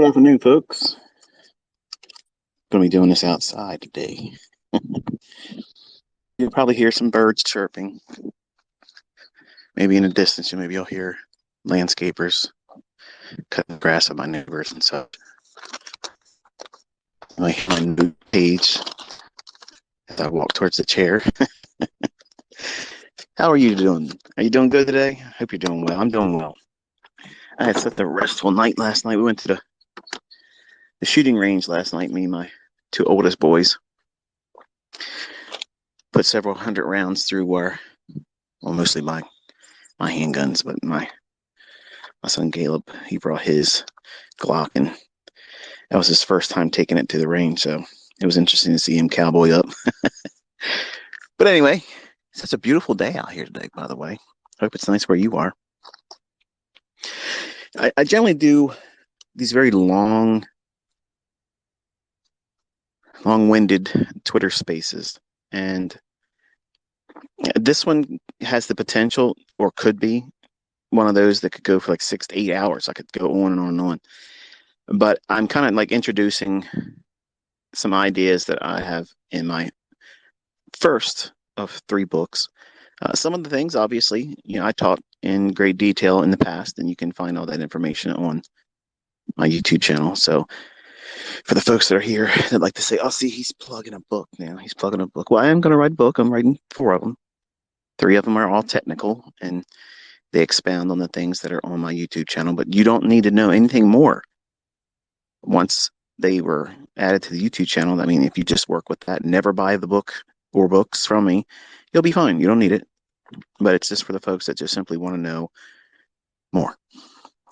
Good afternoon, folks. Going to be doing this outside today. You'll probably hear some birds chirping. Maybe in the distance, maybe you'll hear landscapers cutting the grass of my neighbors and such. My new page as I walk towards the chair. How are you doing? Are you doing good today? I hope you're doing well. I'm doing well. I had such a restful night last night. We went to the shooting range last night, me and my two oldest boys. Put several hundred rounds through mostly my handguns, but my son Caleb, he brought his Glock, and that was his first time taking it to the range, so it was interesting to see him cowboy up. But anyway, it's such a beautiful day out here today, by the way. Hope it's nice where you are. I generally do these very long-winded Twitter spaces, and this one has the potential, or could be, one of those that could go for like 6 to 8 hours. I could go on and on and on. But I'm kind of like introducing some ideas that I have in my first of 3 books. Some of the things, obviously, I taught in great detail in the past, and you can find all that information on my YouTube channel. So for the folks that are here that like to say, oh, see, he's plugging a book now. He's plugging a book. Well, I am going to write a book. I'm writing 4 of them. 3 of them are all technical, and they expound on the things that are on my YouTube channel. But you don't need to know anything more once they were added to the YouTube channel. I mean, if you just work with that, never buy the book or books from me, you'll be fine. You don't need it. But it's just for the folks that just simply want to know more.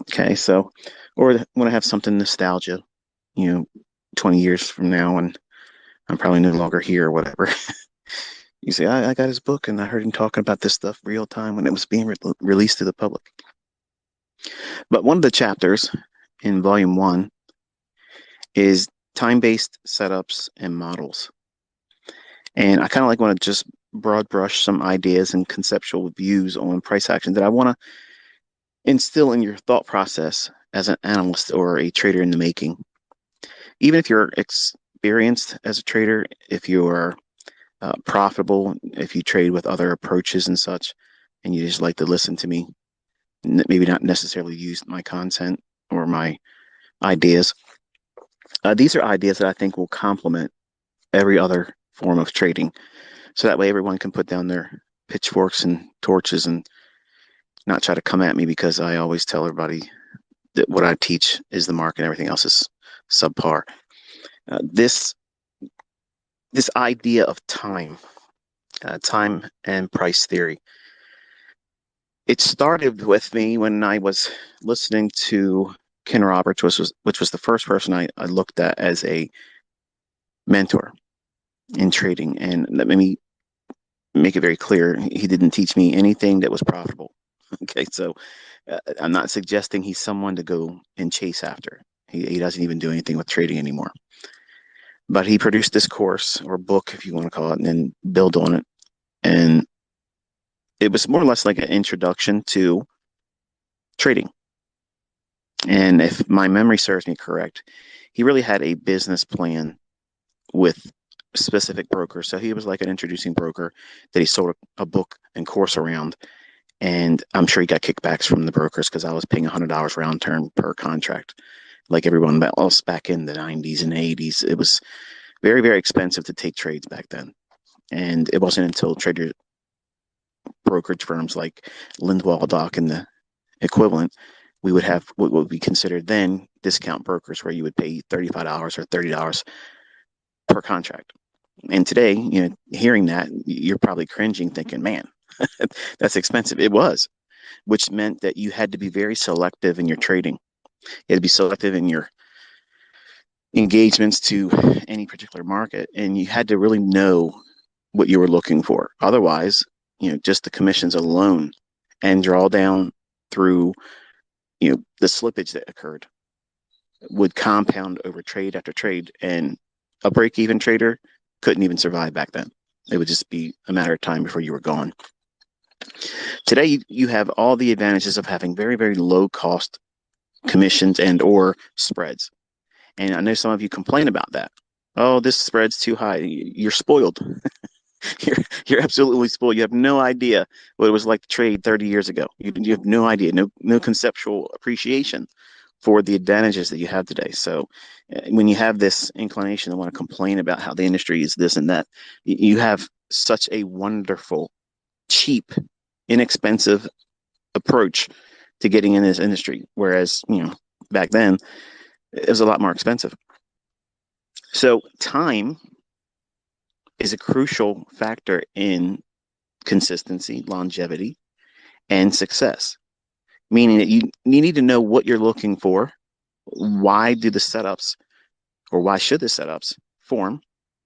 Okay, so, or want to have something nostalgia, 20 years from now, and I'm probably no longer here or whatever. You say, I got his book and I heard him talking about this stuff real time when it was being released to the public. But one of the chapters in volume 1 is time-based setups and models. And I kind of like want to just broad brush some ideas and conceptual views on price action that I want to instill in your thought process as an analyst or a trader in the making. Even if you're experienced as a trader, if you're profitable, if you trade with other approaches and such, and you just like to listen to me, maybe not necessarily use my content or my ideas. These are ideas that I think will complement every other form of trading. So that way everyone can put down their pitchforks and torches and not try to come at me, because I always tell everybody that what I teach is the market and everything else is subpar. This idea of time and price theory, it started with me when I was listening to Ken Roberts, which was the first person I looked at as a mentor in trading. And let me make it very clear, he didn't teach me anything that was profitable. Okay, so I'm not suggesting he's someone to go and chase after. He doesn't even do anything with trading anymore. But he produced this course or book, if you want to call it, and then build on it. And it was more or less like an introduction to trading. And if my memory serves me correct, he really had a business plan with specific brokers. So he was like an introducing broker that he sold a book and course around. And I'm sure he got kickbacks from the brokers, because I was paying $100 round term per contract. Like everyone else back in the 90s and 80s, it was very, very expensive to take trades back then. And it wasn't until trader brokerage firms like Lindwall Dock and the equivalent, we would have what would be considered then discount brokers, where you would pay $35 or $30 per contract. And today, hearing that, you're probably cringing, thinking, man, that's expensive. It was, which meant that you had to be very selective in your trading. You had to be selective in your engagements to any particular market, and you had to really know what you were looking for. Otherwise, just the commissions alone and drawdown through, the slippage that occurred would compound over trade after trade, and a break-even trader couldn't even survive back then. It would just be a matter of time before you were gone. Today, you have all the advantages of having very, very low cost commissions and or spreads. And I know some of you complain about that. Oh, this spread's too high. You're spoiled. You're you're absolutely spoiled. You have no idea what it was like to trade 30 years ago. You have no idea, no conceptual appreciation for the advantages that you have today. So when you have this inclination to want to complain about how the industry is this and that, you have such a wonderful, cheap, inexpensive approach to getting in this industry. Whereas, back then it was a lot more expensive. So time is a crucial factor in consistency, longevity, and success. Meaning that you need to know what you're looking for. Why do the setups, or why should the setups form?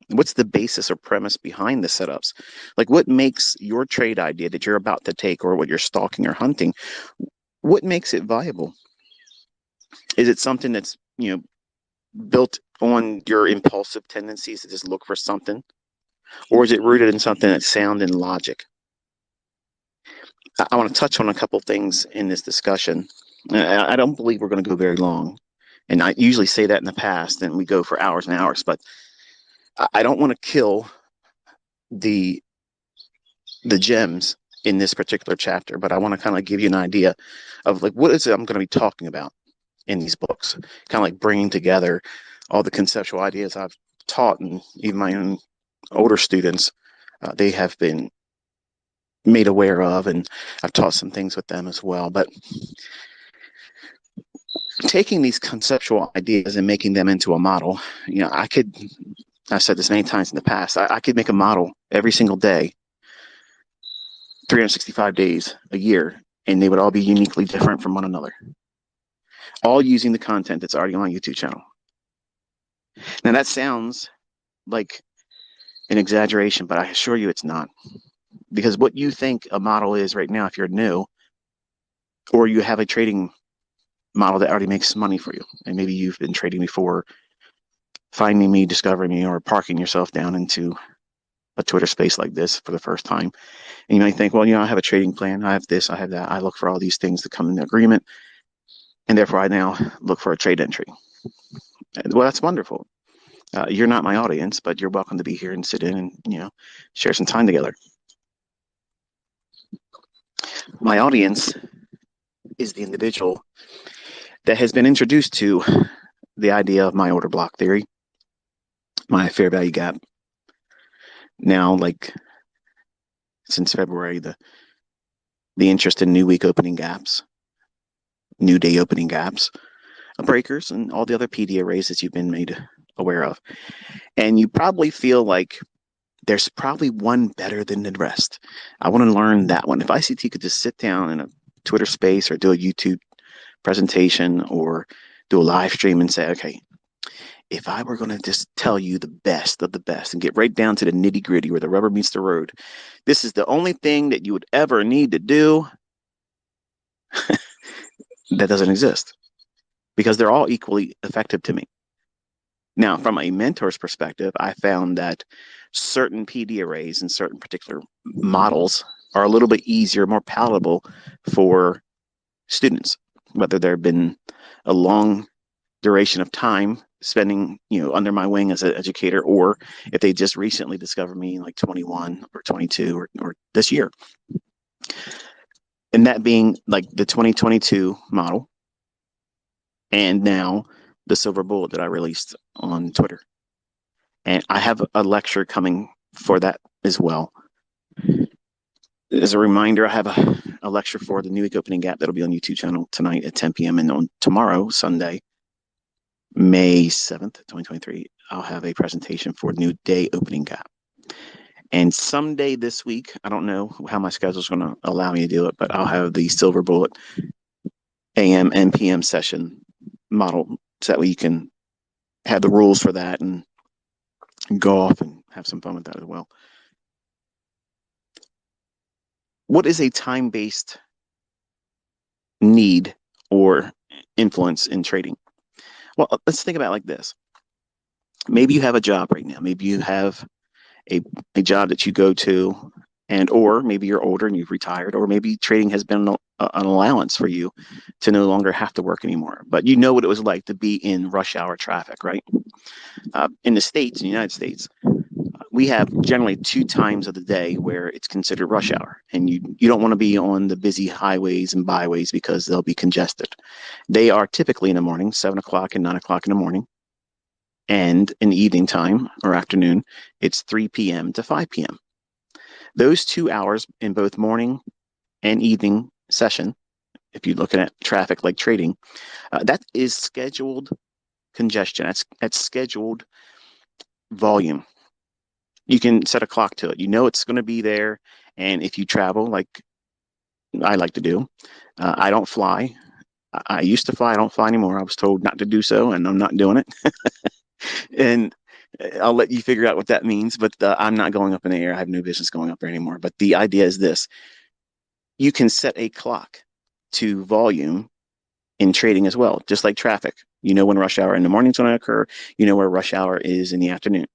What's the basis or premise behind the setups? Like, what makes your trade idea that you're about to take, or what you're stalking or hunting, what makes it viable? Is it something that's, built on your impulsive tendencies to just look for something? Or is it rooted in something that's sound in logic? I want to touch on a couple things in this discussion. I don't believe we're going to go very long. And I usually say that in the past, and we go for hours and hours, but I don't want to kill the gems in this particular chapter, but I want to kind of give you an idea of like what is it I'm going to be talking about in these books, kind of like bringing together all the conceptual ideas I've taught, and even my own older students, they have been made aware of, and I've taught some things with them as well. But taking these conceptual ideas and making them into a model, I've said this many times in the past, I could make a model every single day, 365 days a year, and they would all be uniquely different from one another, all using the content that's already on my YouTube channel. Now that sounds like an exaggeration, but I assure you it's not. Because what you think a model is right now, if you're new, or you have a trading model that already makes money for you, and maybe you've been trading before, finding me, discovering me, or parking yourself down into a Twitter space like this for the first time. And you might think, well, I have a trading plan. I have this, I have that. I look for all these things to come into agreement. And therefore, I now look for a trade entry. Well, that's wonderful. You're not my audience, but you're welcome to be here and sit in and, share some time together. My audience is the individual that has been introduced to the idea of my order block theory, my fair value gap. Now, like since February, the interest in new week opening gaps, new day opening gaps, breakers, and all the other PD arrays that you've been made aware of. And you probably feel like there's probably one better than the rest. I want to learn that one. If ICT could just sit down in a Twitter space or do a YouTube presentation or do a live stream and say, okay, if I were going to just tell you the best of the best and get right down to the nitty gritty where the rubber meets the road, this is the only thing that you would ever need to do. That doesn't exist, because they're all equally effective to me. Now, from a mentor's perspective, I found that certain PD arrays and certain particular models are a little bit easier, more palatable for students, whether there have been a long duration of time spending, under my wing as an educator, or if they just recently discovered me like 21 or 22 or this year. And that being like the 2022 model, and now the silver bullet that I released on Twitter. And I have a lecture coming for that as well. As a reminder, I have a lecture for the new week opening gap that'll be on YouTube channel tonight at 10 p.m. And on tomorrow, Sunday, May 7th, 2023, I'll have a presentation for new day opening gap. And someday this week, I don't know how my schedule is going to allow me to do it, but I'll have the silver bullet AM and PM session model so that way you can have the rules for that and go off and have some fun with that as well. What is a time-based need or influence in trading? Well, let's think about it like this. Maybe you have a job right now. Maybe you have a job that you go to And or maybe you're older and you've retired, or maybe trading has been an allowance for you to no longer have to work anymore. But you know what it was like to be in rush hour traffic, right? In the States, in the United States, we have generally two times of the day where it's considered rush hour, and you don't want to be on the busy highways and byways because they'll be congested. They are typically in the morning, 7 o'clock and 9 o'clock in the morning, and in the evening time or afternoon, it's 3 p.m. to 5 p.m. Those 2 hours in both morning and evening session, if you're looking at traffic like trading, that is scheduled congestion. That's scheduled volume. You can set a clock to it. You know it's going to be there. And if you travel, like I like to do, I don't fly. I used to fly. I don't fly anymore. I was told not to do so, and I'm not doing it. And I'll let you figure out what that means. But I'm not going up in the air. I have no business going up there anymore. But the idea is this: you can set a clock to volume in trading as well, just like traffic. You know when rush hour in the morning is going to occur. You know where rush hour is in the afternoon.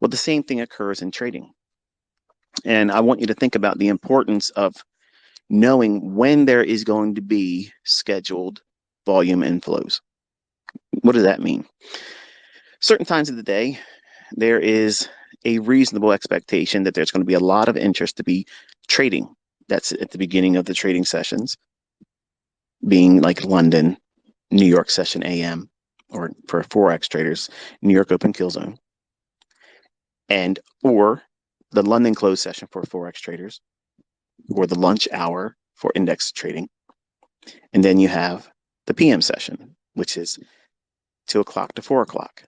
Well, the same thing occurs in trading. And I want you to think about the importance of knowing when there is going to be scheduled volume inflows. What does that mean? Certain times of the day, there is a reasonable expectation that there's going to be a lot of interest to be trading. That's at the beginning of the trading sessions, being like London, New York session AM, or for Forex traders, New York open kill zone, and or the London close session for Forex traders, or the lunch hour for index trading. And then you have the PM session, which is 2 o'clock to 4 o'clock.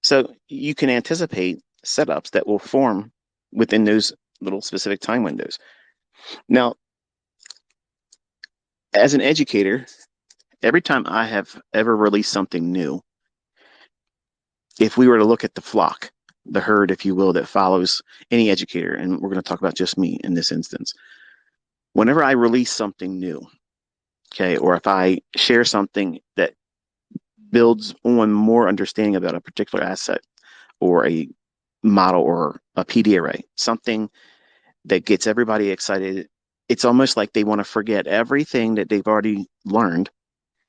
So you can anticipate setups that will form within those little specific time windows. Now, as an educator, every time I have ever released something new, if we were to look at the flock, the herd, if you will, that follows any educator, and we're going to talk about just me in this instance, whenever I release something new, okay, or if I share something that builds on more understanding about a particular asset or a model or a PD array, something that gets everybody excited, it's almost like they want to forget everything that they've already learned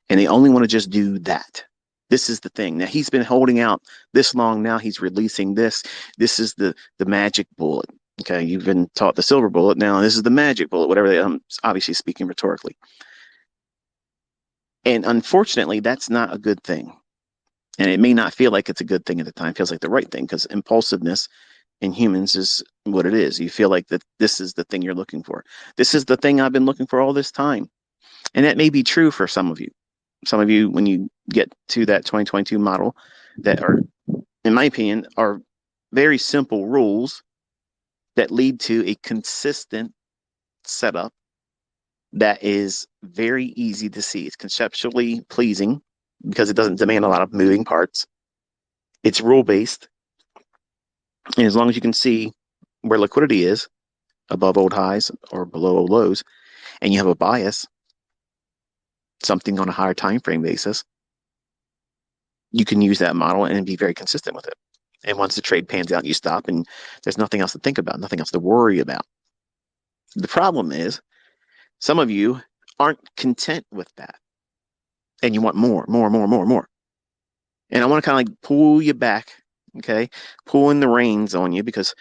and they only want to just do that. This is the thing. Now he's been holding out this long. Now he's releasing this. This is the magic bullet. Okay, you've been taught the silver bullet. Now this is the magic bullet. Whatever. I'm obviously speaking rhetorically. And unfortunately, that's not a good thing. And it may not feel like it's a good thing at the time. It feels like the right thing because impulsiveness in humans is what it is. You feel like that this is the thing you're looking for. This is the thing I've been looking for all this time. And that may be true for some of you. Some of you, when you get to that 2022 model, that are, in my opinion, are very simple rules that lead to a consistent setup that is very easy to see. It's conceptually pleasing because it doesn't demand a lot of moving parts. It's rule based. And as long as you can see where liquidity is above old highs or below old lows, and you have a bias, something on a higher time frame basis, you can use that model and be very consistent with it. And once the trade pans out, you stop and there's nothing else to think about, nothing else to worry about. The problem is some of you aren't content with that and you want more, more, more, more, more. And I want to kind of like pull you back, okay? Pulling the reins on you because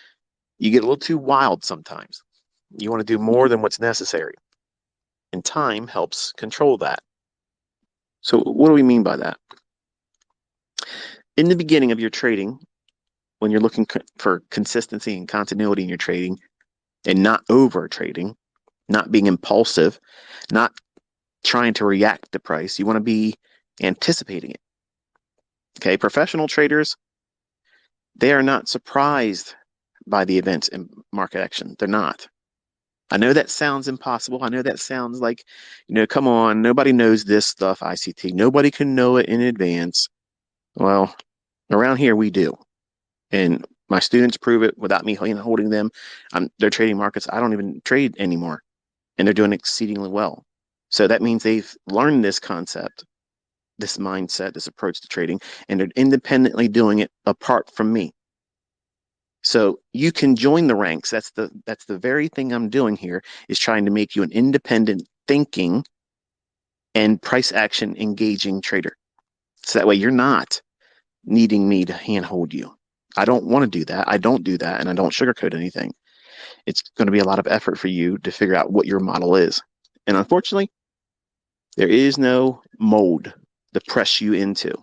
you get a little too wild sometimes. You want to do more than what's necessary. And time helps control that. So what do we mean by that? In the beginning of your trading, when you're looking for consistency and continuity in your trading and not over trading, not being impulsive, not trying to react to price, you want to be anticipating it. Okay, professional traders, they are not surprised by the events in market action. They're not. I know that sounds impossible. I know that sounds like, come on, nobody knows this stuff, ICT. Nobody can know it in advance. Well, around here we do. And my students prove it without me holding them. They're trading markets I don't even trade anymore. And they're doing exceedingly well. So that means they've learned this concept, this mindset, this approach to trading, and they're independently doing it apart from me. So you can join the ranks. That's the very thing I'm doing here, is trying to make you an independent thinking and price action engaging trader. So that way you're not needing me to handhold you. I don't want to do that. I don't do that, and I don't sugarcoat anything. It's going to be a lot of effort for you to figure out what your model is. And unfortunately, there is no mold to press you into.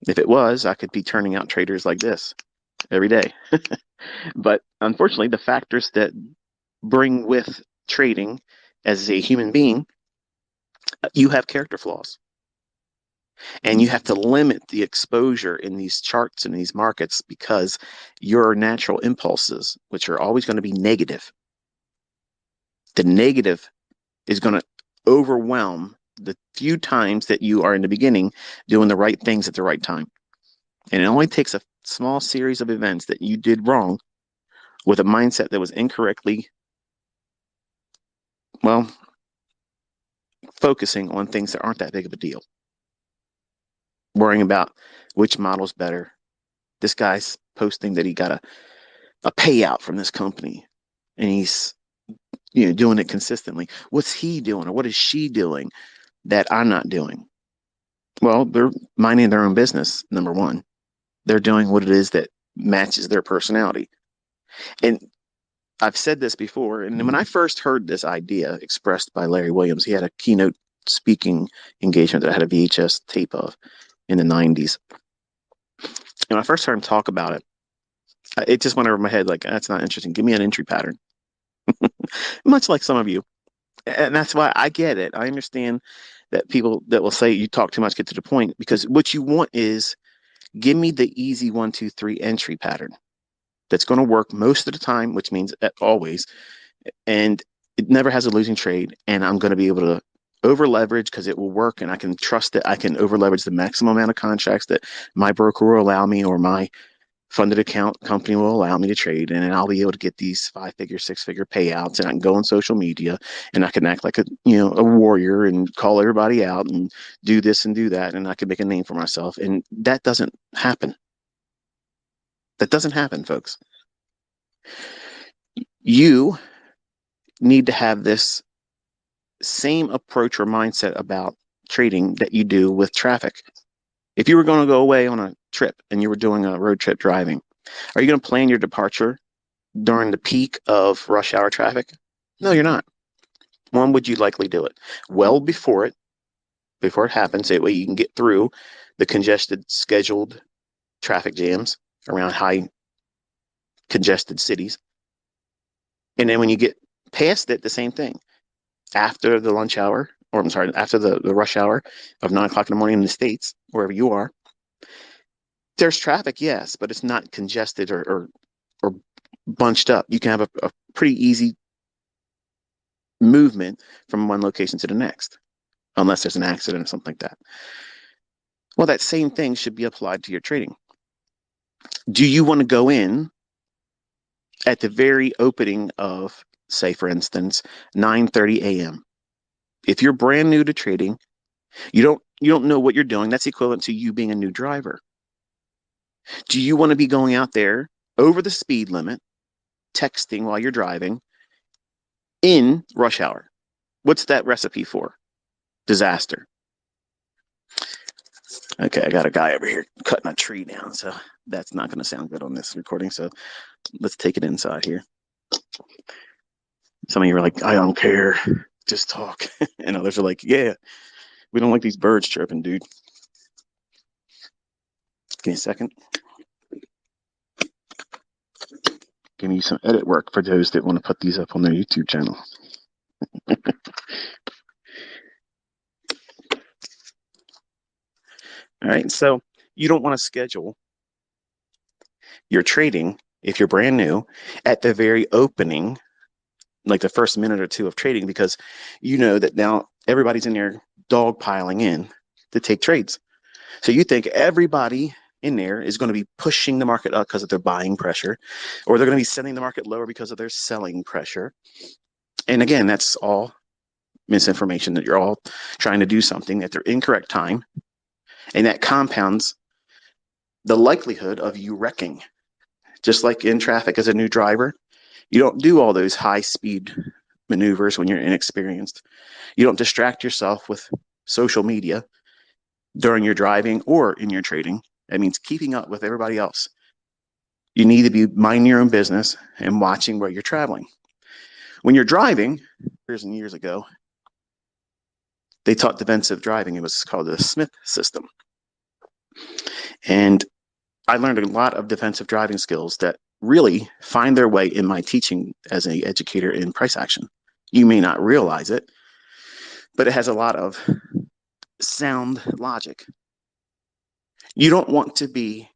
If it was, I could be turning out traders like this every day. But unfortunately, the factors that bring with trading as a human being, you have character flaws. And you have to limit the exposure in these charts and these markets because your natural impulses, which are always going to be negative, the negative is going to overwhelm the few times that you are in the beginning doing the right things at the right time. And it only takes a small series of events that you did wrong with a mindset that was incorrectly, well, focusing on things that aren't that big of a deal. Worrying about which model's better. This guy's posting that he got a payout from this company and he's doing it consistently. What's he doing or what is she doing that I'm not doing? Well, they're minding their own business, number one. They're doing what it is that matches their personality. And I've said this before, and when I first heard this idea expressed by Larry Williams, he had a keynote speaking engagement that I had a VHS tape of in the 90s. And when I first heard him talk about it, it just went over my head like, that's not interesting. Give me an entry pattern. Much like some of you. And that's why I get it. I understand that people that will say you talk too much, get to the point, because what you want is give me the easy 1, 2, 3 entry pattern that's going to work most of the time, which means always, and it never has a losing trade. And I'm going to be able to over leverage because it will work, and I can trust that I can over leverage the maximum amount of contracts that my broker will allow me or my funded account company will allow me to trade, and then I'll be able to get these 5-figure, 6-figure payouts, and I can go on social media and I can act like a warrior and call everybody out and do this and do that, and I can make a name for myself. And that doesn't happen. That doesn't happen, folks. You need to have this same approach or mindset about trading that you do with traffic. If you were going to go away on a trip and you were doing a road trip driving, are you going to plan your departure during the peak of rush hour traffic? No, you're not. When would you likely do it? Well before it happens. That way you can get through the congested, scheduled traffic jams around high congested cities. And then when you get past it, the same thing. After the lunch hour, or I'm sorry, after the rush hour of 9 o'clock in the morning in the States, wherever you are, there's traffic, yes, but it's not congested or bunched up. You can have a pretty easy movement from one location to the next, unless there's an accident or something like that. Well, that same thing should be applied to your trading. Do you want to go in at the very opening of, say, for instance, 9:30 a.m.? If you're brand new to trading, you don't know what you're doing. That's equivalent to you being a new driver. Do you want to be going out there over the speed limit, texting while you're driving in rush hour? What's that recipe for? Disaster. Okay, I got a guy over here cutting a tree down, so that's not going to sound good on this recording. So let's take it inside here. Some of you are like, I don't care, just talk. And others are like, yeah, we don't like these birds chirping, dude. Give me a second. Give me some edit work for those that want to put these up on their YouTube channel. All right, so you don't want to schedule your trading, if you're brand new, at the very opening, like the first minute or two of trading, because you know that now everybody's in there dogpiling in to take trades. So you think everybody in there is going to be pushing the market up because of their buying pressure, or they're going to be sending the market lower because of their selling pressure. And again, that's all misinformation, that you're all trying to do something at their incorrect time, and that compounds the likelihood of you wrecking. Just like in traffic as a new driver, you don't do all those high speed maneuvers when you're inexperienced. You don't distract yourself with social media during your driving or in your trading. That means keeping up with everybody else. You need to be minding your own business and watching where you're traveling. When you're driving, years and years ago, they taught defensive driving. It was called the Smith system. And I learned a lot of defensive driving skills that really find their way in my teaching as an educator in price action. You may not realize it, but it has a lot of sound logic. You don't want to be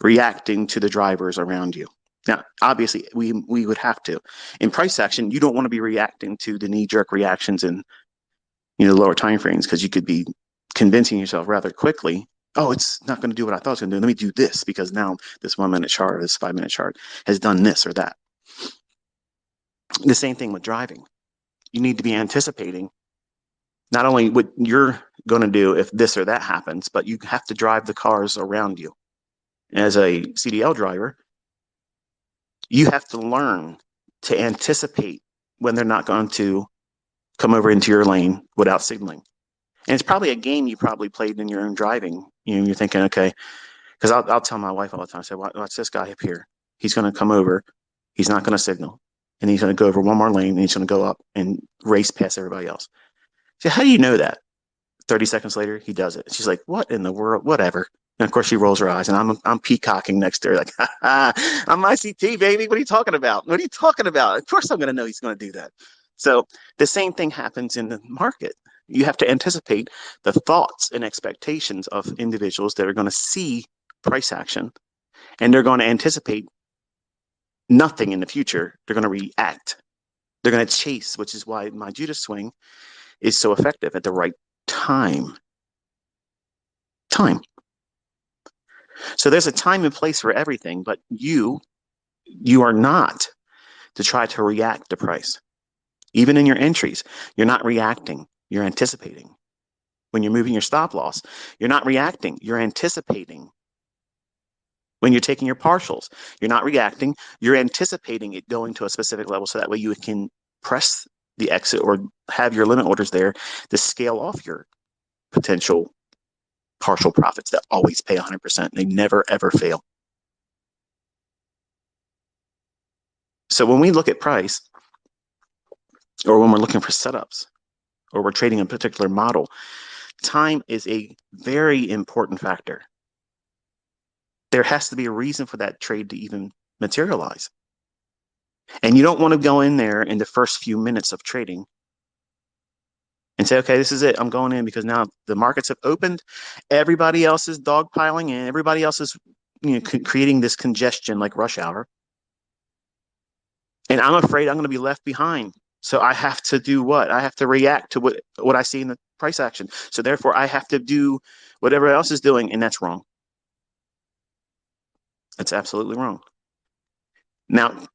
reacting to the drivers around you. Now, obviously, we would have to. In price action, you don't want to be reacting to the knee-jerk reactions in lower time frames, because you could be convincing yourself rather quickly, oh, it's not going to do what I thought it was going to do. Let me do this because now this 1 minute chart or this 5 minute chart has done this or that. The same thing with driving. You need to be anticipating not only what you're going to do if this or that happens, but you have to drive the cars around you. As a CDL driver, you have to learn to anticipate when they're not going to come over into your lane without signaling. And it's probably a game you probably played in your own driving. You're thinking, okay, because I'll tell my wife all the time, I say, watch this guy up here. He's going to come over. He's not going to signal. And he's going to go over one more lane, and he's going to go up and race past everybody else. So how do you know that? 30 seconds later, he does it. She's like, what in the world? Whatever. And of course, she rolls her eyes, and I'm peacocking next to her, like, I'm ICT, baby. What are you talking about? What are you talking about? Of course, I'm going to know he's going to do that. So the same thing happens in the market. You have to anticipate the thoughts and expectations of individuals that are going to see price action, and they're going to anticipate nothing in the future. They're going to react. They're going to chase, which is why my Judas swing is so effective at the right time. So there's a time and place for everything, but you are not to try to react to price. Even in your entries, you're not reacting, you're anticipating. When you're moving your stop loss, you're not reacting, you're anticipating. When you're taking your partials, you're not reacting, you're anticipating it going to a specific level, so that way you can press the exit or have your limit orders there to scale off your potential partial profits that always pay 100%. They never, ever fail. So when we look at price, or when we're looking for setups, or we're trading a particular model, time is a very important factor. There has to be a reason for that trade to even materialize. And you don't want to go in there in the first few minutes of trading and say, okay, this is it. I'm going in because now the markets have opened. Everybody else is dogpiling in. Everybody else is creating this congestion like rush hour. And I'm afraid I'm going to be left behind. So I have to do what? I have to react to what I see in the price action. So therefore, I have to do whatever else is doing, and that's wrong. That's absolutely wrong. Now,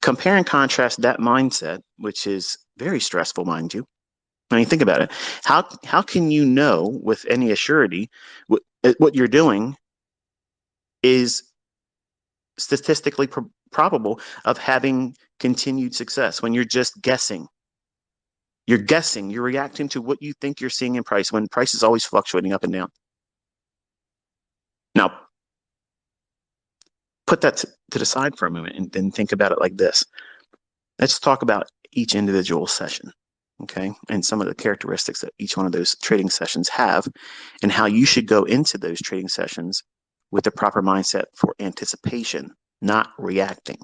compare and contrast that mindset, which is very stressful, mind you. I mean, think about it. How can you know with any assurity what you're doing is statistically probable of having continued success when you're just guessing? You're guessing. You're reacting to what you think you're seeing in price, when price is always fluctuating up and down. Now, put that to the side for a moment and then think about it like this. Let's talk about each individual session, okay? And some of the characteristics that each one of those trading sessions have, and how you should go into those trading sessions with the proper mindset for anticipation, not reacting.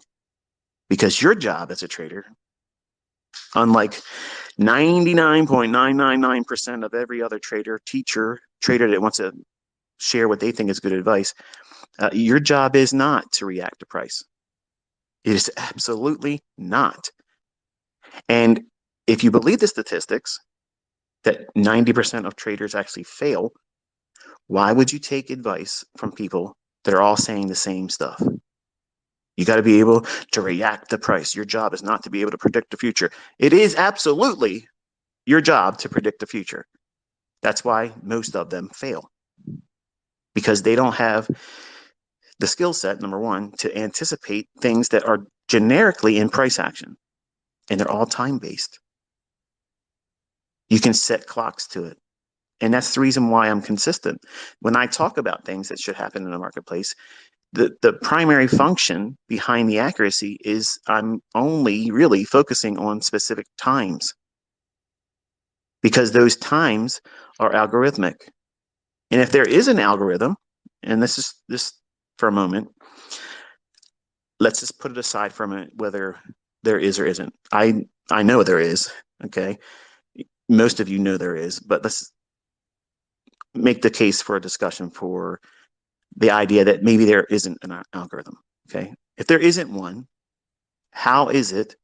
Because your job as a trader, unlike 99.999% of every other trader that wants to share what they think is good advice, your job is not to react to price. It is absolutely not. And if you believe the statistics that 90% of traders actually fail, why would you take advice from people that are all saying the same stuff? You got to be able to react to price. Your job is not to be able to predict the future. It is absolutely your job to predict the future. That's why most of them fail, because they don't have the skill set, number one, to anticipate things that are generically in price action, and they're all time based. You can set clocks to it. And that's the reason why I'm consistent. When I talk about things that should happen in the marketplace, the primary function behind the accuracy is I'm only really focusing on specific times because those times are algorithmic. And if there is an algorithm, and this is this for a moment, let's just put it aside for a minute whether there is or isn't. I know there is, okay? Most of you know there is, but let's make the case for a discussion for the idea that maybe there isn't an algorithm, okay? If there isn't one, how is it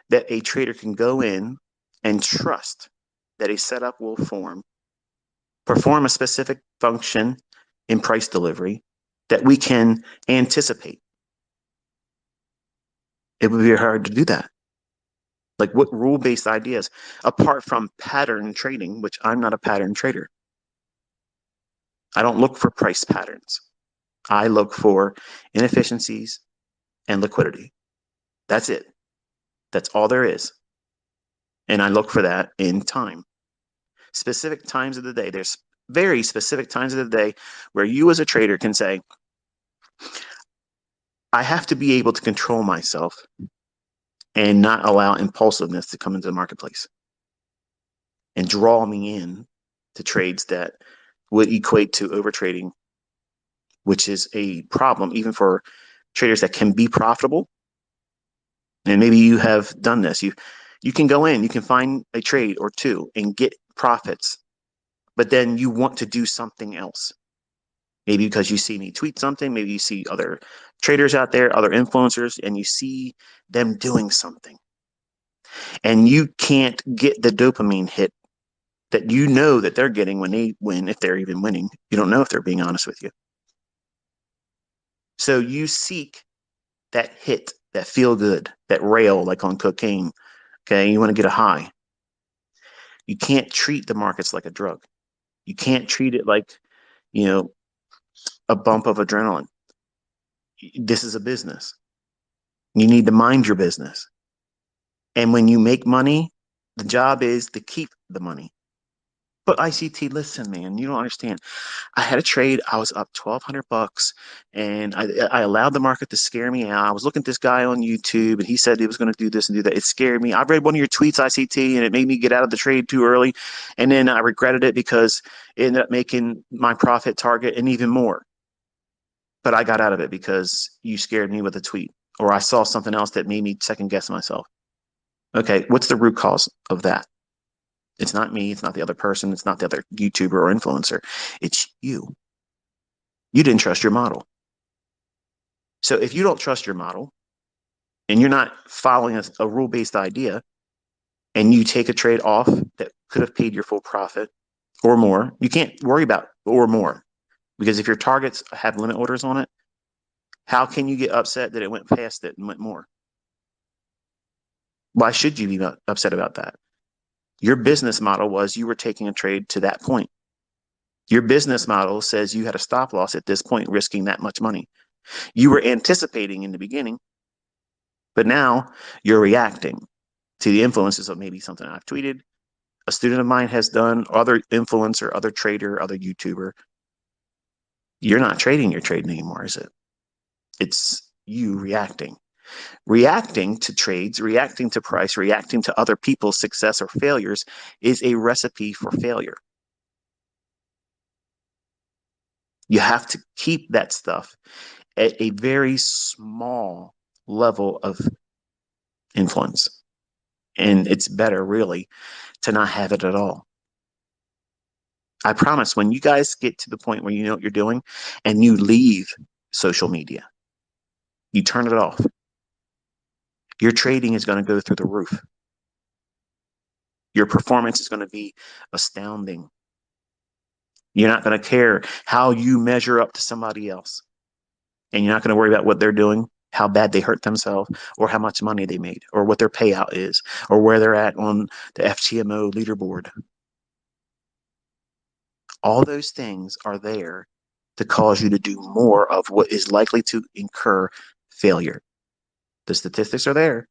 that a trader can go in and trust that a setup will perform a specific function in price delivery that we can anticipate? It would be hard to do that. Like what rule-based ideas, apart from pattern trading, which I'm not a pattern trader. I don't look for price patterns. I look for inefficiencies and liquidity. That's it. That's all there is. And I look for that in time. Specific times of the day. There's very specific times of the day where you as a trader can say, I have to be able to control myself and not allow impulsiveness to come into the marketplace and draw me in to trades that would equate to overtrading, which is a problem even for traders that can be profitable. And maybe you have done this. You can go in, you can find a trade or two and get profits, but then you want to do something else. Maybe because you see me tweet something, maybe you see other traders out there, other influencers, and you see them doing something. And you can't get the dopamine hit that you know that they're getting when they win, if they're even winning. You don't know if they're being honest with you. So you seek that hit, that feel good, that rail like on cocaine. Okay, you want to get a high. You can't treat the markets like a drug. You can't treat it like, you know, a bump of adrenaline. This is a business. You need to mind your business. And when you make money, the job is to keep the money. But ICT, listen, man, you don't understand. I had a trade. I was up $1,200, and I allowed the market to scare me out. I was looking at this guy on YouTube, and he said he was going to do this and do that. It scared me. I read one of your tweets, ICT, and it made me get out of the trade too early. And then I regretted it because it ended up making my profit target and even more. But I got out of it because you scared me with a tweet, or I saw something else that made me second guess myself. Okay, what's the root cause of that? It's not me. It's not the other person. It's not the other YouTuber or influencer. It's you. You didn't trust your model. So if you don't trust your model and you're not following a rule-based idea and you take a trade off that could have paid your full profit or more, you can't worry about or more because if your targets have limit orders on it, how can you get upset that it went past it and went more? Why should you be upset about that? Your business model was you were taking a trade to that point. Your business model says you had a stop loss at this point, risking that much money. You were anticipating in the beginning, but now you're reacting to the influences of maybe something I've tweeted, a student of mine has done, other influencer, other trader, other YouTuber. You're not trading, you're trading anymore, is it? It's you reacting. Reacting to trades, reacting to price, reacting to other people's success or failures is a recipe for failure. You have to keep that stuff at a very small level of influence. And it's better, really, to not have it at all. I promise when you guys get to the point where you know what you're doing and you leave social media, you turn it off, your trading is going to go through the roof. Your performance is going to be astounding. You're not going to care how you measure up to somebody else. And you're not going to worry about what they're doing, how bad they hurt themselves, or how much money they made, or what their payout is, or where they're at on the FTMO leaderboard. All those things are there to cause you to do more of what is likely to incur failure. The statistics are there.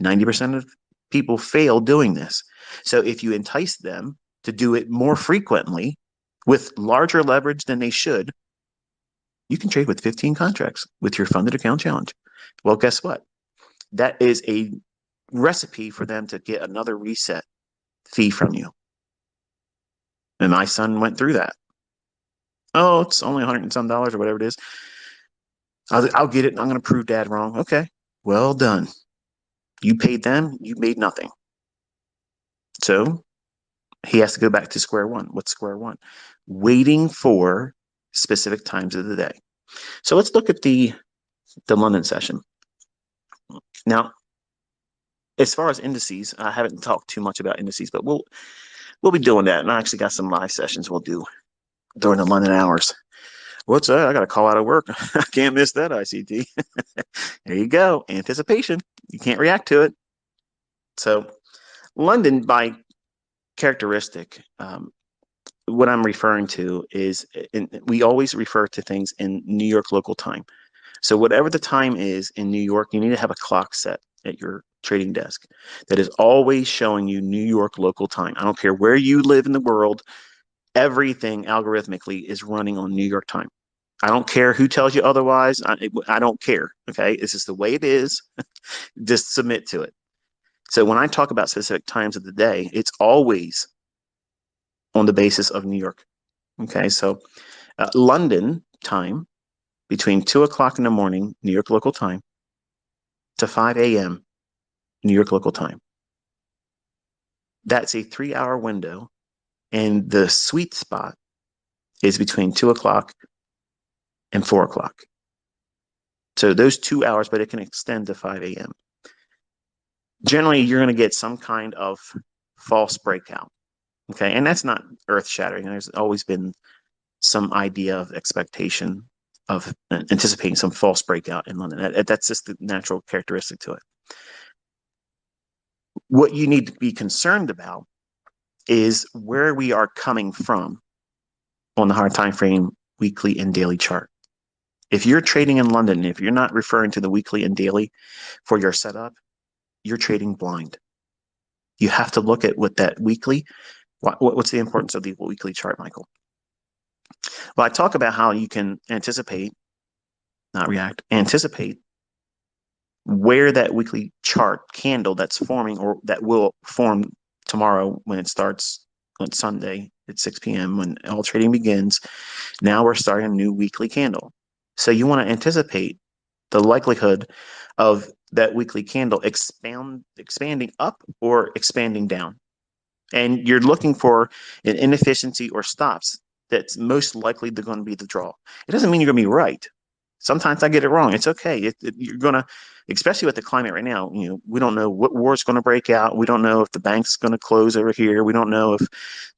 90% of people fail doing this. So if you entice them to do it more frequently with larger leverage than they should, you can trade with 15 contracts with your funded account challenge. Well, guess what? That is a recipe for them to get another reset fee from you. And my son went through that. Oh, it's only 100 and some dollars or whatever it is. I'll get it. I'm going to prove dad wrong. Okay. Well done. You paid them. You made nothing. So he has to go back to square one. What's square one? Waiting for specific times of the day. So let's look at the London session. Now, as far as indices, I haven't talked too much about indices, but we'll be doing that. And I actually got some live sessions we'll do during the London hours. What's that? I got to call out of work. I can't miss that ICT. There you go. Anticipation. You can't react to it. So London, by characteristic, what I'm referring to is, we always refer to things in New York local time. So whatever the time is in New York, you need to have a clock set at your trading desk that is always showing you New York local time. I don't care where you live in the world, everything algorithmically is running on New York time. I don't care who tells you otherwise. I don't care. Okay. This is the way it is. Just submit to it. So when I talk about specific times of the day, it's always on the basis of New York. Okay. So London time between 2 o'clock in the morning, New York local time, to 5 a.m., New York local time. That's a 3-hour window. And the sweet spot is between 2 o'clock and 4 o'clock. So those 2 hours, but it can extend to 5 a.m. Generally, you're going to get some kind of false breakout. Okay. And that's not earth shattering. There's always been some idea of expectation of anticipating some false breakout in London. That's just the natural characteristic to it. What you need to be concerned about is where we are coming from on the hard time frame, weekly and daily chart. If you're trading in London, if you're not referring to the weekly and daily for your setup, you're trading blind. You have to look at what that weekly, what's the importance of the weekly chart, Michael? Well, I talk about how you can anticipate, not react, anticipate where that weekly chart candle that's forming, or that will form tomorrow when it starts on Sunday at 6 p.m. when all trading begins. Now we're starting a new weekly candle. So you want to anticipate the likelihood of that weekly candle expanding up or expanding down. And you're looking for an inefficiency or stops that's most likely going to be the draw. It doesn't mean you're going to be right. Sometimes I get it wrong. It's okay. You're going to, especially with the climate right now, we don't know what war is going to break out. We don't know if the bank's going to close over here. We don't know if,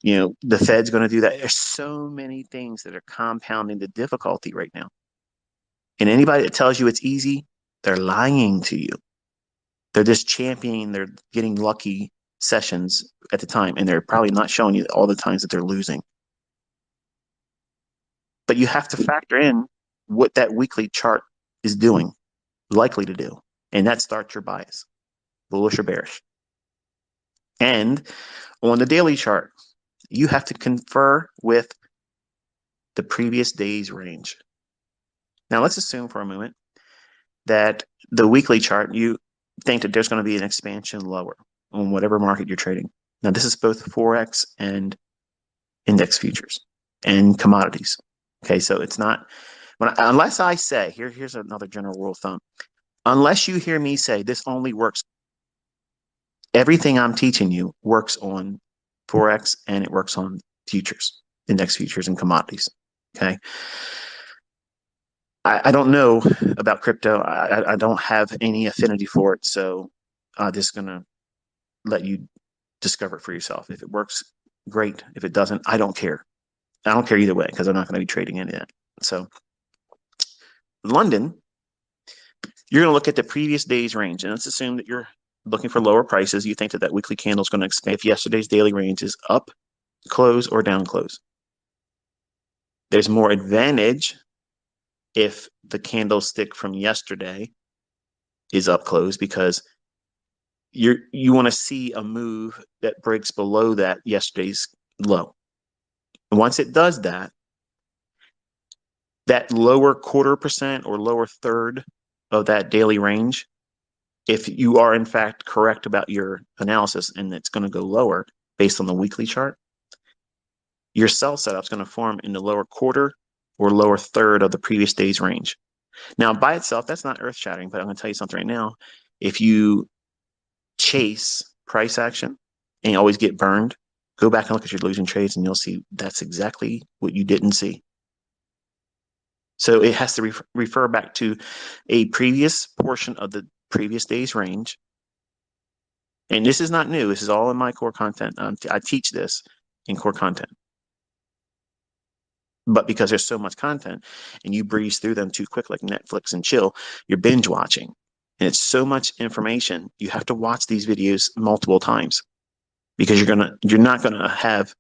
the Fed's going to do that. There's so many things that are compounding the difficulty right now. And anybody that tells you it's easy, they're lying to you. They're just championing they're getting lucky sessions at the time, and they're probably not showing you all the times that they're losing. But you have to factor in what that weekly chart is doing, likely to do, and that starts your bias, bullish or bearish. And on the daily chart, you have to confer with the previous day's range. Now, let's assume for a moment that the weekly chart, you think that there's going to be an expansion lower on whatever market you're trading. Now, this is both Forex and index futures and commodities. Okay, so it's not, unless I say, here's another general rule of thumb. Unless you hear me say this only works, everything I'm teaching you works on Forex and it works on futures, index futures and commodities. Okay. I don't know about crypto. I don't have any affinity for it. So I'm just going to let you discover it for yourself. If it works, great. If it doesn't, I don't care. I don't care either way because I'm not going to be trading any of that. So London, you're going to look at the previous day's range, and let's assume that you're looking for lower prices. You think that that weekly candle is going to expand if yesterday's daily range is up close or down close. There's more advantage if the candlestick from yesterday is up close because you want to see a move that breaks below that yesterday's low. And once it does that, that lower 1/4% or lower third of that daily range, if you are in fact correct about your analysis and it's going to go lower based on the weekly chart, your sell setup is going to form in the lower quarter or lower third of the previous day's range. Now, by itself, that's not earth shattering, but I'm going to tell you something right now. If you chase price action and you always get burned, go back and look at your losing trades and you'll see that's exactly what you didn't see. So it has to refer back to a previous portion of the previous day's range. And this is not new. This is all in my core content. I teach this in core content. But because there's so much content and you breeze through them too quick, like Netflix and chill, you're binge watching. And it's so much information. You have to watch these videos multiple times because you're not gonna have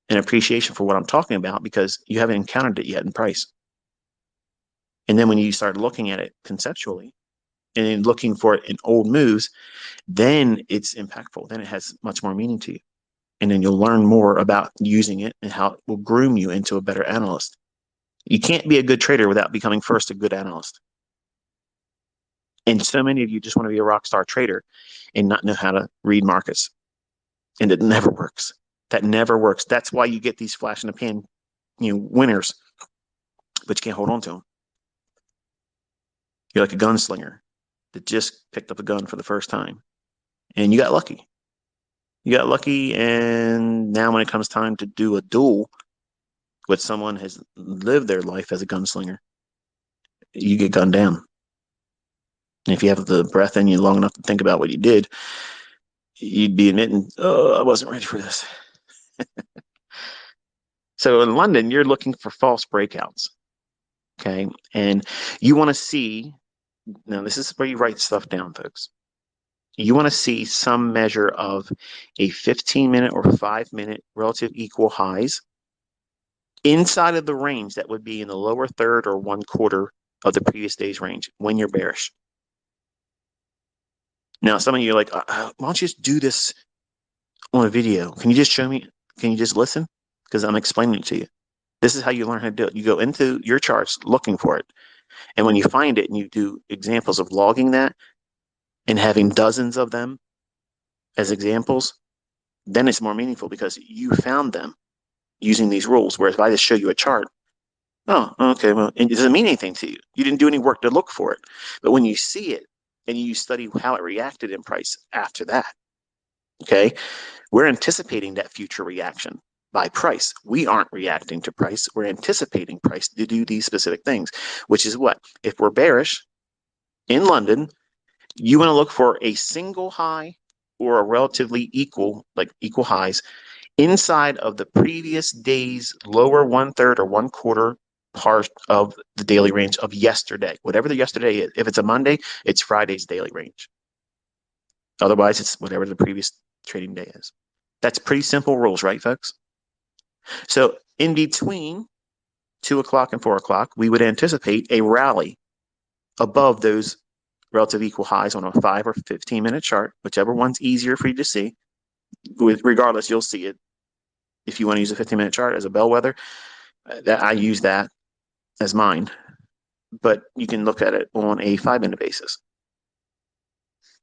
an appreciation for what I'm talking about because you haven't encountered it yet in price. And then when you start looking at it conceptually and then looking for it in old moves, then it's impactful. Then it has much more meaning to you. And then you'll learn more about using it and how it will groom you into a better analyst. You can't be a good trader without becoming first a good analyst. And so many of you just want to be a rock star trader and not know how to read markets. And it never works. That never works. That's why you get these flash in the pan, winners, but you can't hold on to them. You're like a gunslinger that just picked up a gun for the first time. And you got lucky. You got lucky, and now when it comes time to do a duel with someone has lived their life as a gunslinger, you get gunned down. And if you have the breath in you long enough to think about what you did, you'd be admitting, oh, I wasn't ready for this. So in London, you're looking for false breakouts. Okay. And you want to see, now this is where you write stuff down, folks. You want to see some measure of a 15-minute or 5-minute relative equal highs inside of the range that would be in the lower third or 1/4 of the previous day's range when you're bearish. Now, some of you are like, why don't you just do this on a video? Can you just show me? Can you just listen? Because I'm explaining it to you. This is how you learn how to do it. You go into your charts looking for it. And when you find it and you do examples of logging that and having dozens of them as examples, then it's more meaningful because you found them using these rules. Whereas if I just show you a chart, oh, okay, well, it doesn't mean anything to you. You didn't do any work to look for it. But when you see it and you study how it reacted in price after that, okay, we're anticipating that future reaction by price. We aren't reacting to price. We're anticipating price to do these specific things, which is what? If we're bearish in London, you want to look for a single high or a relatively equal, like equal highs inside of the previous day's lower 1/3 or 1/4 part of the daily range of yesterday, whatever the yesterday is. If it's a Monday, it's Friday's daily range. Otherwise, it's whatever the previous trading day is. That's pretty simple rules, right, folks? So in between 2 o'clock and 4 o'clock, we would anticipate a rally above those relative equal highs on a 5 or 15-minute chart, whichever one's easier for you to see. Regardless, you'll see it. If you want to use a 15-minute chart as a bellwether, I use that as mine. But you can look at it on a 5-minute basis.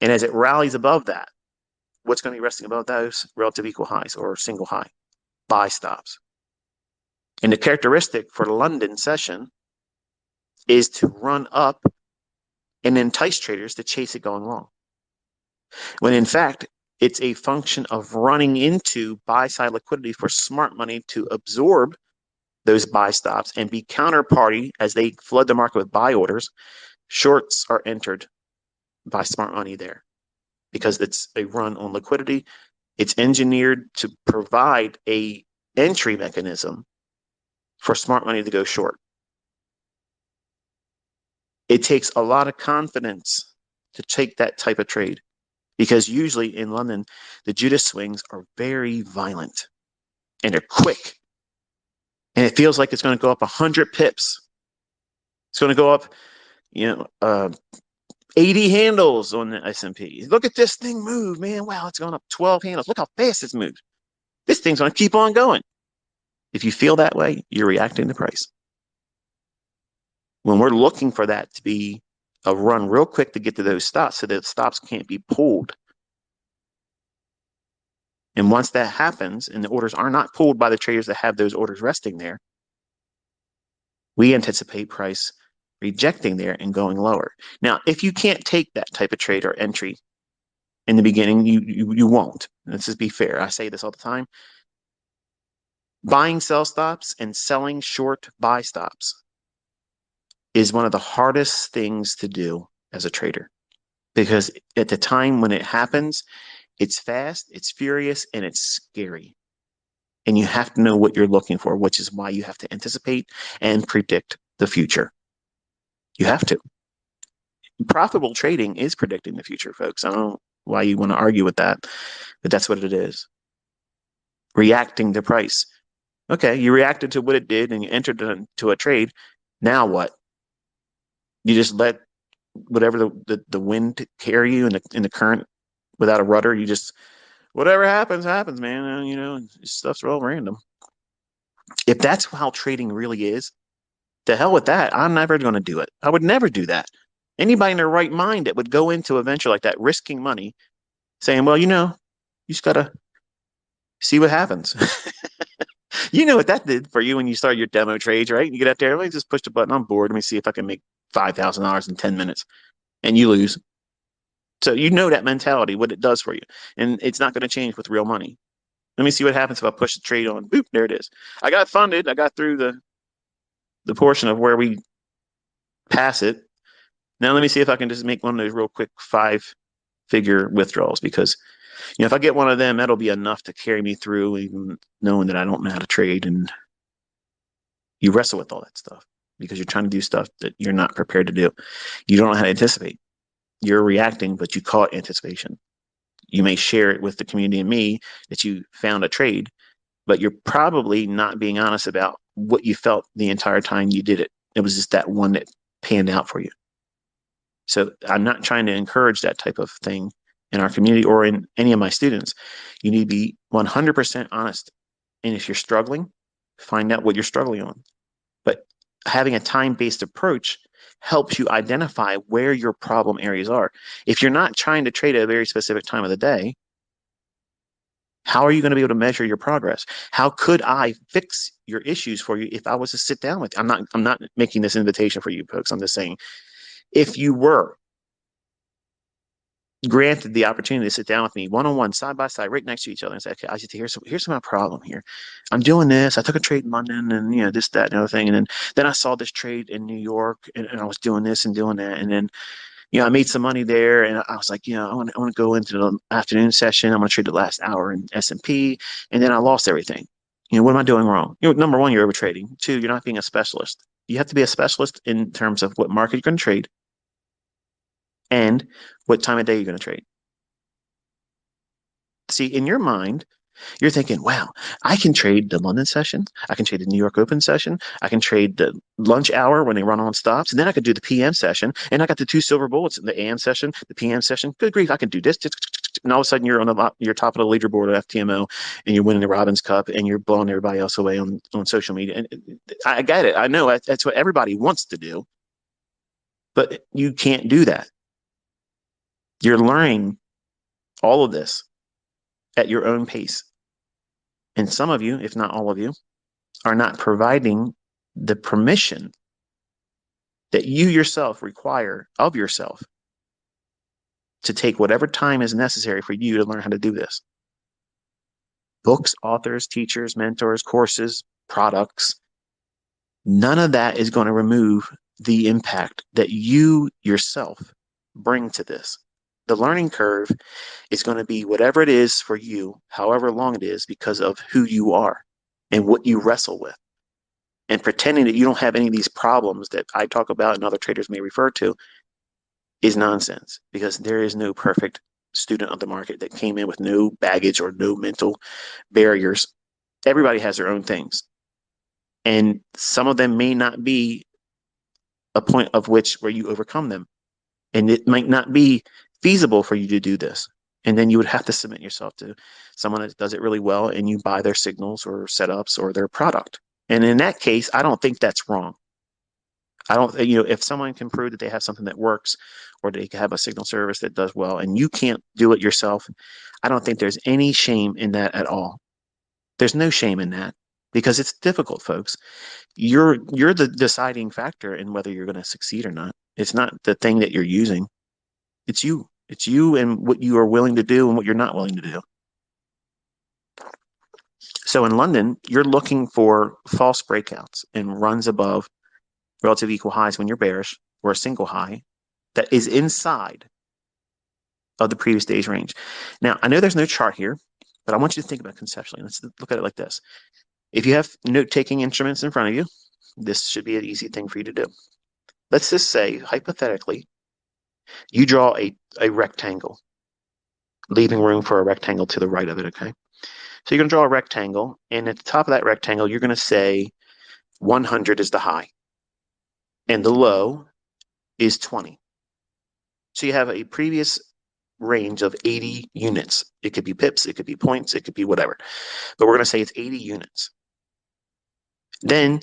And as it rallies above that, what's going to be resting above those relative equal highs or single high? Buy stops. And the characteristic for the London session is to run up and entice traders to chase it going long. When in fact, it's a function of running into buy-side liquidity for smart money to absorb those buy stops and be counterparty as they flood the market with buy orders. Shorts are entered by smart money there because it's a run on liquidity. It's engineered to provide a entry mechanism for smart money to go short. It takes a lot of confidence to take that type of trade because usually in London, the Judas swings are very violent and they're quick. and it feels like it's going to go up 100 pips. It's going to go up, you know, 80 handles on the S&P. Look at this thing move, man. Wow, it's going up 12 handles. Look how fast it's moved. This thing's going to keep on going. If you feel that way, you're reacting to price. When we're looking for that to be a run real quick to get to those stops so that stops can't be pulled. And once that happens and the orders are not pulled by the traders that have those orders resting there, we anticipate price rejecting there and going lower. Now, if you can't take that type of trade or entry in the beginning, you won't. Let's just be fair. I say this all the time. Buying sell stops and selling short buy stops is one of the hardest things to do as a trader, because at the time when it happens, it's fast, it's furious, and it's scary. And you have to know what you're looking for, which is why you have to anticipate and predict the future. You have to. Profitable trading is predicting the future, folks. I don't know why you want to argue with that, but that's what it is. Reacting to price. Okay, you reacted to what it did and you entered into a trade. Now what? You just let whatever the wind carry you in the current without a rudder. You just, whatever happens, happens, man. You know, stuff's real random. If that's how trading really is, to hell with that. I'm never going to do it. I would never do that. Anybody in their right mind that would go into a venture like that, risking money, saying, well, you know, you just got to see what happens. You know what that did for you when you started your demo trades, right? You get out there, let me just push the button on board. Let me see if I can make $5,000 in 10 minutes, and you lose. So you know that mentality, what it does for you. And it's not going to change with real money. Let me see what happens if I push the trade on. Boop, there it is. I got funded. I got through the portion of where we pass it. Now let me see if I can just make one of those real quick 5-figure withdrawals, because you know, if I get one of them, that'll be enough to carry me through, even knowing that I don't know how to trade. And you wrestle with all that stuff because you're trying to do stuff that you're not prepared to do. You don't know how to anticipate. You're reacting, but you call it anticipation. You may share it with the community and me that you found a trade, but you're probably not being honest about what you felt the entire time you did it. It was just that one that panned out for you. So I'm not trying to encourage that type of thing in our community or in any of my students. You need to be 100% honest. And if you're struggling, find out what you're struggling on. But having a time-based approach helps you identify where your problem areas are. If you're not trying to trade at a very specific time of the day, how are you going to be able to measure your progress? How could I fix your issues for you if I was to sit down with you? I'm not making this invitation for you folks. I'm just saying, if you were granted the opportunity to sit down with me one-on-one, side by side, right next to each other, and say, okay, ICT, here's my problem here. I'm doing this. I took a trade in London and, you know, this, that, and other thing. And then I saw this trade in New York and I was doing this and doing that. And then, you know, I made some money there and I was like, you know, I want to go into the afternoon session. I'm going to trade the last hour in S&P. And then I lost everything. You know, what am I doing wrong? You know, number one, you're over trading. Two, you're not being a specialist. You have to be a specialist in terms of what market you're going to trade and what time of day you're going to trade. See, in your mind, you're thinking, wow, I can trade the London session. I can trade the New York Open session. I can trade the lunch hour when they run on stops. And then I could do the PM session. And I got the 2 silver bullets in the AM session, the PM session. Good grief, I can do this. And all of a sudden you're you're top of the leaderboard of FTMO and you're winning the Robbins Cup and you're blowing everybody else away on social media. And I get it. I know that's what everybody wants to do. But you can't do that. You're learning all of this at your own pace. And some of you, if not all of you, are not providing the permission that you yourself require of yourself to take whatever time is necessary for you to learn how to do this. Books, authors, teachers, mentors, courses, products, none of that is going to remove the impact that you yourself bring to this. The learning curve is going to be whatever it is for you, however long it is, because of who you are and what you wrestle with. And pretending that you don't have any of these problems that I talk about and other traders may refer to is nonsense, because there is no perfect student of the market that came in with no baggage or no mental barriers. Everybody has their own things. And some of them may not be a point of which where you overcome them. And it might not be feasible for you to do this. And then you would have to submit yourself to someone that does it really well and you buy their signals or setups or their product. And in that case, I don't think that's wrong. I don't, if someone can prove that they have something that works or they have a signal service that does well and you can't do it yourself, I don't think there's any shame in that at all. There's no shame in that because it's difficult, folks. You're the deciding factor in whether you're going to succeed or not. It's not the thing that you're using. It's you. It's you and what you are willing to do and what you're not willing to do. So in London, you're looking for false breakouts and runs above relative equal highs when you're bearish or a single high that is inside of the previous day's range. Now, I know there's no chart here, but I want you to think about it conceptually. Let's look at it like this. If you have note-taking instruments in front of you, this should be an easy thing for you to do. Let's just say, hypothetically, you draw a rectangle, leaving room for a rectangle to the right of it, okay? So you're going to draw a rectangle, and at the top of that rectangle, you're going to say 100 is the high, and the low is 20. So you have a previous range of 80 units. It could be pips, it could be points, it could be whatever. But we're going to say it's 80 units. Then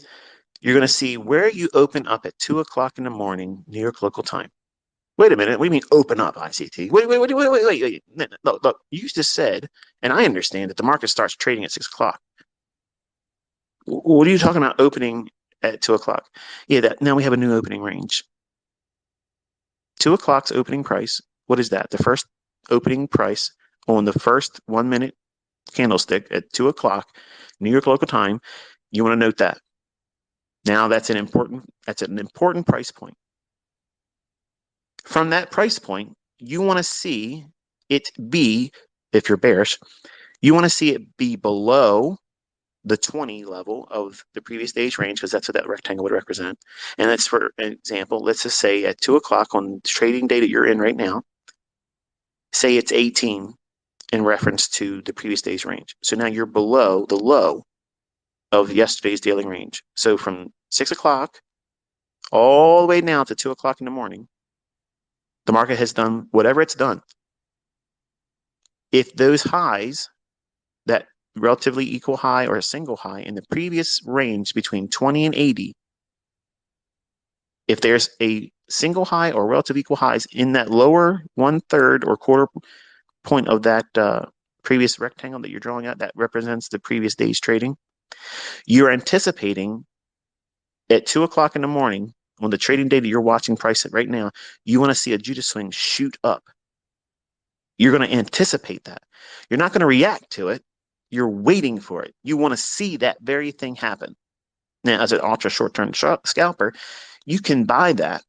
you're going to see where you open up at 2 o'clock in the morning, New York local time. Wait a minute. What do you mean open up, ICT? Wait. Look. You just said, and I understand that the market starts trading at 6 o'clock. What are you talking about opening at 2 o'clock? Yeah, now we have a new opening range. 2 o'clock's opening price. What is that? The first opening price on the first 1 minute candlestick at 2 o'clock, New York local time. You want to note that. Now that's an important price point. From that price point, you want to see it be, if you're bearish, you want to see it be below the 20 level of the previous day's range, because that's what that rectangle would represent. And that's, for example, let's just say at 2 o'clock on the trading day that you're in right now, say it's 18 in reference to the previous day's range. So now you're below the low of yesterday's daily range. So from 6 o'clock all the way now to 2 o'clock in the morning, the market has done whatever it's done. If those highs, that relatively equal high or a single high in the previous range between 20 and 80, if there's a single high or relative equal highs in that lower 1/3 or quarter point of that previous rectangle that you're drawing out, that represents the previous day's trading, you're anticipating at 2 o'clock in the morning on the trading day that you're watching price at right now, you want to see a Judas swing shoot up. You're going to anticipate that. You're not going to react to it. You're waiting for it. You want to see that very thing happen. Now, as an ultra short-term scalper, you can buy that,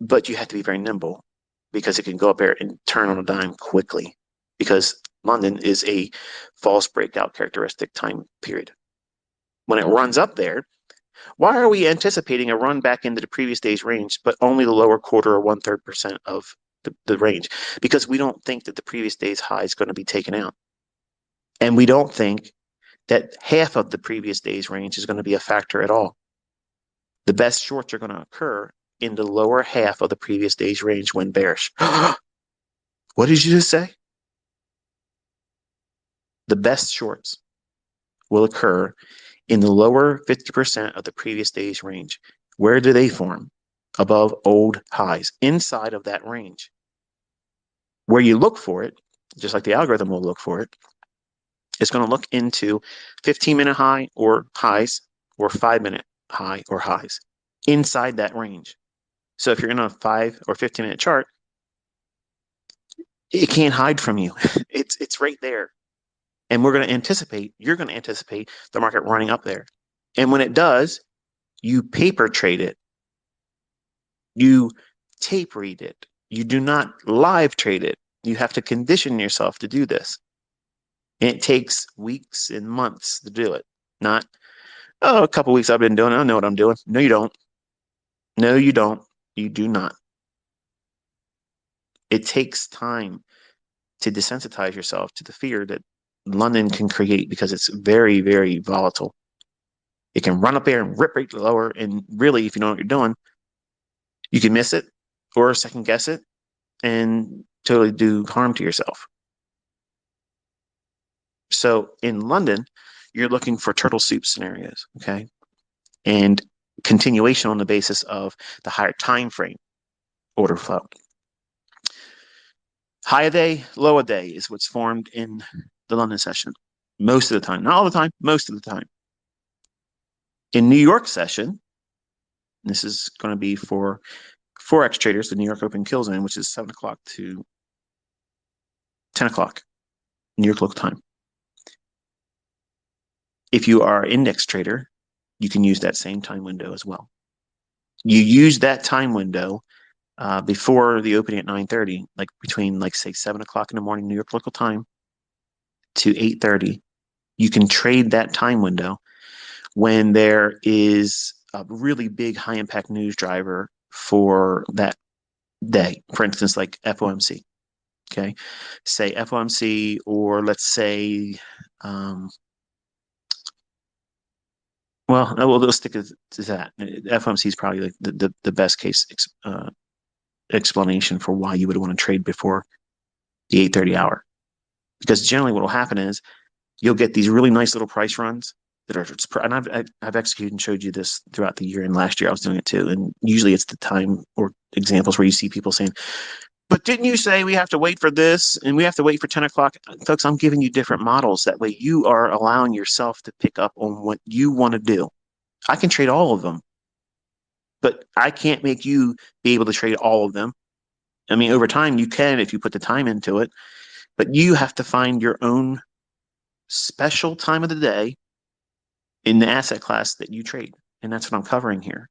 but you have to be very nimble because it can go up there and turn on a dime quickly, because London is a false breakout characteristic time period. When it runs up there, why are we anticipating a run back into the previous day's range, but only the lower quarter or 1/3% of the range? Because we don't think that the previous day's high is going to be taken out. And we don't think that half of the previous day's range is going to be a factor at all. The best shorts are going to occur in the lower half of the previous day's range when bearish. What did you just say? The best shorts will occur in the lower 50% of the previous day's range. Where do they form? Above old highs, inside of that range. Where you look for it, just like the algorithm will look for it, it's going to look into 15-minute high or highs or 5-minute high or highs inside that range. So if you're in a 5 or 15-minute chart, it can't hide from you. It's right there. And you're going to anticipate the market running up there. And when it does, you paper trade it. You tape read it. You do not live trade it. You have to condition yourself to do this. And it takes weeks and months to do it. Not, oh, a couple weeks I've been doing it. I know what I'm doing. No, you don't. No, you don't. You do not. It takes time to desensitize yourself to the fear that London can create, because it's very, very volatile. It can run up there and rip right lower. And really, if you know what you're doing, you can miss it or second guess it and totally do harm to yourself. So in London, you're looking for turtle soup scenarios, okay? And continuation on the basis of the higher time frame order flow. High a day, low a day is what's formed in the London session. Most of the time, not all the time, most of the time. In New York session, this is going to be for Forex traders, the New York Open Kill Zone, which is 7 o'clock to 10 o'clock New York local time. If you are an index trader, you can use that same time window as well. You use that time window before the opening at 9:30, like between say 7 o'clock in the morning New York local time to 8:30. You can trade that time window when there is a really big high impact news driver for that day. For instance, like FOMC. Okay, say FOMC, or let's say, we'll stick to that. FOMC is probably like the best case explanation for why you would want to trade before the 8:30 hour. Because generally what will happen is you'll get these really nice little price runs that are, and I've executed and showed you this throughout the year, and last year I was doing it too. And usually it's the time or examples where you see people saying, but didn't you say we have to wait for this and we have to wait for 10 o'clock? Folks, I'm giving you different models. That way you are allowing yourself to pick up on what you want to do. I can trade all of them, but I can't make you be able to trade all of them. I mean, over time you can if you put the time into it, but you have to find your own special time of the day in the asset class that you trade. And that's what I'm covering here.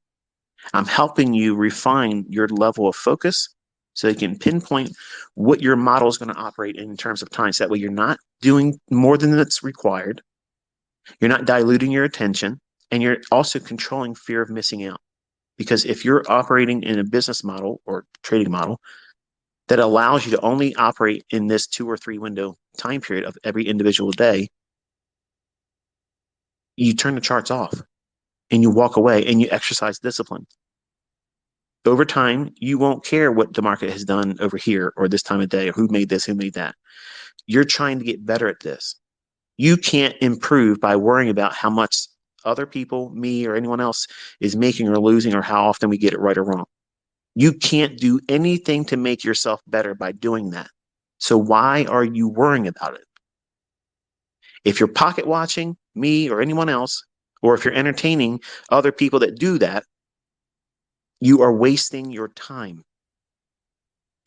I'm helping you refine your level of focus so you can pinpoint what your model is going to operate in terms of time. So that way you're not doing more than that's required. You're not diluting your attention, and you're also controlling fear of missing out. Because if you're operating in a business model or trading model that allows you to only operate in this 2 or 3 window time period of every individual day, you turn the charts off and you walk away and you exercise discipline. Over time, you won't care what the market has done over here or this time of day or who made this, who made that. You're trying to get better at this. You can't improve by worrying about how much other people, me or anyone else, is making or losing, or how often we get it right or wrong. You can't do anything to make yourself better by doing that. So why are you worrying about it? If you're pocket watching me or anyone else, or if you're entertaining other people that do that, you are wasting your time.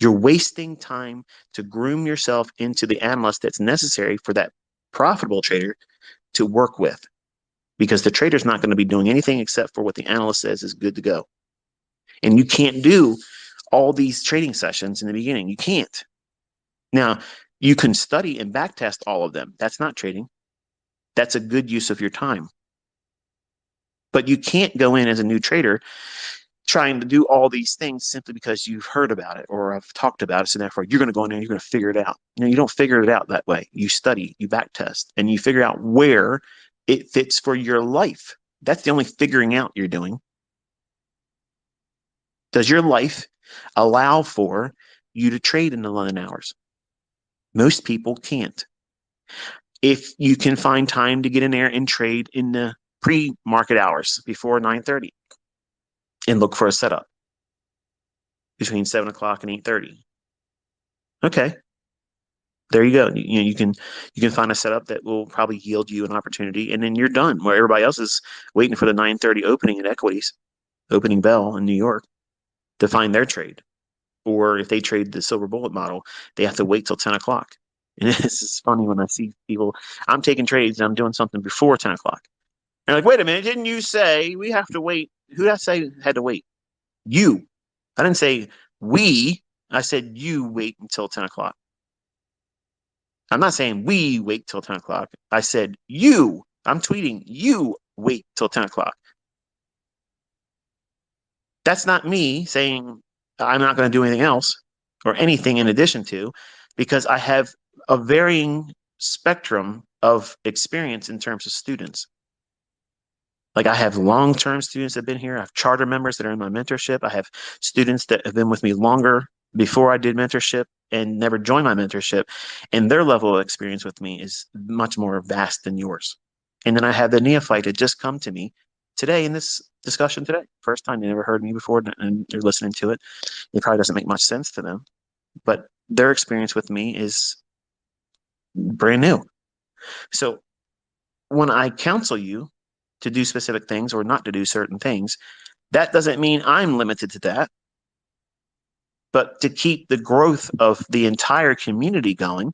You're wasting time to groom yourself into the analyst that's necessary for that profitable trader to work with, because the trader's not going to be doing anything except for what the analyst says is good to go. And you can't do all these trading sessions in the beginning. You can't. Now, you can study and backtest all of them. That's not trading. That's a good use of your time. But you can't go in as a new trader trying to do all these things simply because you've heard about it or have talked about it. So therefore you're going to go in there and you're going to figure it out. You don't figure it out that way. You study, you backtest, and you figure out where it fits for your life. That's the only figuring out you're doing. Does your life allow for you to trade in the London hours? Most people can't. If you can find time to get in there and trade in the pre-market hours before 9:30 and look for a setup between 7 o'clock and 8:30. Okay, there you go. You can find a setup that will probably yield you an opportunity, and then you're done. Where everybody else is waiting for the 9:30 opening at equities, opening bell in New York, to find their trade. Or if they trade the silver bullet model, they have to wait till 10 o'clock. And this is funny when I see people. I'm taking trades and I'm doing something before 10 o'clock. They're like, wait a minute, didn't you say we have to wait? Who did I say had to wait? You. I didn't say we. I said you wait until 10 o'clock. I'm not saying we wait till 10 o'clock. I said you. I'm tweeting you wait till 10 o'clock. That's not me saying I'm not going to do anything else or anything in addition to, because I have a varying spectrum of experience in terms of students. Like I have long-term students that have been here. I have charter members that are in my mentorship. I have students that have been with me longer before I did mentorship and never joined my mentorship. And their level of experience with me is much more vast than yours. And then I have the neophyte that just come to me today in this discussion today. First time they never heard me before and they're listening to it. It probably doesn't make much sense to them, but their experience with me is brand new. So when I counsel you to do specific things or not to do certain things, that doesn't mean I'm limited to that, but to keep the growth of the entire community going,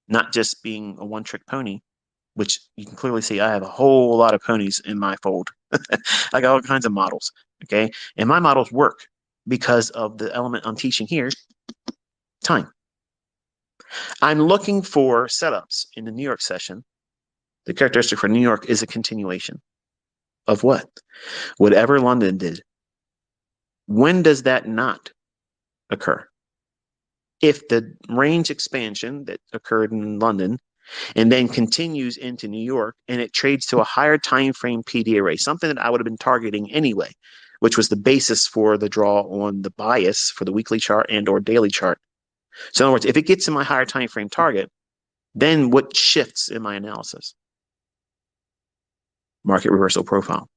not just being a one trick pony, which you can clearly see I have a whole lot of ponies in my fold. I got all kinds of models. Okay. And my models work because of the element I'm teaching here, time. I'm looking for setups in the New York session. The characteristic for New York is a continuation of what? Whatever London did. When does that not occur? If the range expansion that occurred in London and then continues into New York and it trades to a higher time frame PD array, something that I would have been targeting anyway, which was the basis for the draw on the bias for the weekly chart and or daily chart. So in other words, if it gets in my higher time frame target, then what shifts in my analysis? Market reversal profile.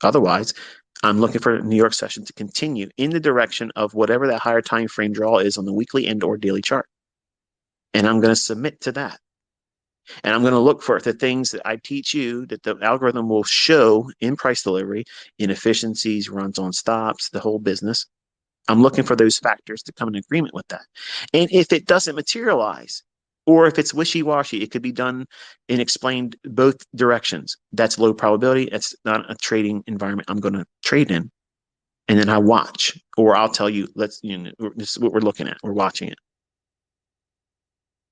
Otherwise, I'm looking for New York session to continue in the direction of whatever that higher time frame draw is on the weekly and or daily chart. And I'm going to submit to that. And I'm going to look for the things that I teach you that the algorithm will show in price delivery, inefficiencies, runs on stops, the whole business. I'm looking for those factors to come in agreement with that. And if it doesn't materialize, or if it's wishy-washy, it could be done and explained both directions. That's low probability. That's not a trading environment I'm going to trade in. And then I watch, or I'll tell you, this is what we're looking at. We're watching it.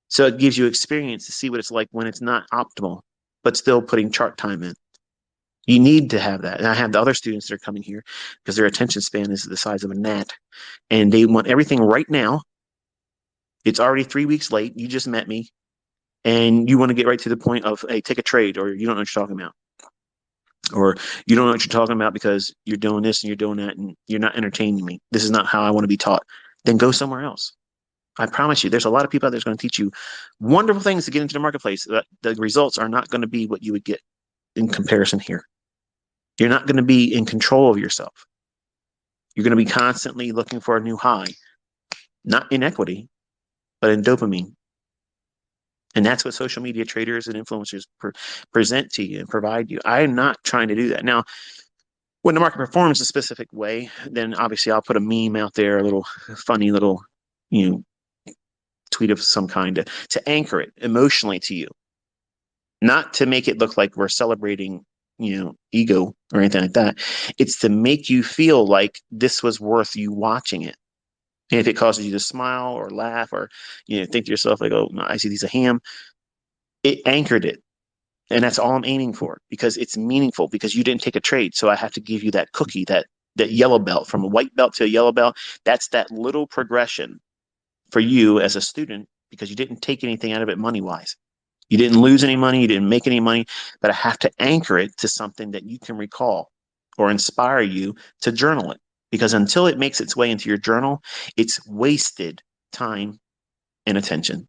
So it gives you experience to see what it's like when it's not optimal, but still putting chart time in. You need to have that. And I have the other students that are coming here because their attention span is the size of a gnat and they want everything right now. It's already 3 weeks late. You just met me and you want to get right to the point of, hey, take a trade, or you don't know what you're talking about. Or you don't know what you're talking about because you're doing this and you're doing that and you're not entertaining me. This is not how I want to be taught. Then go somewhere else. I promise you, there's a lot of people out there that's going to teach you wonderful things to get into the marketplace. The results are not going to be what you would get in comparison here. You're not going to be in control of yourself. You're going to be constantly looking for a new high, not in equity, but in dopamine. And that's what social media traders and influencers present to you and provide you. I'm not trying to do that. Now, when the market performs a specific way, then obviously I'll put a meme out there, a little funny little, you know, tweet of some kind to anchor it emotionally to you, not to make it look like we're celebrating, ego or anything like that. It's to make you feel like this was worth you watching it. And if it causes you to smile or laugh or, think to yourself like, oh, no, ICT's a ham, it anchored it. And that's all I'm aiming for because it's meaningful because you didn't take a trade. So I have to give you that cookie, that yellow belt from a white belt to a yellow belt. That's that little progression for you as a student because you didn't take anything out of it money wise. You didn't lose any money, you didn't make any money, but I have to anchor it to something that you can recall or inspire you to journal it. Because until it makes its way into your journal, it's wasted time and attention.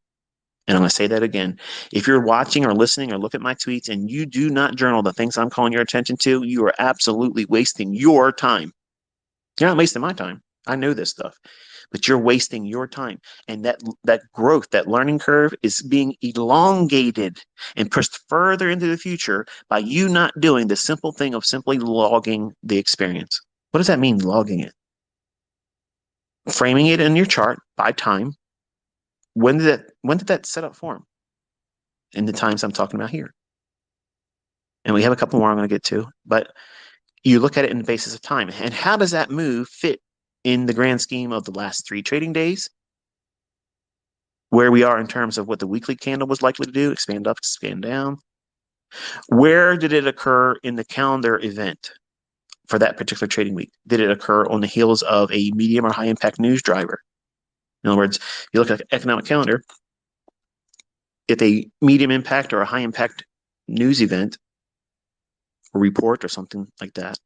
And I'm going to say that again. If you're watching or listening or look at my tweets and you do not journal the things I'm calling your attention to, you are absolutely wasting your time. You're not wasting my time. I know this stuff, but you're wasting your time. And that growth, that learning curve is being elongated and pushed further into the future by you not doing the simple thing of simply logging the experience. What does that mean, logging it? Framing it in your chart by time. When did that setup form? In the times I'm talking about here. And we have a couple more I'm going to get to, but you look at it in the basis of time. And how does that move fit in the grand scheme of the last 3 trading days? Where we are in terms of what the weekly candle was likely to do, expand up, expand down. Where did it occur in the calendar event for that particular trading week? Did it occur on the heels of a medium or high impact news driver? In other words, you look at the economic calendar, if a medium impact or a high impact news event report or something like that?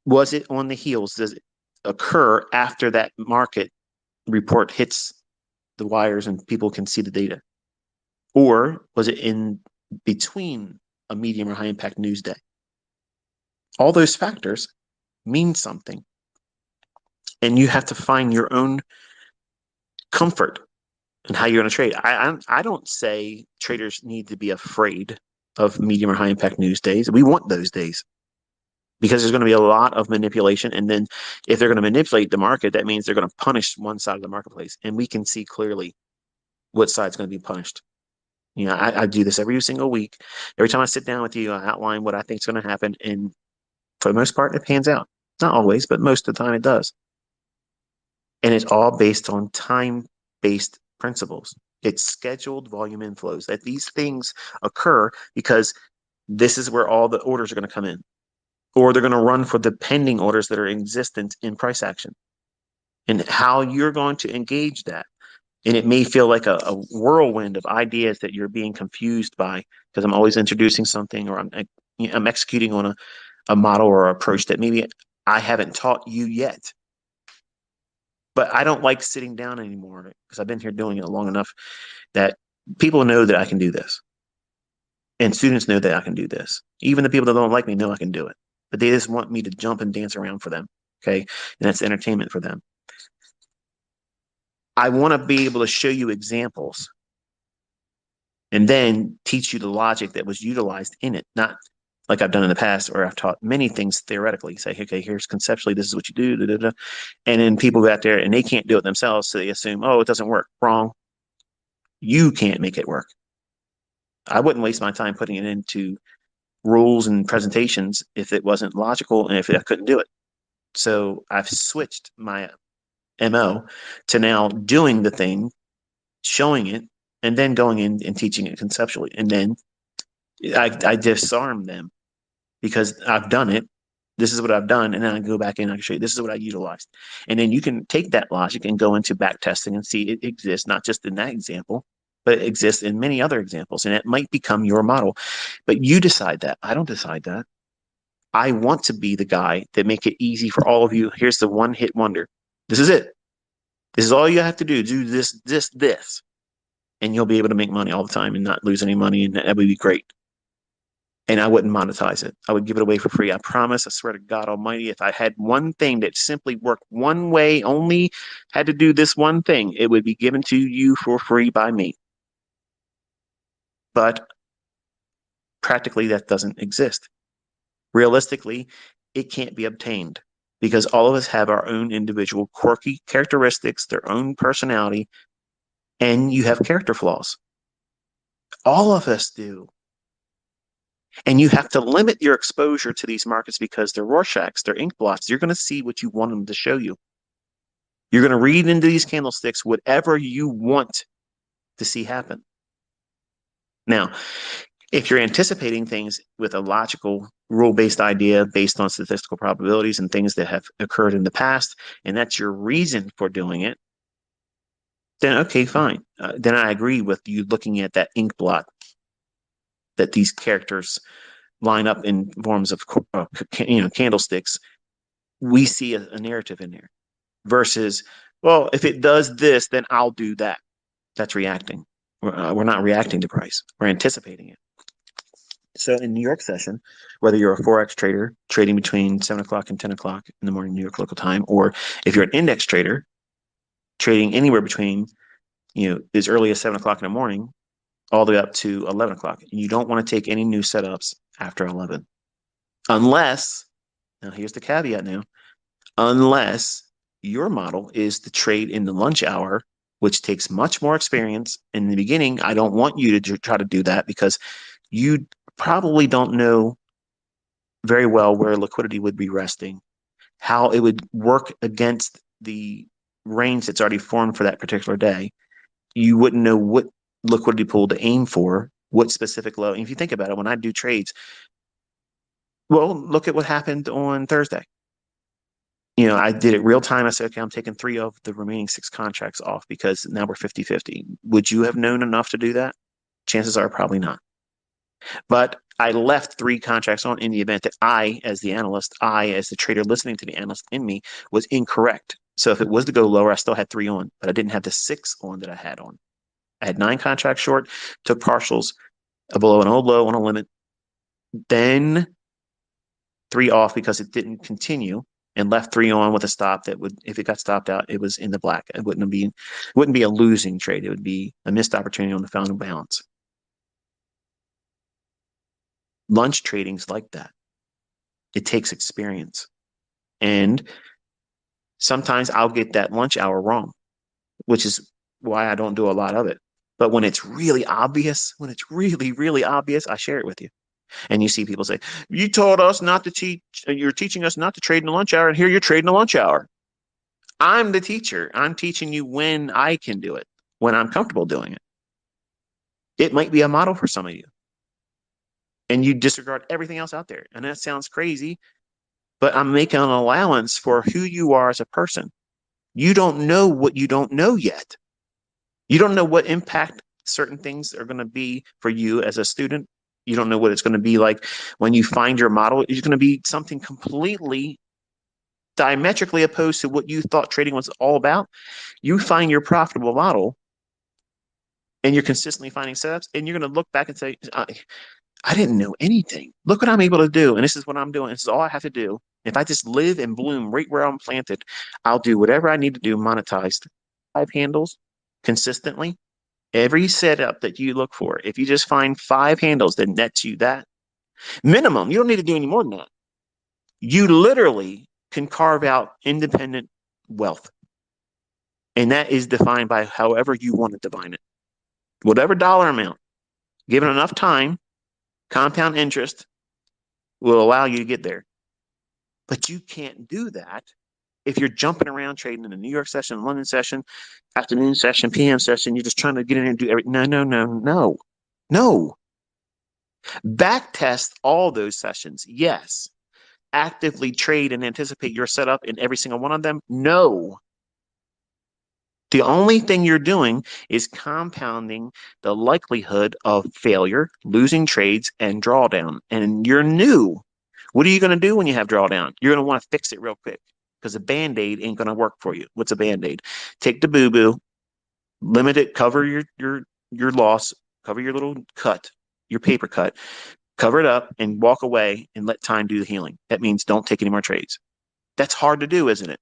Was it on the heels? Does it occur after that market report hits the wires and people can see the data? Or was it in between a medium or high impact news day? All those factors mean something. And you have to find your own comfort in how you're going to trade. I don't say traders need to be afraid of medium or high impact news days. We want those days because there's going to be a lot of manipulation. And then if they're going to manipulate the market, that means they're going to punish one side of the marketplace. And we can see clearly what side's going to be punished. I do this every single week. Every time I sit down with you, I outline what I think is going to happen. And for the most part, it pans out. Not always, but most of the time it does. And it's all based on time-based principles. It's scheduled volume inflows, that these things occur because this is where all the orders are going to come in, or they're going to run for the pending orders that are in existence in price action, and how you're going to engage that. And it may feel like a whirlwind of ideas that you're being confused by because I'm always introducing something, or I'm executing on a model or approach that maybe I haven't taught you yet. But I don't like sitting down anymore because I've been here doing it long enough that people know that I can do this. And students know that I can do this. Even the people that don't like me know I can do it. But they just want me to jump and dance around for them. Okay. And that's entertainment for them. I want to be able to show you examples and then teach you the logic that was utilized in it, not like I've done in the past, or I've taught many things theoretically. Say, okay, here's conceptually, this is what you do, da, da, da. And then people go out there and they can't do it themselves, so they assume, oh, it doesn't work. Wrong. You can't make it work. I wouldn't waste my time putting it into rules and presentations if it wasn't logical and if I couldn't do it. So I've switched my MO to now doing the thing, showing it, and then going in and teaching it conceptually. And then I disarm them because I've done it. This is what I've done. And then I go back in and I can show you this is what I utilized. And then you can take that logic and go into back testing and see it exists, not just in that example, but it exists in many other examples. And it might become your model. But you decide that. I don't decide that. I want to be the guy that make it easy for all of you. Here's the one hit wonder. This is it. This is all you have to do. Do this, this, this. And you'll be able to make money all the time and not lose any money. And that would be great. And I wouldn't monetize it. I would give it away for free. I promise. I swear to God Almighty, if I had one thing that simply worked one way, only had to do this one thing, it would be given to you for free by me. But practically, that doesn't exist. Realistically, it can't be obtained because all of us have our own individual quirky characteristics, their own personality, and you have character flaws. All of us do. And you have to limit your exposure to these markets because they're Rorschachs, they're ink blots. You're going to see what you want them to show you. You're going to read into these candlesticks whatever you want to see happen. Now, if you're anticipating things with a logical rule-based idea based on statistical probabilities and things that have occurred in the past, and that's your reason for doing it, then okay, fine. Then I agree with you looking at that ink blot, that these characters line up in forms of candlesticks. We see a narrative in there versus, well, if it does this, then I'll do that. That's reacting. We're not reacting to price. We're anticipating it. So in New York session, whether you're a Forex trader trading between 7 o'clock and 10 o'clock in the morning, New York local time, or if you're an index trader trading anywhere between, as early as 7 o'clock in the morning, all the way up to 11 o'clock. You don't want to take any new setups after 11. Unless, now here's the caveat now, unless your model is to trade in the lunch hour, which takes much more experience. In the beginning, I don't want you to try to do that because you probably don't know very well where liquidity would be resting, how it would work against the range that's already formed for that particular day. You wouldn't know what liquidity pool to aim for, what specific low. And if you think about it, when I do trades, well, look at what happened on Thursday. I did it real time. I said, okay, I'm taking 3 of the remaining 6 contracts off because now we're 50-50. Would you have known enough to do that? Chances are probably not. But I left 3 contracts on in the event that I, as the analyst, I, as the trader listening to the analyst in me, was incorrect. So if it was to go lower, I still had 3 on, but I didn't have the 6 on that I had on. I had 9 contracts short, took partials below an old low on a limit, then 3 off because it didn't continue, and left 3 on with a stop that would, if it got stopped out, it was in the black. It wouldn't be a losing trade. It would be a missed opportunity on the final balance. Lunch trading's like that. It takes experience. And sometimes I'll get that lunch hour wrong, which is why I don't do a lot of it. But when it's really obvious, when it's really, really obvious, I share it with you. And you see people say, you told us not to teach, you're teaching us not to trade in the lunch hour, and here you're trading the lunch hour. I'm the teacher. I'm teaching you when I can do it, when I'm comfortable doing it. It might be a model for some of you. And you disregard everything else out there. And that sounds crazy, but I'm making an allowance for who you are as a person. You don't know what you don't know yet. You don't know what impact certain things are going to be for you as a student. You don't know what it's going to be like when you find your model. It's going to be something completely diametrically opposed to what you thought trading was all about. You find your profitable model and you're consistently finding setups, and you're going to look back and say, I didn't know anything. Look what I'm able to do. And this is what I'm doing. This is all I have to do. If I just live and bloom right where I'm planted, I'll do whatever I need to do monetized. 5 handles consistently. Every setup that you look for, if you just find 5 handles that nets you that minimum, you don't need to do any more than that. You literally can carve out independent wealth. And that is defined by however you want to define it. Whatever dollar amount, given enough time, compound interest will allow you to get there. But you can't do that if you're jumping around trading in the New York session, London session, afternoon session, PM session. You're just trying to get in and do everything. No. Back test all those sessions. Yes. Actively trade and anticipate your setup in every single one of them. No. The only thing you're doing is compounding the likelihood of failure, losing trades, and drawdown. And you're new. What are you going to do when you have drawdown? You're going to want to fix it real quick because a Band-Aid ain't going to work for you. What's a Band-Aid? Take the boo-boo, limit it, cover your loss, cover your little cut, your paper cut, cover it up, and walk away and let time do the healing. That means don't take any more trades. That's hard to do, isn't it?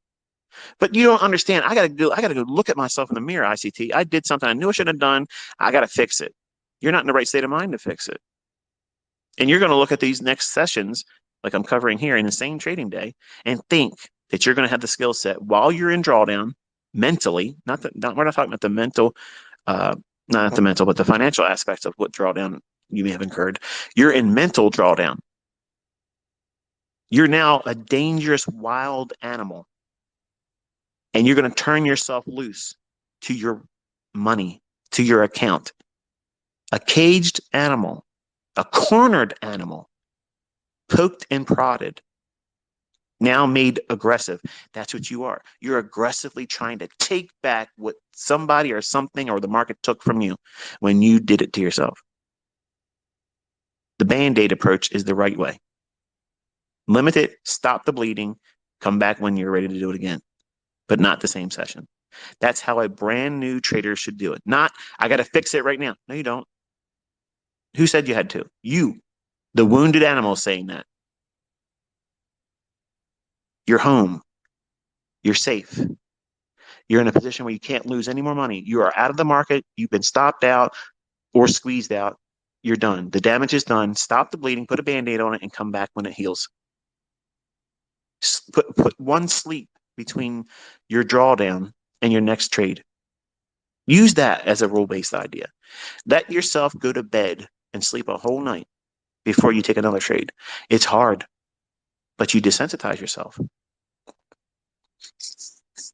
But you don't understand. I gotta go look at myself in the mirror, ICT. I did something I knew I shouldn't have done. I gotta fix it. You're not in the right state of mind to fix it. And you're gonna look at these next sessions, like I'm covering here in the same trading day, and think that you're gonna have the skill set while you're in drawdown mentally, we're not talking about the mental, not the mental, but the financial aspects of what drawdown you may have incurred. You're in mental drawdown. You're now a dangerous wild animal. And you're going to turn yourself loose to your money, to your account. A caged animal, a cornered animal, poked and prodded, now made aggressive. That's what you are. You're aggressively trying to take back what somebody or something or the market took from you when you did it to yourself. The Band-Aid approach is the right way. Limit it, stop the bleeding, come back when you're ready to do it again, but not the same session. That's how a brand new trader should do it. Not, I got to fix it right now. No, you don't. Who said you had to? You, the wounded animal, saying that. You're home. You're safe. You're in a position where you can't lose any more money. You are out of the market. You've been stopped out or squeezed out. You're done. The damage is done. Stop the bleeding, put a Band-Aid on it, and come back when it heals. Put one sleep between your drawdown and your next trade. Use that as a rule-based idea. Let yourself go to bed and sleep a whole night before you take another trade. It's hard, but you desensitize yourself.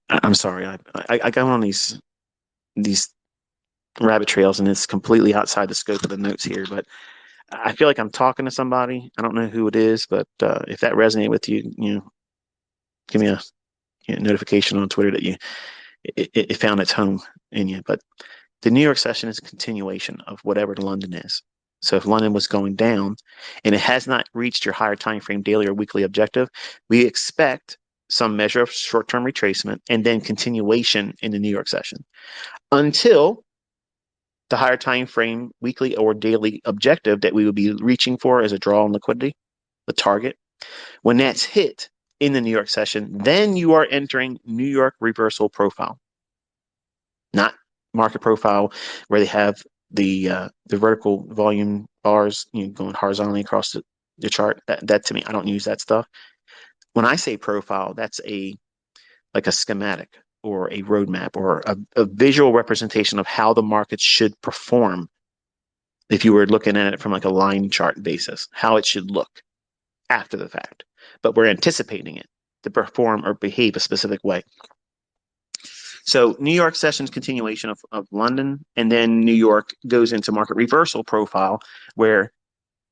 I'm sorry. I go on these rabbit trails, and it's completely outside the scope of the notes here, but I feel like I'm talking to somebody. I don't know who it is, but if that resonated with you, give me a notification on Twitter that it found its home in you. But the New York session is a continuation of whatever London is. So if London was going down and it has not reached your higher time frame daily or weekly objective, we expect some measure of short-term retracement and then continuation in the New York session until the higher time frame weekly or daily objective that we would be reaching for as a draw on liquidity, the target. When that's hit in the New York session, then you are entering New York reversal profile, not market profile where they have the vertical volume bars, going horizontally across the chart. That to me, I don't use that stuff. When I say profile, that's like a schematic or a roadmap or a visual representation of how the market should perform if you were looking at it from like a line chart basis, how it should look after the fact. But we're anticipating it to perform or behave a specific way. So New York sessions continuation of London, and then New York goes into market reversal profile, where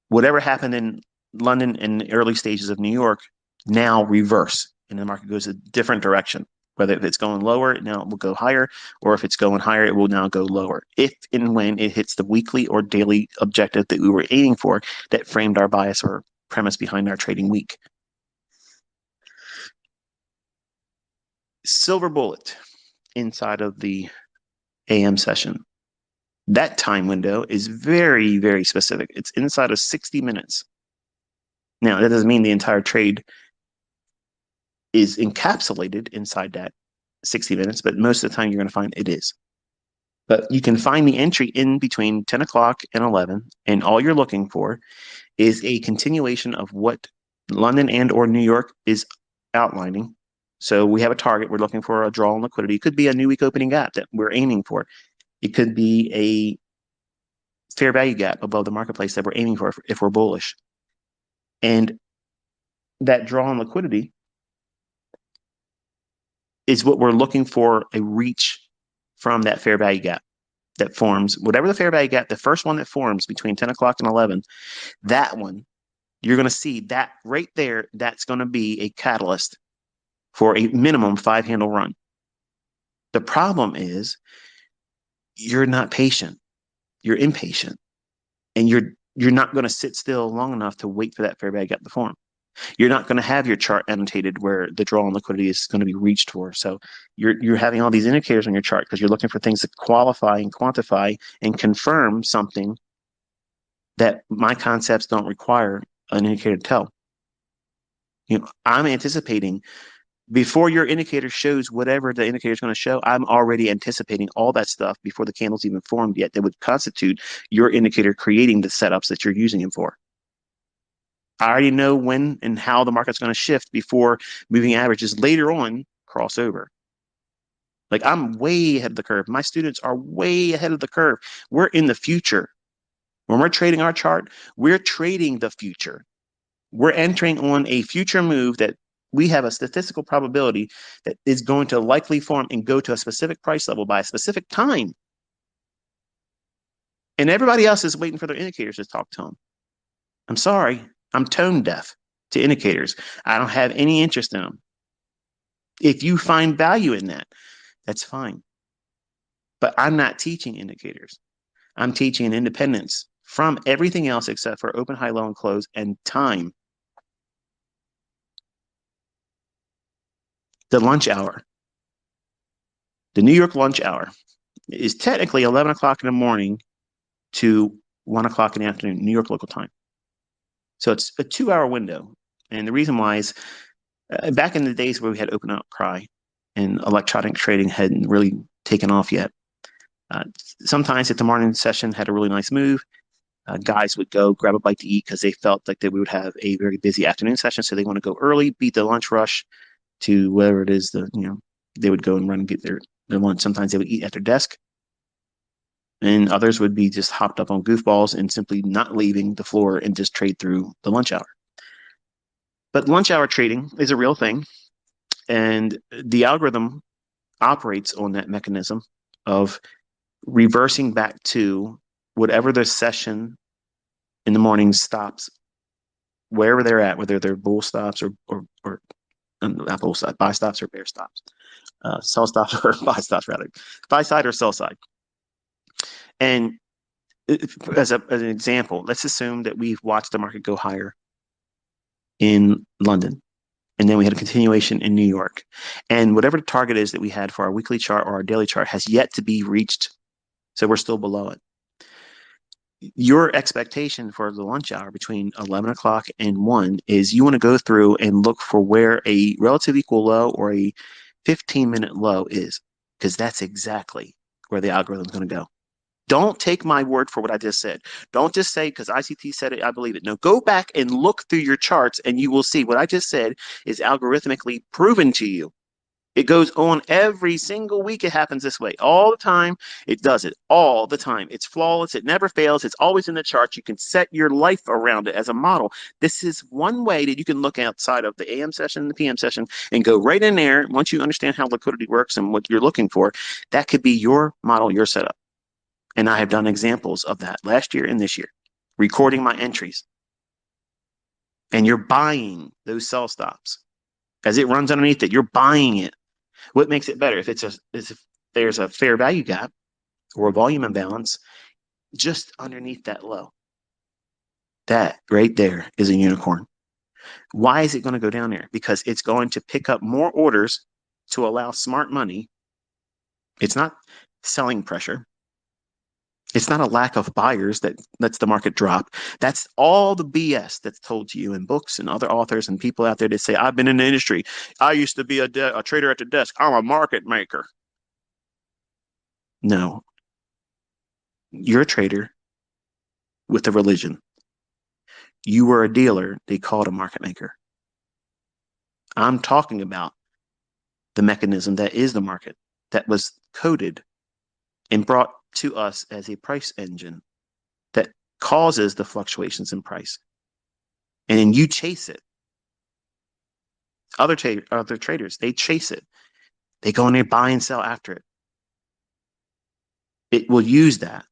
whatever happened in London in the early stages of New York now reverse, and the market goes a different direction. Whether if it's going lower, now it will go higher, or if it's going higher, it will now go lower. If and when it hits the weekly or daily objective that we were aiming for, that framed our bias or premise behind our trading week. Silver bullet inside of the AM session. That time window is very, very specific. It's inside of 60 minutes. Now, that doesn't mean the entire trade is encapsulated inside that 60 minutes, but most of the time you're going to find it is. But you can find the entry in between 10 o'clock and 11, and all you're looking for is a continuation of what London and or New York is outlining. So we have a target. We're looking for a draw on liquidity. It could be a new week opening gap that we're aiming for. It could be a fair value gap above the marketplace that we're aiming for if we're bullish. And that draw on liquidity is what we're looking for, a reach from that fair value gap that forms, whatever the fair value gap, the first one that forms between 10 o'clock and 11, that one, you're going to see that right there, that's going to be a catalyst for a minimum 5-handle run. The problem is you're not patient. You're impatient. And you're not going to sit still long enough to wait for that fair value gap to form. You're not going to have your chart annotated where the draw on liquidity is going to be reached for. So you're having all these indicators on your chart because you're looking for things to qualify and quantify and confirm something that my concepts don't require an indicator to tell. I'm anticipating before your indicator shows whatever the indicator is going to show, I'm already anticipating all that stuff before the candle's even formed yet that would constitute your indicator creating the setups that you're using it for. I already know when and how the market's going to shift before moving averages later on cross over. Like I'm way ahead of the curve. My students are way ahead of the curve. We're in the future. When we're trading our chart, we're trading the future. We're entering on a future move that we have a statistical probability that is going to likely form and go to a specific price level by a specific time. And everybody else is waiting for their indicators to talk to them. I'm sorry, I'm tone deaf to indicators. I don't have any interest in them. If you find value in that, that's fine. But I'm not teaching indicators. I'm teaching an independence from everything else except for open, high, low, and close and time. The lunch hour. The New York lunch hour is technically 11 o'clock in the morning to 1 o'clock in the afternoon, New York local time. So it's a 2-hour window. And the reason why is back in the days where we had open outcry and electronic trading hadn't really taken off yet, sometimes if the morning session had a really nice move, guys would go grab a bite to eat because they felt like that we would have a very busy afternoon session. So they want to go early, beat the lunch rush to whatever it is that, they would go and run and get their lunch. Sometimes they would eat at their desk. And others would be just hopped up on goofballs and simply not leaving the floor and just trade through the lunch hour. But lunch hour trading is a real thing. And the algorithm operates on that mechanism of reversing back to whatever the session in the morning stops, wherever they're at, whether they're bull stops or not bull stops, buy stops or bear stops, sell stops or buy stops rather, buy side or sell side. And As an example, let's assume that we've watched the market go higher in London, and then we had a continuation in New York. And whatever the target is that we had for our weekly chart or our daily chart has yet to be reached. So we're still below it. Your expectation for the lunch hour between 11 o'clock and 1 is you want to go through and look for where a relative equal low or a 15-minute low is, because that's exactly where the algorithm is going to go. Don't take my word for what I just said. Don't just say, because ICT said it, I believe it. No, go back and look through your charts and you will see what I just said is algorithmically proven to you. It goes on every single week. It happens this way all the time. It does it all the time. It's flawless. It never fails. It's always in the charts. You can set your life around it as a model. This is one way that you can look outside of the AM session and the PM session and go right in there. Once you understand how liquidity works and what you're looking for, that could be your model, your setup. And I have done examples of that last year and this year, recording my entries. And you're buying those sell stops. As it runs underneath it, you're buying it. What makes it better? If there's a fair value gap or a volume imbalance just underneath that low, that right there is a unicorn. Why is it going to go down there? Because it's going to pick up more orders to allow smart money. It's not selling pressure. It's not a lack of buyers that lets the market drop. That's all the BS that's told to you in books and other authors and people out there that say, I've been in the industry. I used to be a trader at the desk. I'm a market maker. No, you're a trader with a religion. You were a dealer, they called a market maker. I'm talking about the mechanism that is the market that was coded and brought to us as a price engine that causes the fluctuations in price. And then you chase it. Other traders, they chase it. They go in there, buy and sell after it. It will use that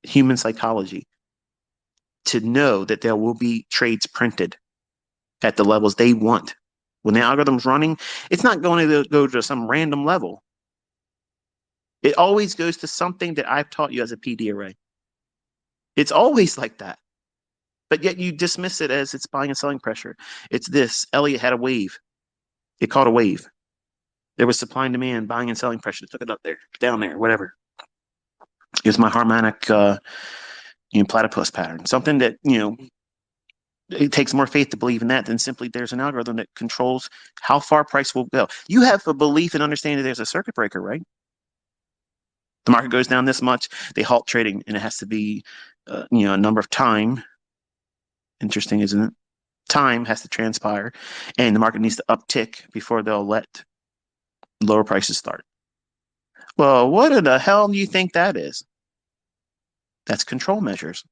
human psychology to know that there will be trades printed at the levels they want. When the algorithm's running, it's not going to go to some random level. It always goes to something that I've taught you as a PD array. It's always like that. But yet you dismiss it as it's buying and selling pressure. It's this. Elliott had a wave. It caught a wave. There was supply and demand, buying and selling pressure. It took it up there, down there, whatever. It was my harmonic platypus pattern. Something that, it takes more faith to believe in that than simply there's an algorithm that controls how far price will go. You have a belief and understanding that there's a circuit breaker, right? The market goes down this much, they halt trading, and it has to be, a number of time. Interesting, isn't it? Time has to transpire, and the market needs to uptick before they'll let lower prices start. Well, what in the hell do you think that is? That's control measures.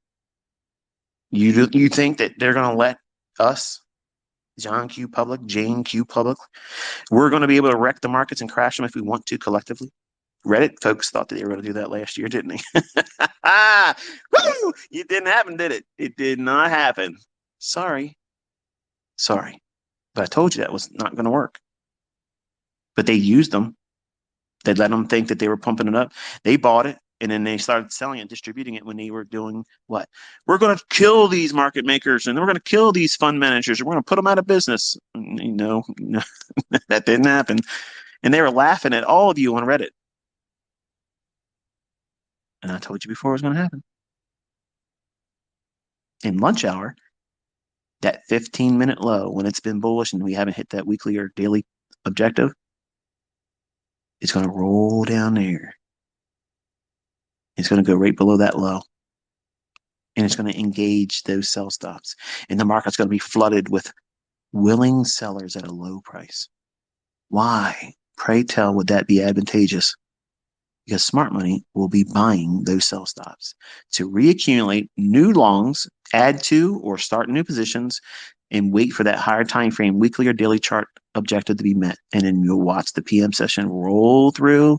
You think that they're going to let us, John Q. Public, Jane Q. Public, we're going to be able to wreck the markets and crash them if we want to collectively? Reddit folks thought that they were going to do that last year, didn't they? Woo! It didn't happen, did it? It did not happen. Sorry. Sorry. But I told you that was not going to work. But they used them. They let them think that they were pumping it up. They bought it, and then they started selling it, distributing it when they were doing what? We're going to kill these market makers, and we're going to kill these fund managers, and we're going to put them out of business. That didn't happen. And they were laughing at all of you on Reddit. And I told you before it was going to happen. In lunch hour, that 15-minute low, when it's been bullish and we haven't hit that weekly or daily objective, it's going to roll down there. It's going to go right below that low. And it's going to engage those sell stops. And the market's going to be flooded with willing sellers at a low price. Why? Pray tell, would that be advantageous? Because smart money will be buying those sell stops to reaccumulate new longs, add to or start new positions, and wait for that higher time frame, weekly or daily chart objective to be met. And then you'll watch the PM session roll through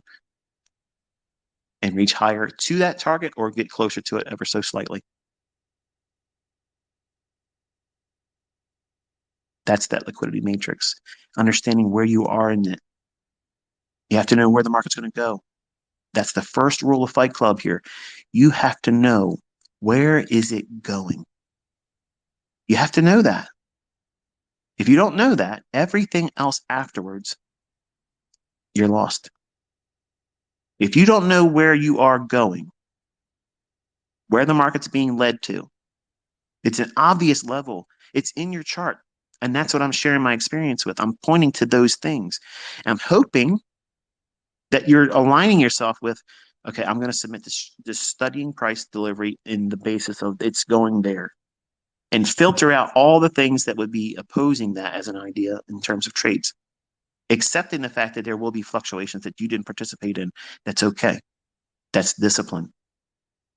and reach higher to that target or get closer to it ever so slightly. That's that liquidity matrix. Understanding where you are in it. You have to know where the market's going to go. That's the first rule of Fight Club here. You have to know, where is it going? You have to know that. If you don't know that, everything else afterwards, you're lost. If you don't know where you are going, where the market's being led to, it's an obvious level. It's in your chart. And that's what I'm sharing my experience with. I'm pointing to those things. I'm hoping that you're aligning yourself with, okay, I'm going to submit this studying price delivery in the basis of it's going there, and filter out all the things that would be opposing that as an idea in terms of trades, accepting the fact that there will be fluctuations that you didn't participate in. That's okay. That's discipline.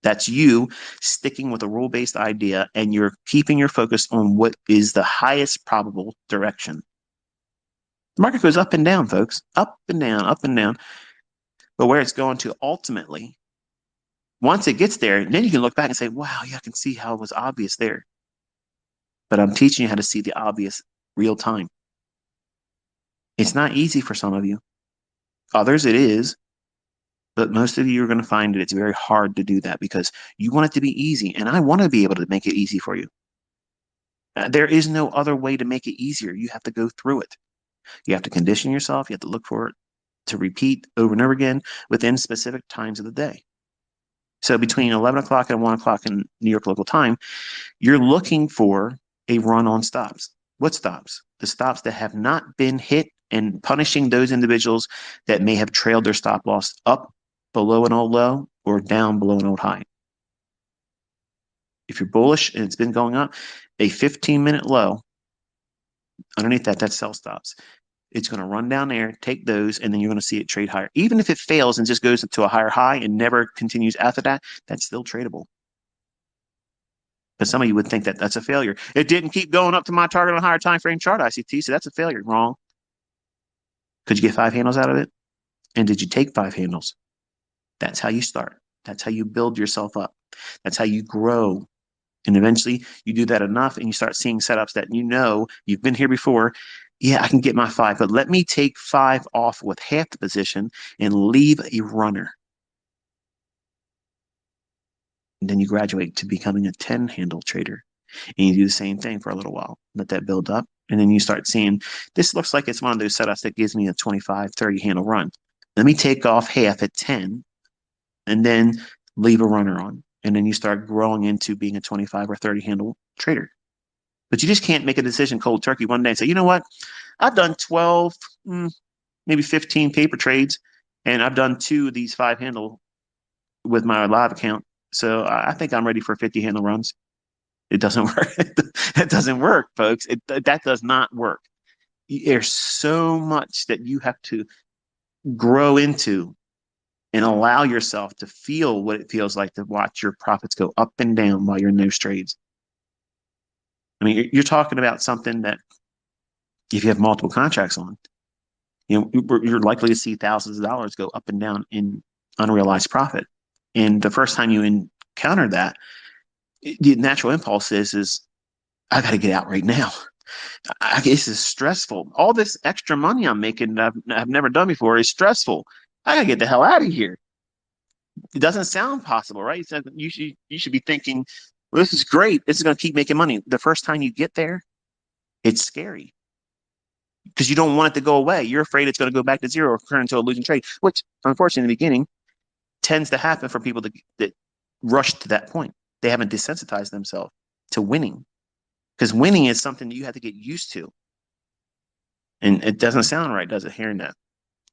That's you sticking with a rule-based idea, and you're keeping your focus on what is the highest probable direction. The market goes up and down, folks, up and down, up and down. But where it's going to ultimately, once it gets there, then you can look back and say, wow, yeah, I can see how it was obvious there. But I'm teaching you how to see the obvious real time. It's not easy for some of you. Others, it is. But most of you are going to find that it's very hard to do that because you want it to be easy. And I want to be able to make it easy for you. There is no other way to make it easier. You have to go through it. You have to condition yourself. You have to look for it to repeat over and over again within specific times of the day. So between 11 o'clock and 1 o'clock in New York local time, you're looking for a run on stops. What stops? The stops that have not been hit, and punishing those individuals that may have trailed their stop loss up below an old low or down below an old high. If you're bullish and it's been going up, a 15-minute low underneath that, that's sell stops. It's going to run down there, take those, and then you're going to see it trade higher. Even if it fails and just goes to a higher high and never continues after that, that's still tradable. But some of you would think that that's a failure. It didn't keep going up to my target on a higher time frame chart, ICT, so that's a failure. Wrong. Could you get 5 handles out of it? And did you take 5 handles? That's how you start. That's how you build yourself up. That's how you grow. And eventually you do that enough and you start seeing setups that you know you've been here before. Yeah, I can get my 5, but let me take 5 off with half the position and leave a runner. And then you graduate to becoming a 10 handle trader. And you do the same thing for a little while. Let that build up. And then you start seeing, this looks like it's one of those setups that gives me a 25, 30 handle run. Let me take off half at 10 and then leave a runner on. And then you start growing into being a 25 or 30 handle trader. But you just can't make a decision cold turkey one day and say, you know what? I've done 12, maybe 15 paper trades, and I've done 2 of these 5 handle with my live account. So I think I'm ready for 50 handle runs. It doesn't work. It doesn't work, folks. That does not work. There's so much that you have to grow into and allow yourself to feel what it feels like to watch your profits go up and down while you're in those trades. I mean, you're talking about something that if you have multiple contracts on, you know, you're likely to see thousands of dollars go up and down in unrealized profit. And the first time you encounter that, the natural impulse is I got to get out right now. This is stressful. All this extra money I'm making that I've never done before is stressful. I got to get the hell out of here. It doesn't sound possible, right? You should be thinking, well, this is great. This is going to keep making money. The first time you get there, it's scary because you don't want it to go away. You're afraid it's going to go back to zero or turn into a losing trade, which unfortunately in the beginning tends to happen for people that rush to that point. They haven't desensitized themselves to winning, because winning is something that you have to get used to. And it doesn't sound right, does it, hearing that?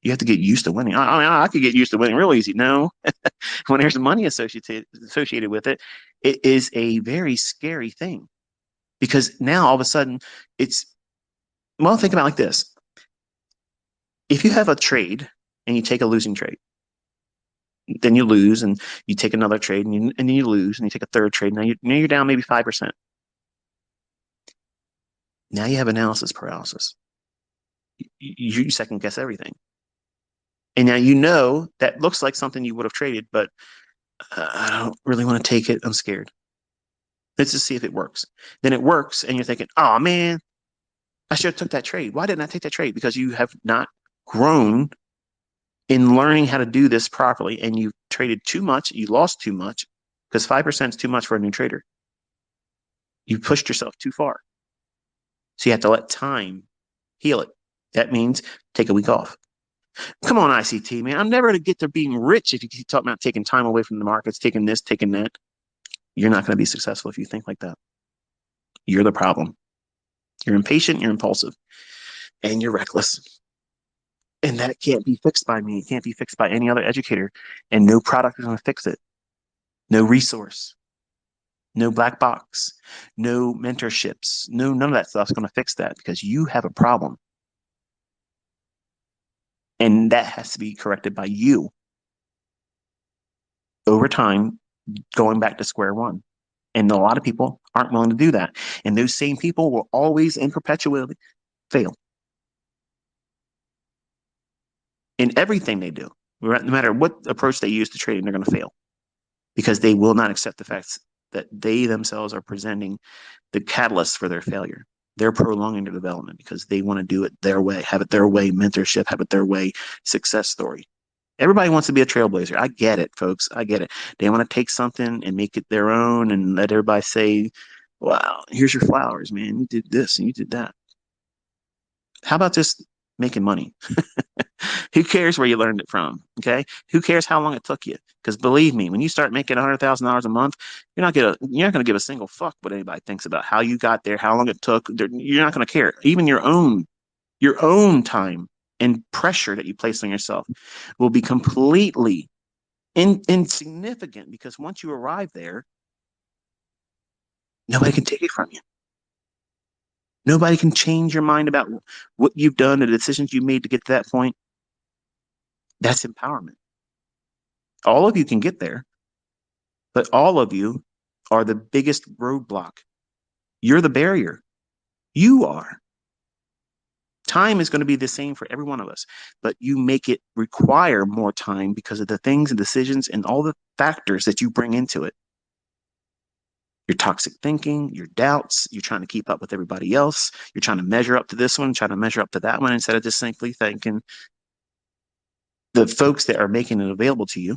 You have to get used to winning. I mean, I could get used to winning real easy. No, when there's money associated with it, it is a very scary thing, because now all of a sudden it's, well, think about it like this. If you have a trade and you take a losing trade, then you lose, and you take another trade and then you lose, and you take a third trade. Now you're down maybe 5%. Now you have analysis paralysis. You second guess everything. And now you know that looks like something you would have traded, but I don't really want to take it. I'm scared. Let's just see if it works. Then it works, and you're thinking, oh man, I should have took that trade. Why didn't I take that trade? Because you have not grown in learning how to do this properly, and you traded too much, you lost too much, because 5% is too much for a new trader. You pushed yourself too far. So you have to let time heal it. That means take a week off. Come on, ICT, man. I'm never going to get to being rich if you keep talking about taking time away from the markets, taking this, taking that. You're not going to be successful if you think like that. You're the problem. You're impatient, you're impulsive, and you're reckless. And that can't be fixed by me. It can't be fixed by any other educator. And no product is going to fix it. No resource, no black box, no mentorships, none of that stuff's going to fix that because you have a problem. And that has to be corrected by you over time, going back to square one. And a lot of people aren't willing to do that. And those same people will always and perpetually fail in everything they do. No matter what approach they use to trading, they're going to fail because they will not accept the facts that they themselves are presenting the catalyst for their failure. They're prolonging their development because they want to do it their way, have it their way, mentorship, have it their way, success story. Everybody wants to be a trailblazer. I get it, folks. I get it. They want to take something and make it their own and let everybody say, wow, here's your flowers, man. You did this and you did that. How about just making money? Who cares where you learned it from? Okay. Who cares how long it took you? Because believe me, when you start making $100,000 a month, you're not going to give a single fuck what anybody thinks about how you got there, how long it took. You're not going to care. Even your own time and pressure that you place on yourself will be completely insignificant because once you arrive there, nobody can take it from you. Nobody can change your mind about what you've done, the decisions you made to get to that point. That's empowerment. All of you can get there, but all of you are the biggest roadblock. You're the barrier. You are. Time is going to be the same for every one of us, but you make it require more time because of the things and decisions and all the factors that you bring into it. Your toxic thinking, your doubts, you're trying to keep up with everybody else. You're trying to measure up to this one, trying to measure up to that one instead of just simply thinking the folks that are making it available to you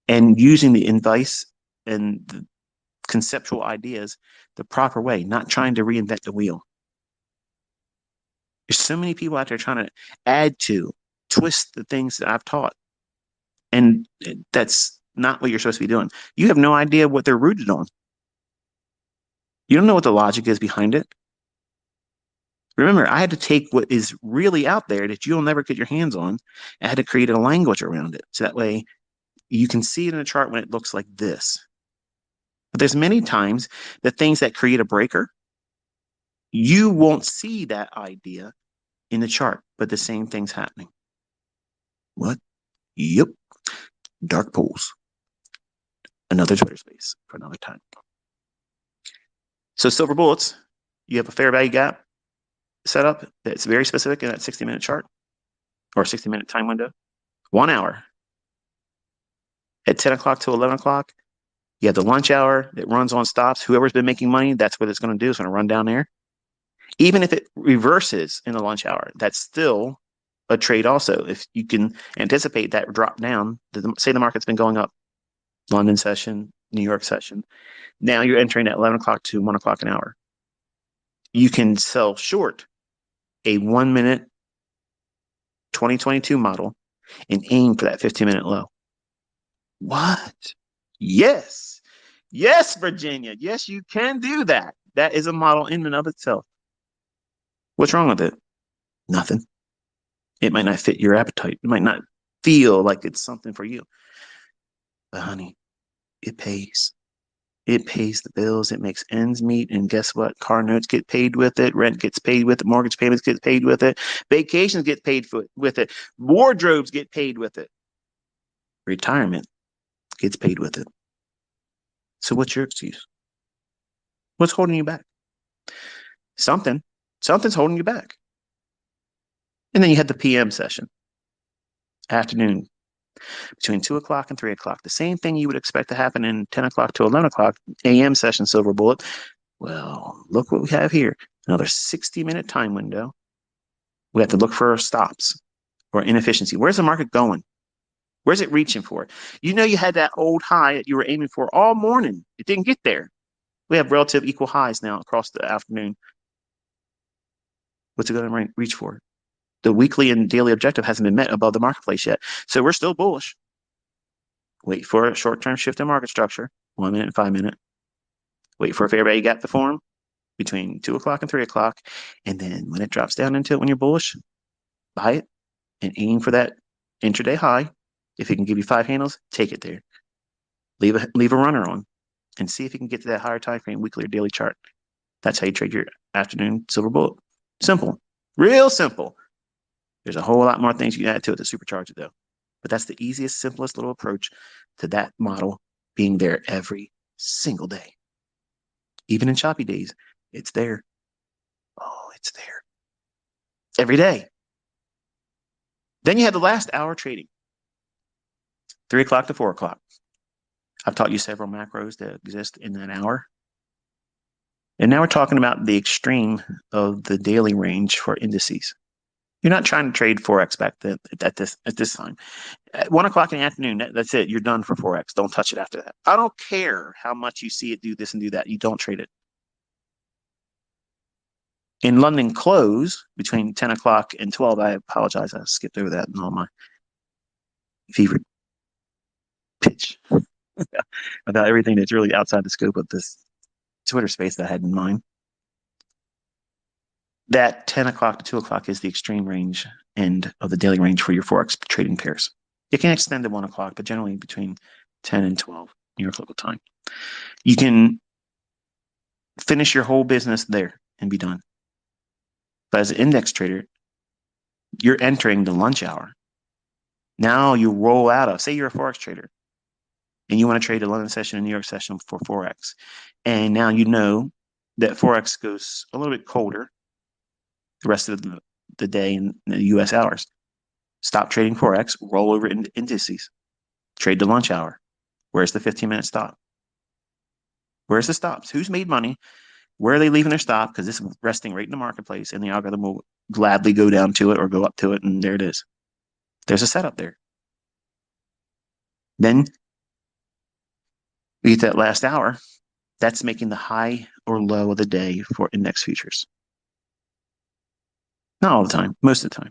and using the advice and the conceptual ideas the proper way, not trying to reinvent the wheel. There's so many people out there trying to add to, twist the things that I've taught. And that's not what you're supposed to be doing. You have no idea what they're rooted on. You don't know what the logic is behind it. Remember, I had to take what is really out there that you'll never get your hands on. I had to create a language around it. So that way you can see it in a chart when it looks like this. But there's many times the things that create a breaker, you won't see that idea in the chart, but the same thing's happening. What? Yep. Dark pools. Another Twitter space for another time. So silver bullets, you have a fair value gap set up that's very specific in that 60-minute chart or 60-minute time window. 1 hour. At 10 o'clock to 11 o'clock, you have the lunch hour that runs on stops. Whoever's been making money, that's what it's going to do. It's going to run down there. Even if it reverses in the lunch hour, that's still a trade also. If you can anticipate that drop down, say the market's been going up, London session, New York session. Now you're entering at 11 o'clock to 1 o'clock an hour. You can sell short a 1 minute 2022 model and aim for that 15-minute low. What? Yes. Yes, Virginia. Yes, you can do that. That is a model in and of itself. What's wrong with it? Nothing. It might not fit your appetite. It might not feel like it's something for you. But honey, it pays. It pays the bills. It makes ends meet. And guess what? Car notes get paid with it. Rent gets paid with it. Mortgage payments get paid with it. Vacations get paid with it. Wardrobes get paid with it. Retirement gets paid with it. So what's your excuse? What's holding you back? Something's holding you back. And then you had the PM session, afternoon, between 2 o'clock and 3 o'clock. The same thing you would expect to happen in 10 o'clock to 11 o'clock AM session, silver bullet. Well, look what we have here. Another 60-minute time window. We have to look for our stops. or inefficiency. Where's the market going? Where's it reaching for? You know, you had that old high that you were aiming for all morning. It didn't get there. We have relative equal highs now across the afternoon. What's it going to reach for? The weekly and daily objective hasn't been met above the marketplace yet. So we're still bullish. Wait for a short-term shift in market structure, 1 minute and 5 minute. Wait for a fair value gap to form between 2 o'clock and 3 o'clock. And then when it drops down into it, when you're bullish, buy it and aim for that intraday high. If it can give you 5 handles, take it there. Leave a runner on and see if you can get to that higher time frame, weekly or daily chart. That's how you trade your afternoon silver bullet. Simple, real simple. There's a whole lot more things you can add to it to supercharge it, though. But that's the easiest, simplest little approach to that model being there every single day. Even in choppy days, it's there. Oh, it's there. Every day. Then you have the last hour trading, 3 o'clock to 4 o'clock. I've taught you several macros that exist in that hour. And now we're talking about the extreme of the daily range for indices. You're not trying to trade Forex back then at this time. At 1 o'clock in the afternoon, that's it. You're done for Forex. Don't touch it after that. I don't care how much you see it do this and do that. You don't trade it. In London close between 10 o'clock and 12, I apologize. I skipped over that in all my fever pitch about everything that's really outside the scope of this Twitter space that I had in mind. That 10 o'clock to 2 o'clock is the extreme range end of the daily range for your Forex trading pairs. It can extend to 1 o'clock, but generally between 10 and 12 New York local time. You can finish your whole business there and be done. But as an index trader, you're entering the lunch hour. Now you roll out of, say you're a Forex trader, and you want to trade the London session and New York session for Forex. And now you know that Forex goes a little bit colder the rest of the day in the US hours. Stop trading Forex, roll over into indices, trade the lunch hour. Where's the 15-minute stop? Where's the stops? Who's made money? Where are they leaving their stop? Because it's resting right in the marketplace, and the algorithm will gladly go down to it or go up to it, and there it is. There's a setup there. Then we get that last hour. That's making the high or low of the day for index futures. Not all the time, most of the time.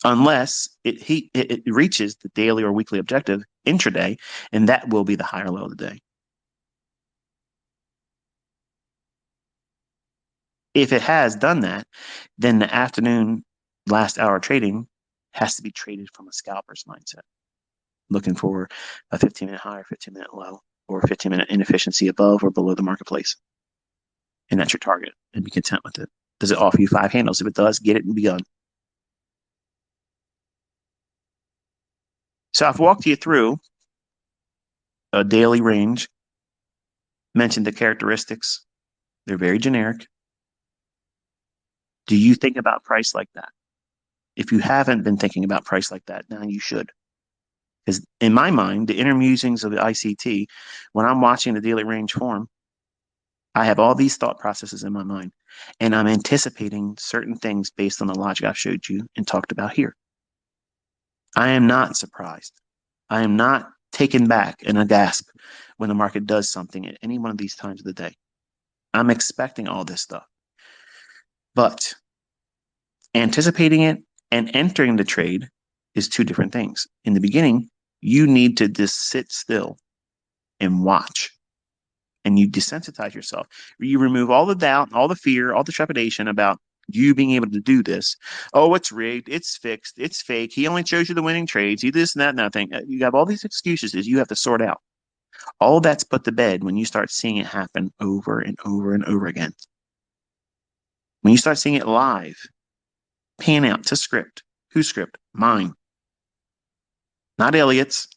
Unless it reaches the daily or weekly objective intraday, and that will be the high or low of the day. If it has done that, then the afternoon last hour trading has to be traded from a scalper's mindset, looking for a 15-minute high or 15-minute low or 15-minute inefficiency above or below the marketplace. And that's your target, and be content with it. Does it offer you 5 handles? If it does, get it and be done. So I've walked you through a daily range, mentioned the characteristics. They're very generic. Do you think about price like that? If you haven't been thinking about price like that, now you should. Because in my mind, the inner musings of the ICT, when I'm watching the daily range form, I have all these thought processes in my mind, and I'm anticipating certain things based on the logic I've showed you and talked about here. I am not surprised. I am not taken back in a gasp when the market does something at any one of these times of the day. I'm expecting all this stuff. But anticipating it and entering the trade is 2 different things. In the beginning, you need to just sit still and watch. And you desensitize yourself. You remove all the doubt, all the fear, all the trepidation about you being able to do this. Oh, it's rigged, it's fixed, it's fake. He only shows you the winning trades. He this and that and that thing. You have all these excuses that you have to sort out. All that's put to bed when you start seeing it happen over and over and over again. When you start seeing it live, pan out to script. Whose script? Mine. Not Elliott's,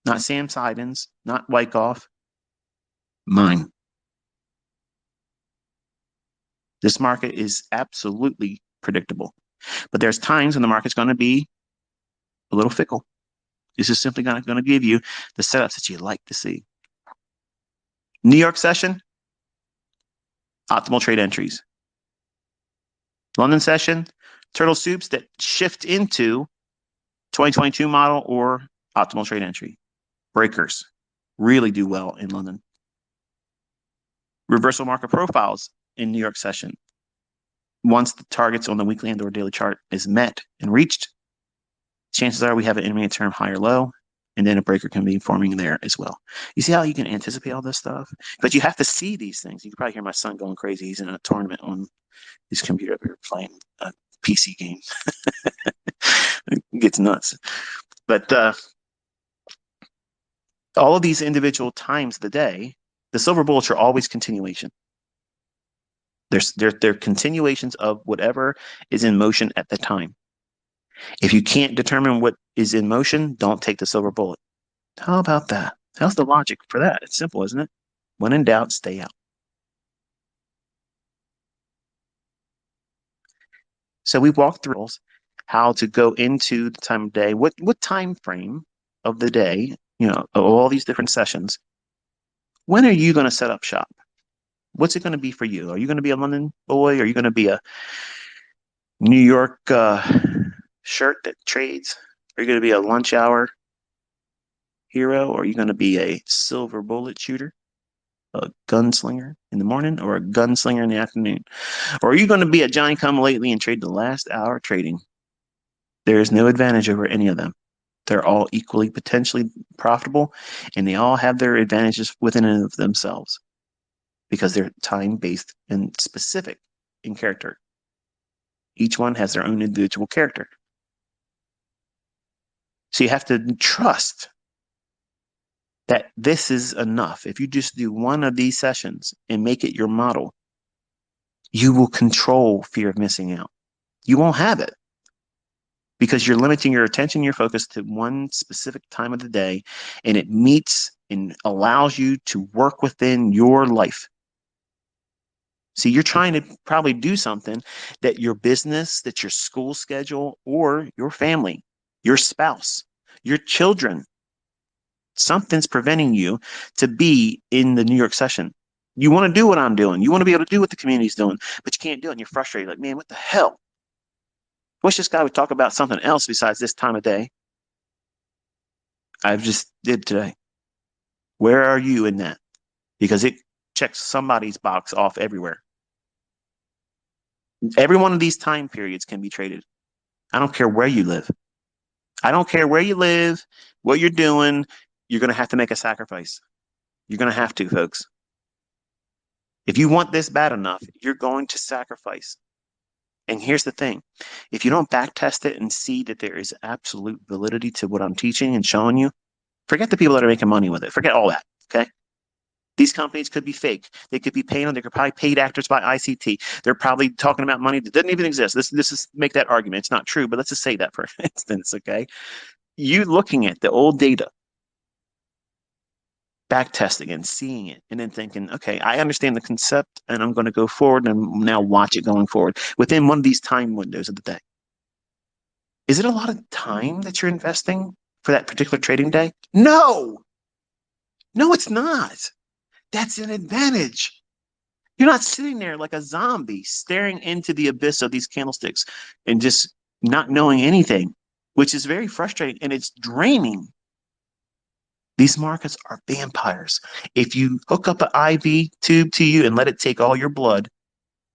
not Sam Siden's, not Wyckoff. Mine. This market is absolutely predictable. But there's times when the market's going to be a little fickle. This is simply going to give you the setups that you like to see. New York session, optimal trade entries. London session, Turtle soups that shift into 2022 model or optimal trade entry. Breakers really do well in London. Reversal market profiles in New York session. Once the targets on the weekly and or daily chart is met and reached, chances are we have an intermediate term high or low, and then a breaker can be forming there as well. You see how you can anticipate all this stuff? But you have to see these things. You can probably hear my son going crazy. He's in a tournament on his computer up here playing a PC game. It gets nuts. But all of these individual times of the day, the silver bullets are always continuation. They're continuations of whatever is in motion at the time. If you can't determine what is in motion, don't take the silver bullet. How about that? How's the logic for that? It's simple, isn't it? When in doubt, stay out. So we walked through how to go into the time of day, what time frame of the day, all these different sessions. When are you going to set up shop? What's it going to be for you? Are you going to be a London boy? Are you going to be a New York shirt that trades? Are you going to be a lunch hour hero? Or are you going to be a silver bullet shooter, a gunslinger in the morning, or a gunslinger in the afternoon? Or are you going to be a Johnny come lately and trade the last hour trading? There is no advantage over any of them. They're all equally potentially profitable, and they all have their advantages within and of themselves because they're time-based and specific in character. Each one has their own individual character. So you have to trust that this is enough. If you just do one of these sessions and make it your model, you will control fear of missing out. You won't have it because you're limiting your attention, your focus to one specific time of the day, and it meets and allows you to work within your life. See, you're trying to probably do something that your business, that your school schedule, or your family, your spouse, your children, something's preventing you to be in the New York session. You want to do what I'm doing. You want to be able to do what the community's doing, but you can't do it. And you're frustrated. Like, man, what the hell? I wish this guy would talk about something else besides this time of day. I just did today. Where are you in that? Because it checks somebody's box off everywhere. Every one of these time periods can be traded. I don't care where you live. I don't care where you live, what you're doing. You're going to have to make a sacrifice. You're going to have to, folks. If you want this bad enough, you're going to sacrifice. And here's the thing. If you don't back test it and see that there is absolute validity to what I'm teaching and showing you, forget the people that are making money with it. Forget all that, okay? These companies could be fake. They could be paying them. They could probably paid actors by ICT. They're probably talking about money that doesn't even exist. This is make that argument. It's not true, but let's just say that for instance, okay? You looking at the old data, back testing and seeing it, and then thinking, okay, I understand the concept, and I'm going to go forward and now watch it going forward within one of these time windows of the day. Is it a lot of time that you're investing for that particular trading day? No, it's not. That's an advantage. You're not sitting there like a zombie staring into the abyss of these candlesticks and just not knowing anything, which is very frustrating and it's draining. These markets are vampires. If you hook up an IV tube to you and let it take all your blood,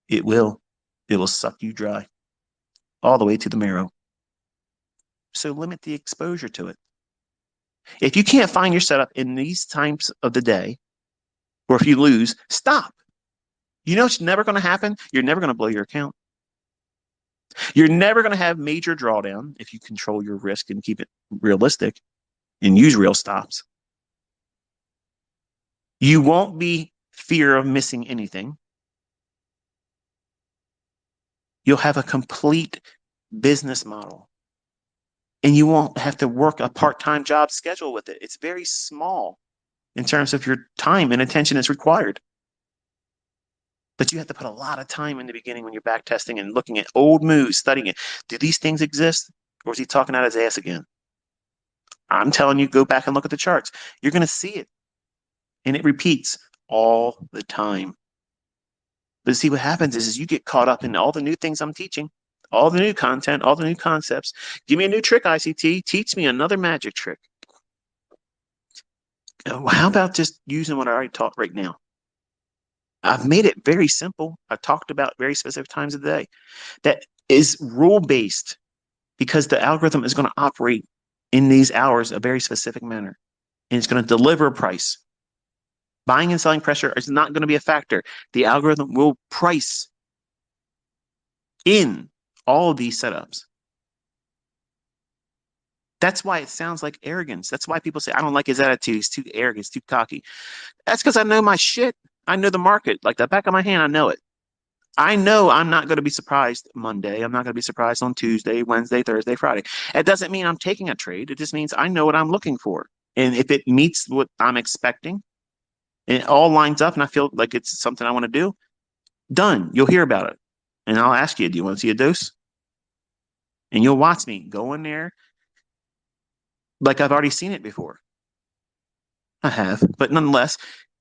it will suck you dry all the way to the marrow. So limit the exposure to it. If you can't find your setup in these times of the day, or if you lose, stop. You know it's never going to happen? You're never going to blow your account. You're never going to have major drawdown if you control your risk and keep it realistic and use real stops. You won't be fear of missing anything. You'll have a complete business model. And you won't have to work a part-time job schedule with it. It's very small in terms of your time and attention is required. But you have to put a lot of time in the beginning when you're back testing and looking at old moves, studying it. Do these things exist? Or is he talking out his ass again? I'm telling you, go back and look at the charts. You're going to see it. And it repeats all the time. But see, what happens is you get caught up in all the new things I'm teaching. all the new content, all the new concepts. Give me a new trick, ICT. Teach me another magic trick. How about just using what I already taught right now? I've made it very simple. I talked about very specific times of the day. That is rule based because the algorithm is going to operate in these hours a very specific manner, and it's going to deliver a price. Buying and selling pressure is not going to be a factor. The algorithm will price in all of these setups. That's why it sounds like arrogance. That's why people say, I don't like his attitude. He's too arrogant, he's too cocky. That's because I know my shit. I know the market. Like the back of my hand, I know it. I know I'm not going to be surprised Monday. I'm not going to be surprised on Tuesday, Wednesday, Thursday, Friday. It doesn't mean I'm taking a trade. It just means I know what I'm looking for. And if it meets what I'm expecting and it all lines up and I feel like it's something I want to do, done. You'll hear about it. And I'll ask you, do you want to see a dose? And you'll watch me go in there like I've already seen it before. I have, but nonetheless,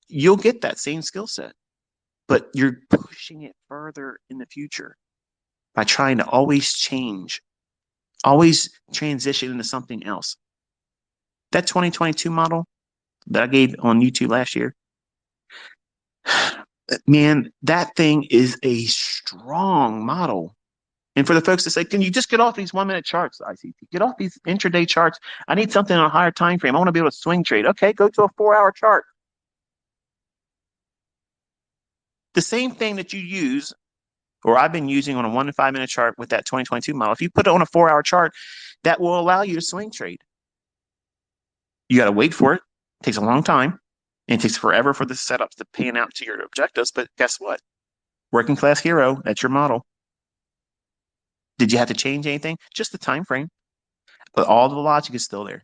you'll get that same skill set, but you're pushing it further in the future by trying to always change, always transition into something else. That 2022 model that I gave on YouTube last year, man, that thing is a strong model. And for the folks that say, can you just get off these 1 minute charts, ICT? Get off these intraday charts. I need something on a higher time frame. I want to be able to swing trade. Okay, go to a 4 hour chart. The same thing that you use, or I've been using on a 1 to 5 minute chart with that 2022 model, if you put it on a 4 hour chart, that will allow you to swing trade. You got to wait for it. It takes a long time. And it takes forever for the setups to pan out to your objectives. But guess what? Working class hero, that's your model. Did you have to change anything? Just the time frame. But all the logic is still there.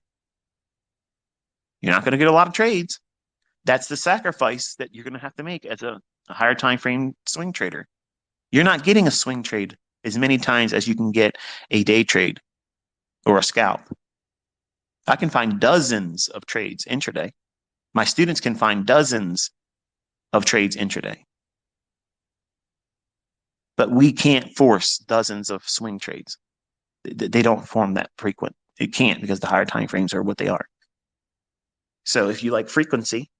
You're not going to get a lot of trades. That's the sacrifice that you're going to have to make as a higher time frame swing trader. You're not getting a swing trade as many times as you can get a day trade or a scalp. I can find dozens of trades intraday. My students can find dozens of trades intraday. But we can't force dozens of swing trades. They don't form that frequent. It can't because the higher time frames are what they are. So if you like frequency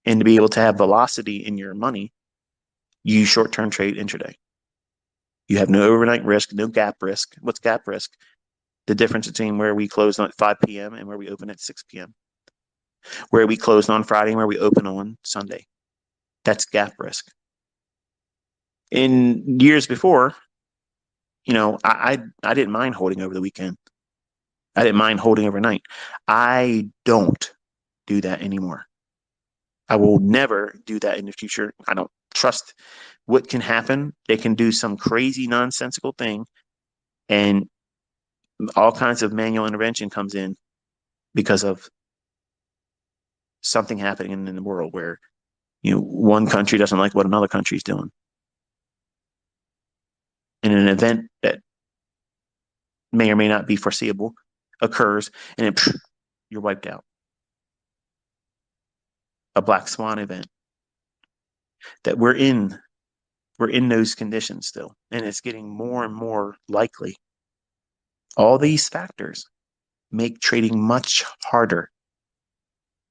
and to be able to have velocity in your money, you short-term trade intraday. You have no overnight risk, no gap risk. What's gap risk? The difference between where we close at 5 p.m. and where we open at 6 p.m. Where we close on Friday and where we open on Sunday. That's gap risk. In years before, I didn't mind holding over the weekend. I didn't mind holding overnight. I don't do that anymore. I will never do that in the future. I don't trust what can happen. They can do some crazy nonsensical thing and all kinds of manual intervention comes in because of something happening in the world where one country doesn't like what another country is doing. And an event that may or may not be foreseeable occurs and then you're wiped out. A black swan event that we're in those conditions still, and it's getting more and more likely. All these factors make trading much harder.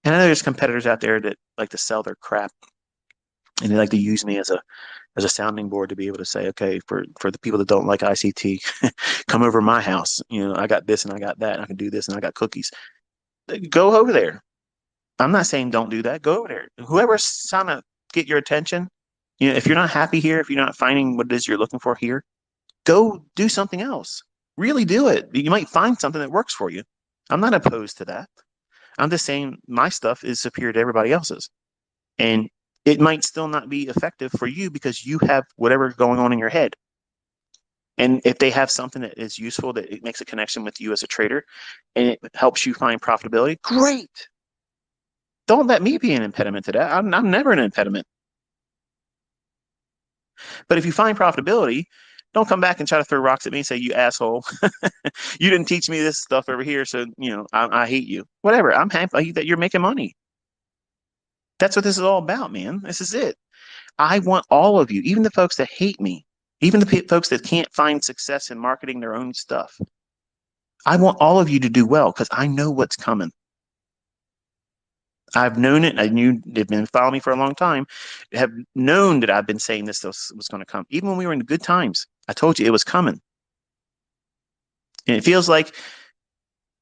And I know there's competitors out there that like to sell their crap and they like to use me as a sounding board to be able to say, okay, for the people that don't like ICT, come over my house. I got this and I got that. And I can do this and I got cookies. Go over there. I'm not saying don't do that. Go over there. Whoever's trying to get your attention, if you're not happy here, if you're not finding what it is you're looking for here, go do something else. Really do it. You might find something that works for you. I'm not opposed to that. I'm just saying my stuff is superior to everybody else's. And it might still not be effective for you because you have whatever's going on in your head. And if they have something that is useful, that it makes a connection with you as a trader and it helps you find profitability, great. Don't let me be an impediment to that. I'm never an impediment. But if you find profitability, don't come back and try to throw rocks at me and say, you asshole, you didn't teach me this stuff over here. So, I hate you. Whatever. I'm happy that you're making money. That's what this is all about, man. This is it. I want all of you, even the folks that hate me, Even the folks that can't find success in marketing their own stuff. I want all of you to do well because I know what's coming. I've known it. I knew they've been following me for a long time, have known that I've been saying this was going to come. Even when we were in good times, I told you it was coming. And it feels like,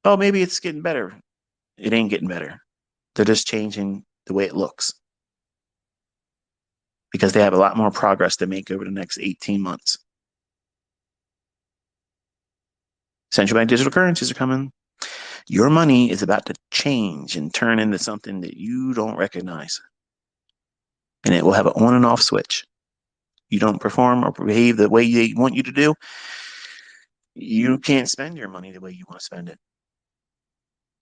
oh, maybe it's getting better. It ain't getting better. They're just changing the way it looks because they have a lot more progress to make over the next 18 months. Central bank digital currencies are coming. Your money is about to change and turn into something that you don't recognize. And it will have an on and off switch. You don't perform or behave the way they want you to do, you can't spend your money the way you want to spend it.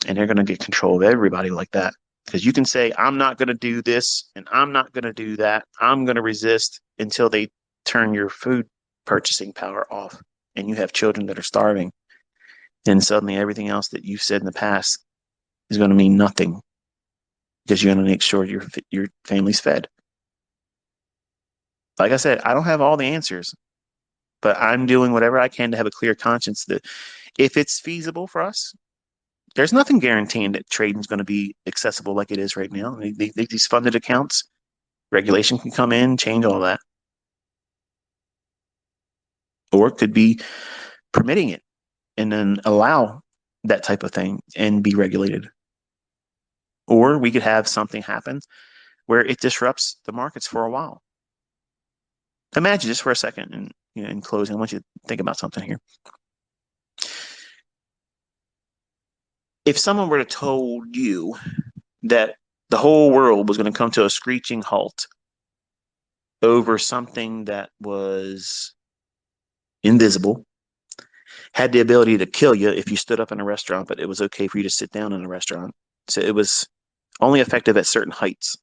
And they're going to get control of everybody like that. Because you can say, I'm not going to do this and I'm not going to do that. I'm going to resist until they turn your food purchasing power off and you have children that are starving. And suddenly everything else that you've said in the past is going to mean nothing because you're going to make sure your family's fed. Like I said, I don't have all the answers, but I'm doing whatever I can to have a clear conscience that if it's feasible for us, there's nothing guaranteeing that trading is going to be accessible like it is right now. These funded accounts, regulation can come in, change all that. Or it could be permitting it and then allow that type of thing and be regulated. Or we could have something happen where it disrupts the markets for a while. Imagine just for a second, and in closing, I want you to think about something here. If someone were to told you that the whole world was going to come to a screeching halt over something that was invisible, had the ability to kill you if you stood up in a restaurant, but it was okay for you to sit down in a restaurant. So it was only effective at certain heights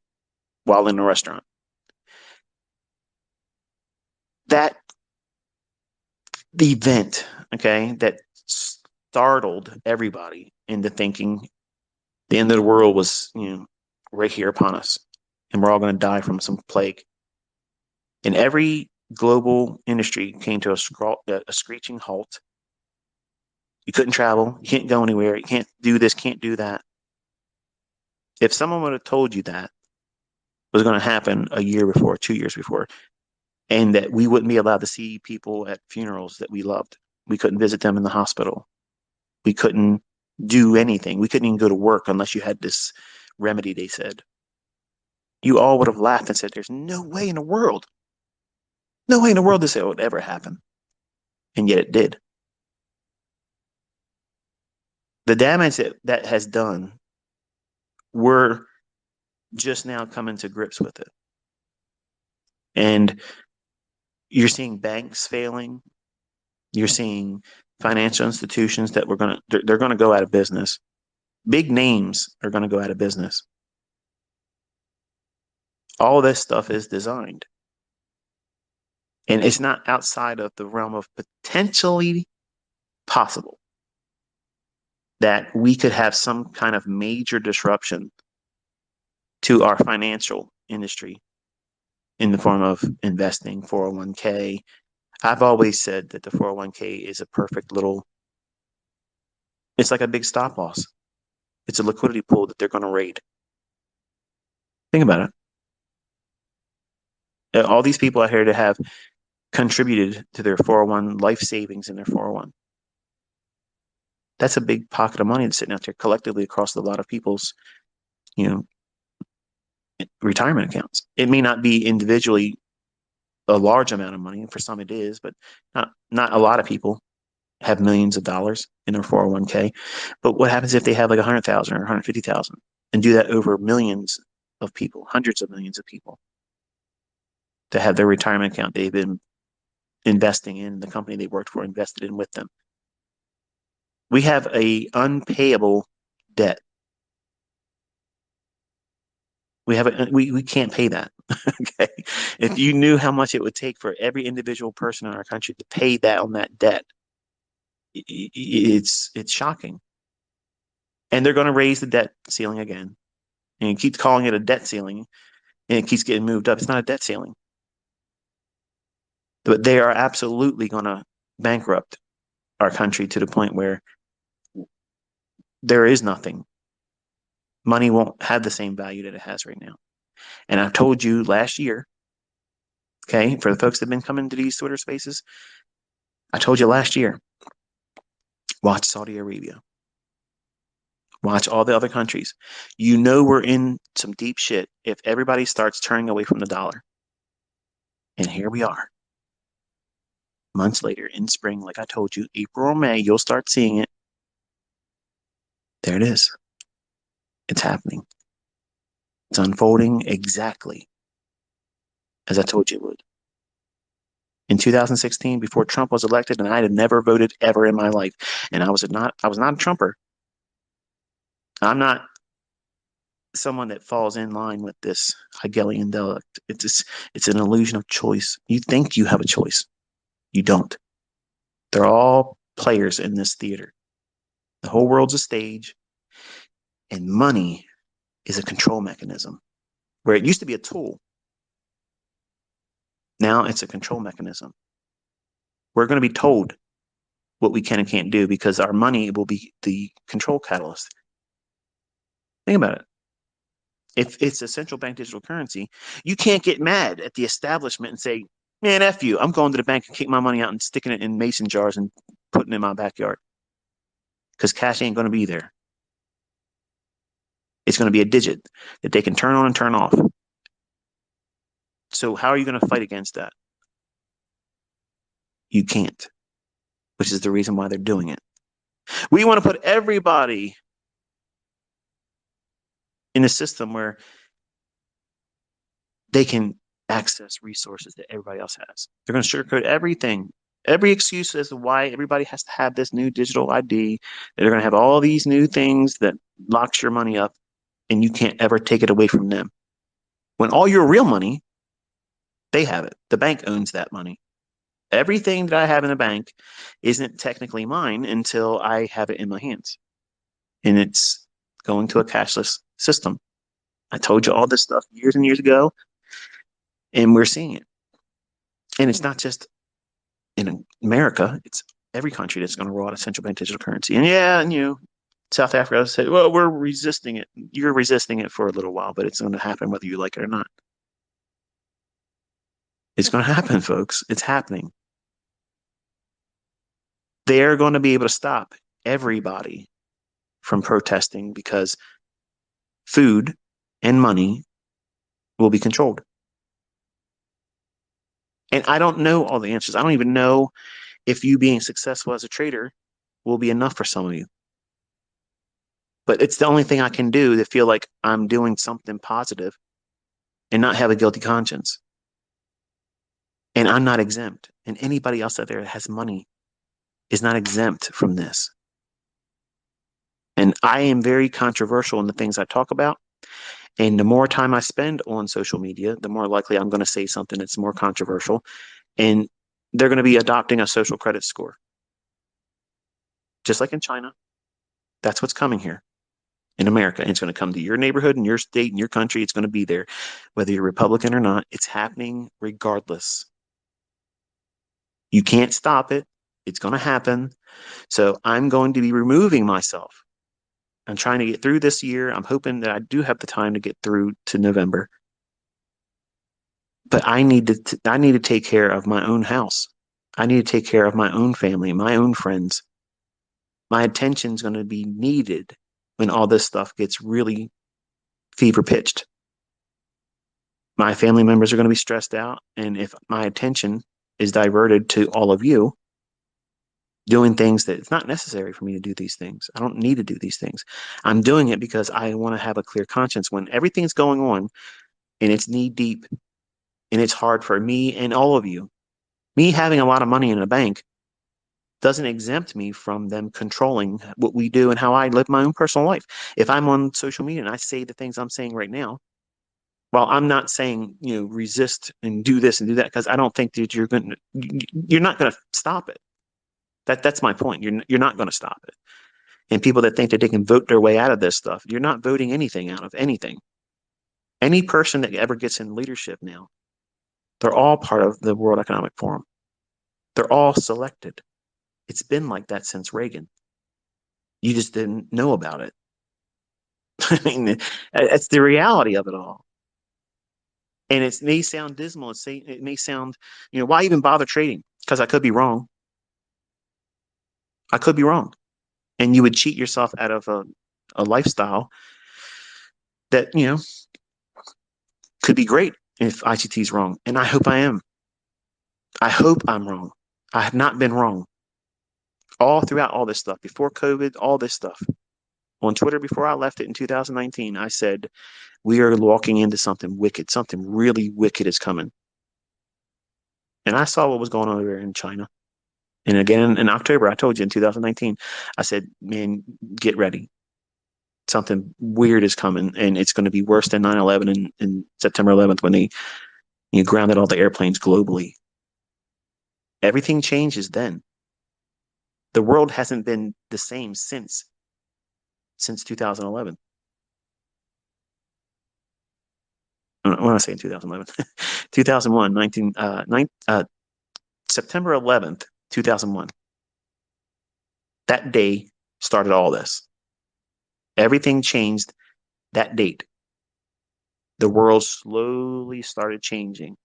while in a restaurant. That the event, okay, that startled everybody into thinking the end of the world was, right here upon us, and we're all going to die from some plague. And every global industry came to a screeching halt. You couldn't travel, you can't go anywhere, you can't do this, can't do that. If someone would have told you that was going to happen a year before, 2 years before, and that we wouldn't be allowed to see people at funerals that we loved, we couldn't visit them in the hospital, we couldn't do anything, we couldn't even go to work unless you had this remedy, they said, you all would have laughed and said, there's no way in the world, no way in the world this would ever happen. And yet it did. The damage that has done, we're just now coming to grips with it. And you're seeing banks failing. You're seeing financial institutions that they're going to go out of business. Big names are going to go out of business. All this stuff is designed. And it's not outside of the realm of potentially possible that we could have some kind of major disruption to our financial industry in the form of investing, 401k. I've always said that the 401k is a perfect little, it's like a big stop loss. It's a liquidity pool that they're going to raid. Think about it. All these people out here that have contributed to their 401 life savings in their 401. That's a big pocket of money that's sitting out there collectively across a lot of people's, you know, retirement accounts. It may not be individually a large amount of money. For some it is, but not a lot of people have millions of dollars in their 401k. But what happens if they have like 100,000 or 150,000 and do that over millions of people, hundreds of millions of people to have their retirement account they've been investing in, the company they worked for invested in with them? We have a unpayable debt. We can't pay that. Okay. If you knew how much it would take for every individual person in our country to pay that on that debt, it's shocking. And they're going to raise the debt ceiling again. And you keep calling it a debt ceiling and it keeps getting moved up. It's not a debt ceiling. But they are absolutely going to bankrupt our country to the point where there is nothing. Money won't have the same value that it has right now. And I told you last year, okay, for the folks that have been coming to these Twitter spaces, I told you last year, watch Saudi Arabia, watch all the other countries. You know we're in some deep shit if everybody starts turning away from the dollar. And here we are. Months later in spring, like I told you, April or May, you'll start seeing it. There it is. It's happening. It's unfolding exactly as I told you it would. In 2016, before Trump was elected, and I had never voted ever in my life, and I was not a Trumper. I'm not someone that falls in line with this Hegelian dialect. It's an illusion of choice. You think you have a choice. You don't. They're all players in this theater. The whole world's a stage, and money is a control mechanism. Where it used to be a tool, now it's a control mechanism. We're going to be told what we can and can't do because our money will be the control catalyst. Think about it. If it's a central bank digital currency, you can't get mad at the establishment and say, man, F you, I'm going to the bank and kick my money out and sticking it in mason jars and putting it in my backyard because cash ain't going to be there. It's going to be a digit that they can turn on and turn off. So how are you going to fight against that? You can't, which is the reason why they're doing it. We want to put everybody in a system where they can access resources that everybody else has. They're going to sugarcoat everything, every excuse as to why everybody has to have this new digital ID. They're going to have all these new things that locks your money up, and you can't ever take it away from them. When all your real money, they have it. The bank owns that money. Everything that I have in the bank isn't technically mine until I have it in my hands. And it's going to a cashless system. I told you all this stuff years and years ago, and we're seeing it. And it's not just in America, it's every country that's going to roll out a central bank digital currency. And yeah, and South Africa said, well, we're resisting it. You're resisting it for a little while, but it's going to happen whether you like it or not. It's going to happen, folks. It's happening. They're going to be able to stop everybody from protesting because food and money will be controlled. And I don't know all the answers. I don't even know if you being successful as a trader will be enough for some of you. But it's the only thing I can do to feel like I'm doing something positive and not have a guilty conscience. And I'm not exempt. And anybody else out there that has money is not exempt from this. And I am very controversial in the things I talk about. And the more time I spend on social media, the more likely I'm going to say something that's more controversial. And they're going to be adopting a social credit score. Just like in China, that's what's coming here in America. And it's going to come to your neighborhood and your state and your country. It's going to be there, whether you're Republican or not. It's happening regardless. You can't stop it. It's going to happen. So I'm going to be removing myself. I'm trying to get through this year. I'm hoping that I do have the time to get through to November. But I need to take care of my own house. I need to take care of my own family, my own friends. My attention is going to be needed when all this stuff gets really fever pitched. My family members are going to be stressed out. And if my attention is diverted to all of you doing things that it's not necessary for me to do these things, I don't need to do these things. I'm doing it because I want to have a clear conscience when everything's going on and it's knee deep and it's hard for me and all of you. Me having a lot of money in a bank doesn't exempt me from them controlling what we do and how I live my own personal life. If I'm on social media and I say the things I'm saying right now, well, I'm not saying, resist and do this and do that because I don't think that you're not going to stop it. That's my point. You're not going to stop it. And people that think that they can vote their way out of this stuff, you're not voting anything out of anything. Any person that ever gets in leadership now, they're all part of the World Economic Forum. They're all selected. It's been like that since Reagan. You just didn't know about it. I mean, it's the reality of it all. And it may sound dismal. It may sound, why even bother trading? Because I could be wrong. I could be wrong. And you would cheat yourself out of a lifestyle that, could be great if ICT is wrong. And I hope I am. I hope I'm wrong. I have not been wrong all throughout all this stuff, before COVID, all this stuff. On Twitter, before I left it in 2019, I said, we are walking into something wicked. Something really wicked is coming. And I saw what was going on over there in China. And again, in October, I told you in 2019, I said, man, get ready. Something weird is coming, and it's going to be worse than 9/11 and September 11th when they grounded all the airplanes globally. Everything changes then. The world hasn't been the same since 2011. When I say in 2011, 2001, September 11th, 2001. That day started all this. Everything changed that date. The world slowly started changing.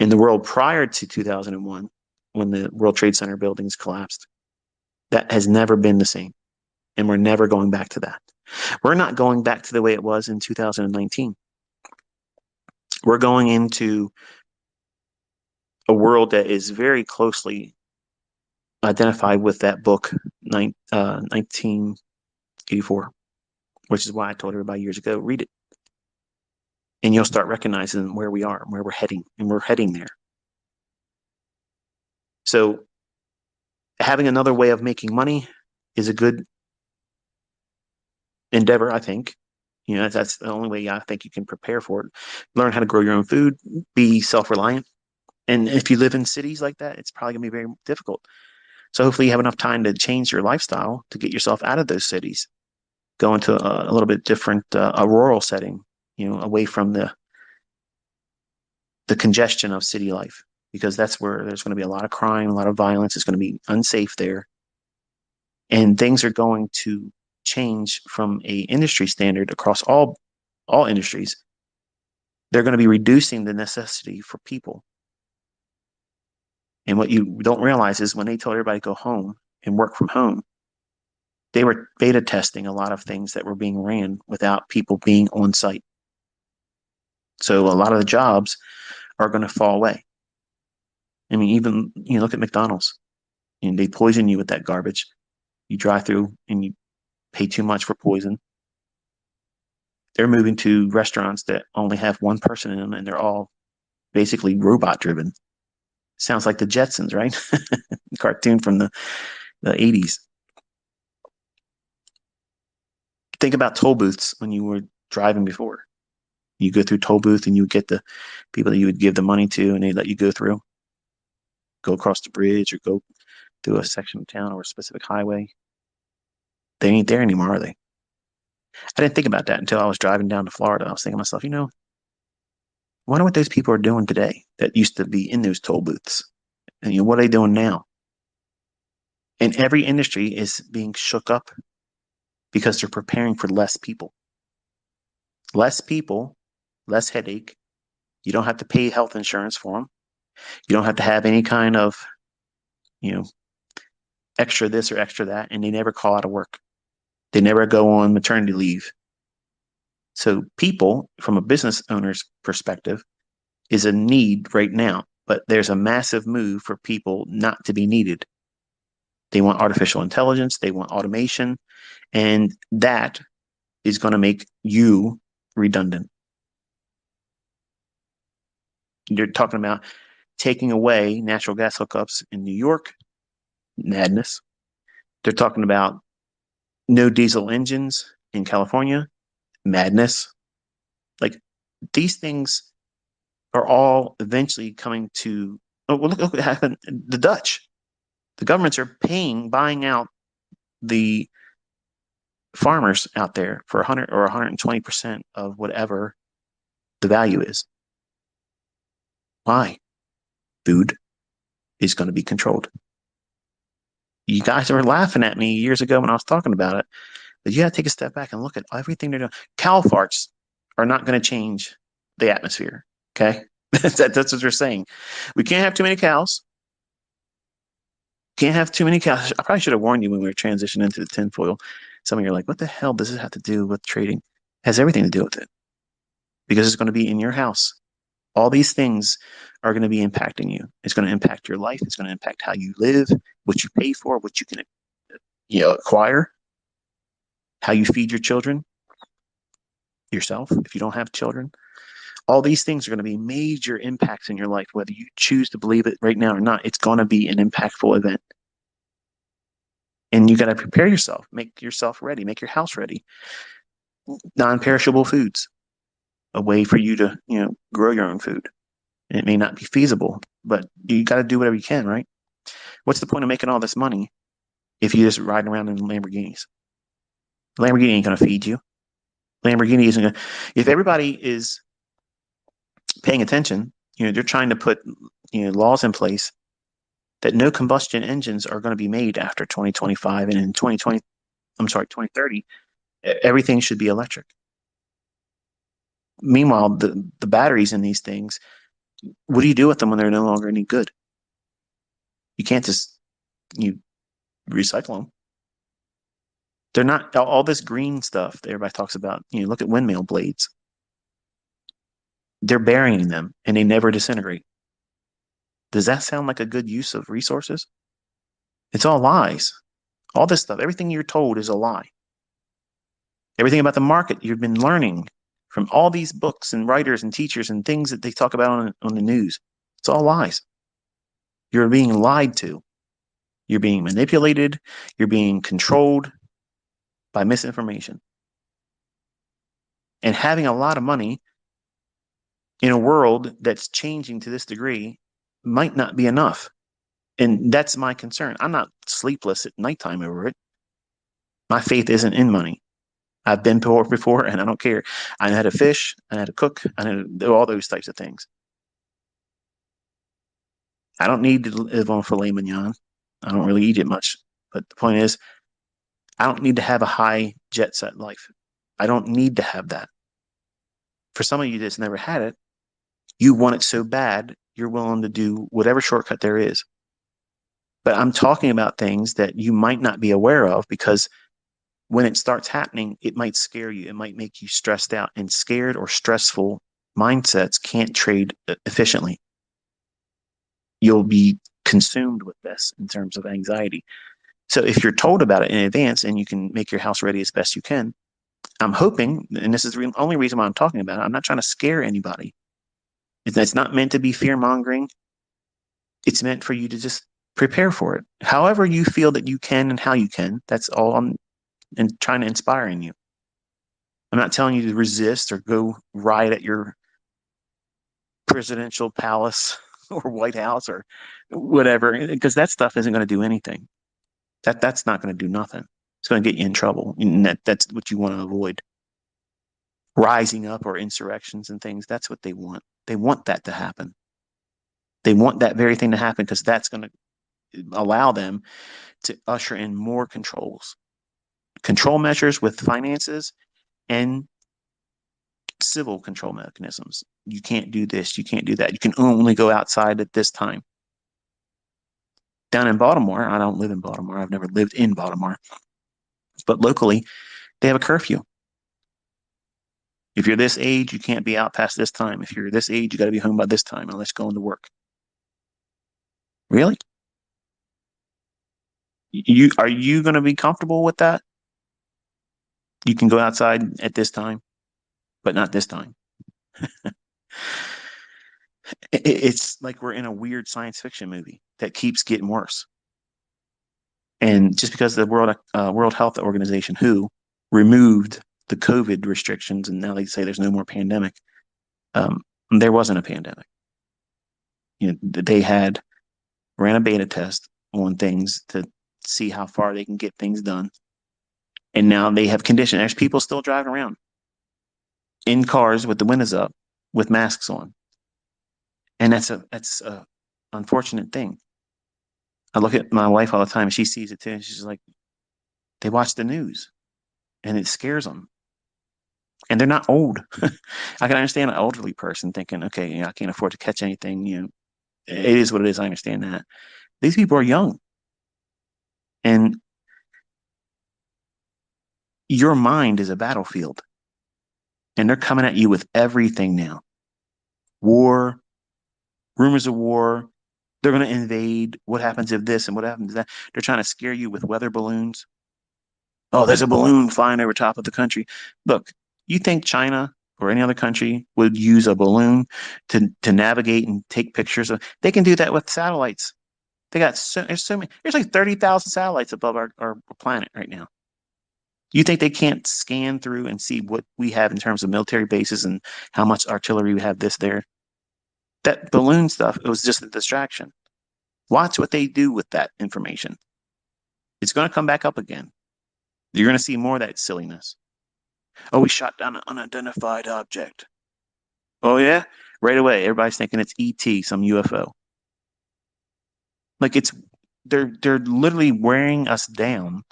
In the world prior to 2001, when the World Trade Center buildings collapsed, that has never been the same. And we're never going back to that. We're not going back to the way it was in 2019. We're going into a world that is very closely identified with that book, 1984, which is why I told everybody years ago, read it. And you'll start recognizing where we are, where we're heading, and we're heading there. So having another way of making money is a good endeavor, I think. That's the only way I think you can prepare for it. Learn how to grow your own food, be self-reliant. And if you live in cities like that, it's probably gonna be very difficult. So hopefully you have enough time to change your lifestyle to get yourself out of those cities, go into a little bit different, a rural setting, away from the congestion of city life, because that's where there's going to be a lot of crime, a lot of violence. It's going to be unsafe there, and things are going to change from a industry standard across all industries. They're going to be reducing the necessity for people. And what you don't realize is when they told everybody to go home and work from home, they were beta testing a lot of things that were being ran without people being on site. So a lot of the jobs are going to fall away. I mean, even look at McDonald's. They poison you with that garbage. You drive through and you pay too much for poison. They're moving to restaurants that only have one person in them, and they're all basically robot driven. Sounds like the Jetsons, right? Cartoon from the 80s. Think about toll booths when you were driving before. You go through toll booth and you would get the people that you would give the money to, and they let you go through, go across the bridge or go through a section of town or a specific highway. They ain't there anymore, are they? I didn't think about that until I was driving down to Florida. I was thinking to myself, I wonder what those people are doing today that used to be in those toll booths. And what are they doing now? And every industry is being shook up because they're preparing for less people. Less people, less headache. You don't have to pay health insurance for them. You don't have to have any kind of, you know, extra this or extra that. And they never call out of work. They never go on maternity leave. So people, from a business owner's perspective, is a need right now, but there's a massive move for people not to be needed. They want artificial intelligence, they want automation, and that is going to make you redundant. You're talking about taking away natural gas hookups in New York, madness. They're talking about no diesel engines in California, madness. Like these things are all eventually coming to. Oh, well, look what happened. The Dutch, the governments are buying out the farmers out there for 100 or 120% of whatever the value is. Why? Food. is going to be controlled. You guys were laughing at me years ago when I was talking about it, but you got to take a step back and look at everything they're doing. Cow farts are not going to change the atmosphere. Okay. That's what they're saying. We can't have too many cows. Can't have too many cows. I probably should have warned you when we were transitioning into the tinfoil. Some of you are like, what the hell does this have to do with trading? It has everything to do with it because it's going to be in your house. All these things are going to be impacting you. It's going to impact your life. It's going to impact how you live, what you pay for, what you can acquire, how you feed your children, yourself, if you don't have children. All these things are going to be major impacts in your life, whether you choose to believe it right now or not. It's going to be an impactful event. And you got to prepare yourself, make yourself ready, make your house ready. Non-perishable foods, a way for you to, grow your own food. And it may not be feasible, but you got to do whatever you can, right? What's the point of making all this money if you just riding around in Lamborghinis? Lamborghini ain't going to feed you. Lamborghini isn't going to. If everybody is paying attention, they're trying to put, laws in place that no combustion engines are going to be made after 2025, and in 2030, everything should be electric. Meanwhile, the batteries in these things, what do you do with them when they're no longer any good? You can't just you recycle them. They're not all this green stuff that everybody talks about. Look at windmill blades. They're burying them and they never disintegrate. Does that sound like a good use of resources? It's all lies. All this stuff, everything you're told is a lie. Everything about the market you've been learning from all these books and writers and teachers and things that they talk about on the news, it's all lies. You're being lied to. You're being manipulated. You're being controlled by misinformation. And having a lot of money in a world that's changing to this degree might not be enough. And that's my concern. I'm not sleepless at nighttime over it. My faith isn't in money. I've been poor before and I don't care. I know how to fish, I know how to cook, I know how to do all those types of things. I don't need to live on filet mignon. I don't really eat it much. But the point is, I don't need to have a high jet set life. I don't need to have that. For some of you that's never had it, you want it so bad, you're willing to do whatever shortcut there is. But I'm talking about things that you might not be aware of because when it starts happening, it might scare you. It might make you stressed out, and scared or stressful mindsets can't trade efficiently. You'll be consumed with this in terms of anxiety. So if you're told about it in advance and you can make your house ready as best you can, I'm hoping, and this is the only reason why I'm talking about it, I'm not trying to scare anybody. It's not meant to be fear mongering. It's meant for you to just prepare for it. However you feel that you can and how you can, that's all I'm trying to inspire in you. I'm not telling you to resist or go riot at your presidential palace or White House or whatever, because that stuff isn't going to do anything. That's not going to do nothing. It's going to get you in trouble. And that's what you want to avoid. Rising up or insurrections and things, that's what they want. They want that to happen. They want that very thing to happen because that's going to allow them to usher in more control measures with finances and civil control mechanisms. You can't do this. You can't do that. You can only go outside at this time. Down in Baltimore, I don't live in Baltimore. I've never lived in Baltimore. But locally, they have a curfew. If you're this age, you can't be out past this time. If you're this age, you got to be home by this time unless you're going to work. Really? Are you going to be comfortable with that? You can go outside at this time, but not this time. It's like we're in a weird science fiction movie that keeps getting worse. And just because the World Health Organization, WHO, removed the COVID restrictions, and now they say there's no more pandemic. There wasn't a pandemic. They had ran a beta test on things to see how far they can get things done, and now they have conditioned. There's people still driving around in cars with the windows up with masks on, and that's a unfortunate thing. I look at my wife all the time and she sees it too. And she's like, they watch the news and it scares them. And they're not old. I can understand an elderly person thinking, okay, I can't afford to catch anything. It is what it is. I understand that. These people are young, and your mind is a battlefield, and they're coming at you with everything now. War, rumors of war. They're going to invade. What happens if this and what happens if that? They're trying to scare you with weather balloons. Oh, there's a balloon flying over top of the country. Look, you think China or any other country would use a balloon to navigate and take pictures of? They can do that with satellites. There's so many. There's like 30,000 satellites above our planet right now. You think they can't scan through and see what we have in terms of military bases and how much artillery we have this there? That balloon stuff, it was just a distraction. Watch what they do with that information. It's going to come back up again. You're going to see more of that silliness. Oh, we shot down an unidentified object. Oh, yeah? Right away, everybody's thinking it's ET, some UFO. Like they're literally wearing us down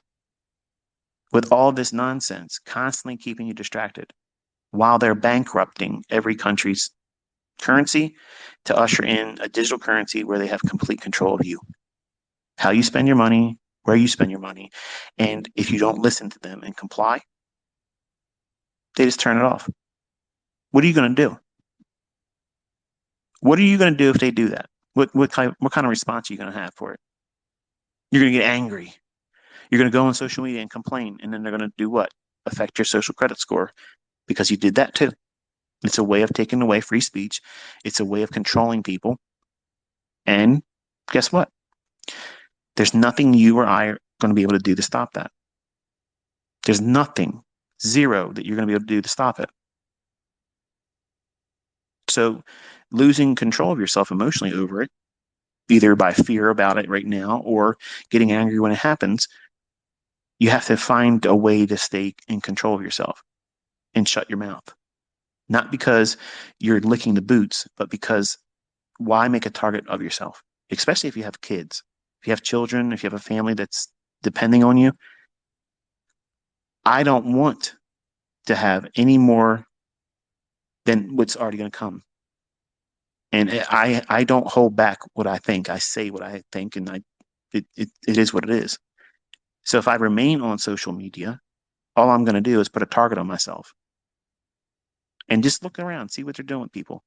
with all this nonsense, constantly keeping you distracted while they're bankrupting every country's currency to usher in a digital currency where they have complete control of you, how you spend your money, where you spend your money. And if you don't listen to them and comply, they just turn it off. What are you going to do? What are you going to do if they do that? What kind of response are you going to have for it? You're going to get angry. You're going to go on social media and complain, and then they're going to do what? Affect your social credit score because you did that too. It's a way of taking away free speech. It's a way of controlling people. And guess what? There's nothing you or I are going to be able to do to stop that. There's nothing, zero, that you're going to be able to do to stop it. So losing control of yourself emotionally over it, either by fear about it right now or getting angry when it happens, you have to find a way to stay in control of yourself and shut your mouth. Not because you're licking the boots, but because why make a target of yourself? Especially if you have kids, if you have children, if you have a family that's depending on you. I don't want to have any more than what's already going to come. And I don't hold back what I think. I say what I think, and it is what it is. So if I remain on social media, all I'm going to do is put a target on myself and just look around, see what they're doing with people.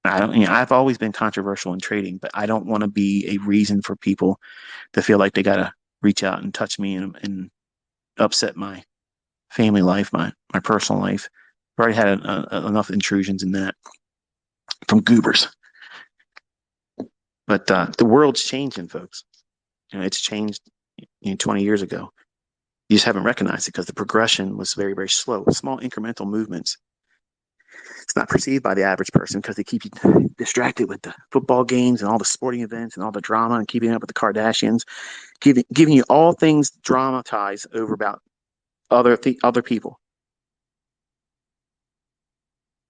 I don't, I've always been controversial in trading, but I don't want to be a reason for people to feel like they got to reach out and touch me and upset my family life, my personal life. I've already had enough intrusions in that from goobers. But the world's changing, folks. It's changed 20 years ago. You just haven't recognized it because the progression was very, very slow. Small incremental movements. It's not perceived by the average person because they keep you distracted with the football games and all the sporting events and all the drama and keeping up with the Kardashians, giving you all things dramatized over about other people,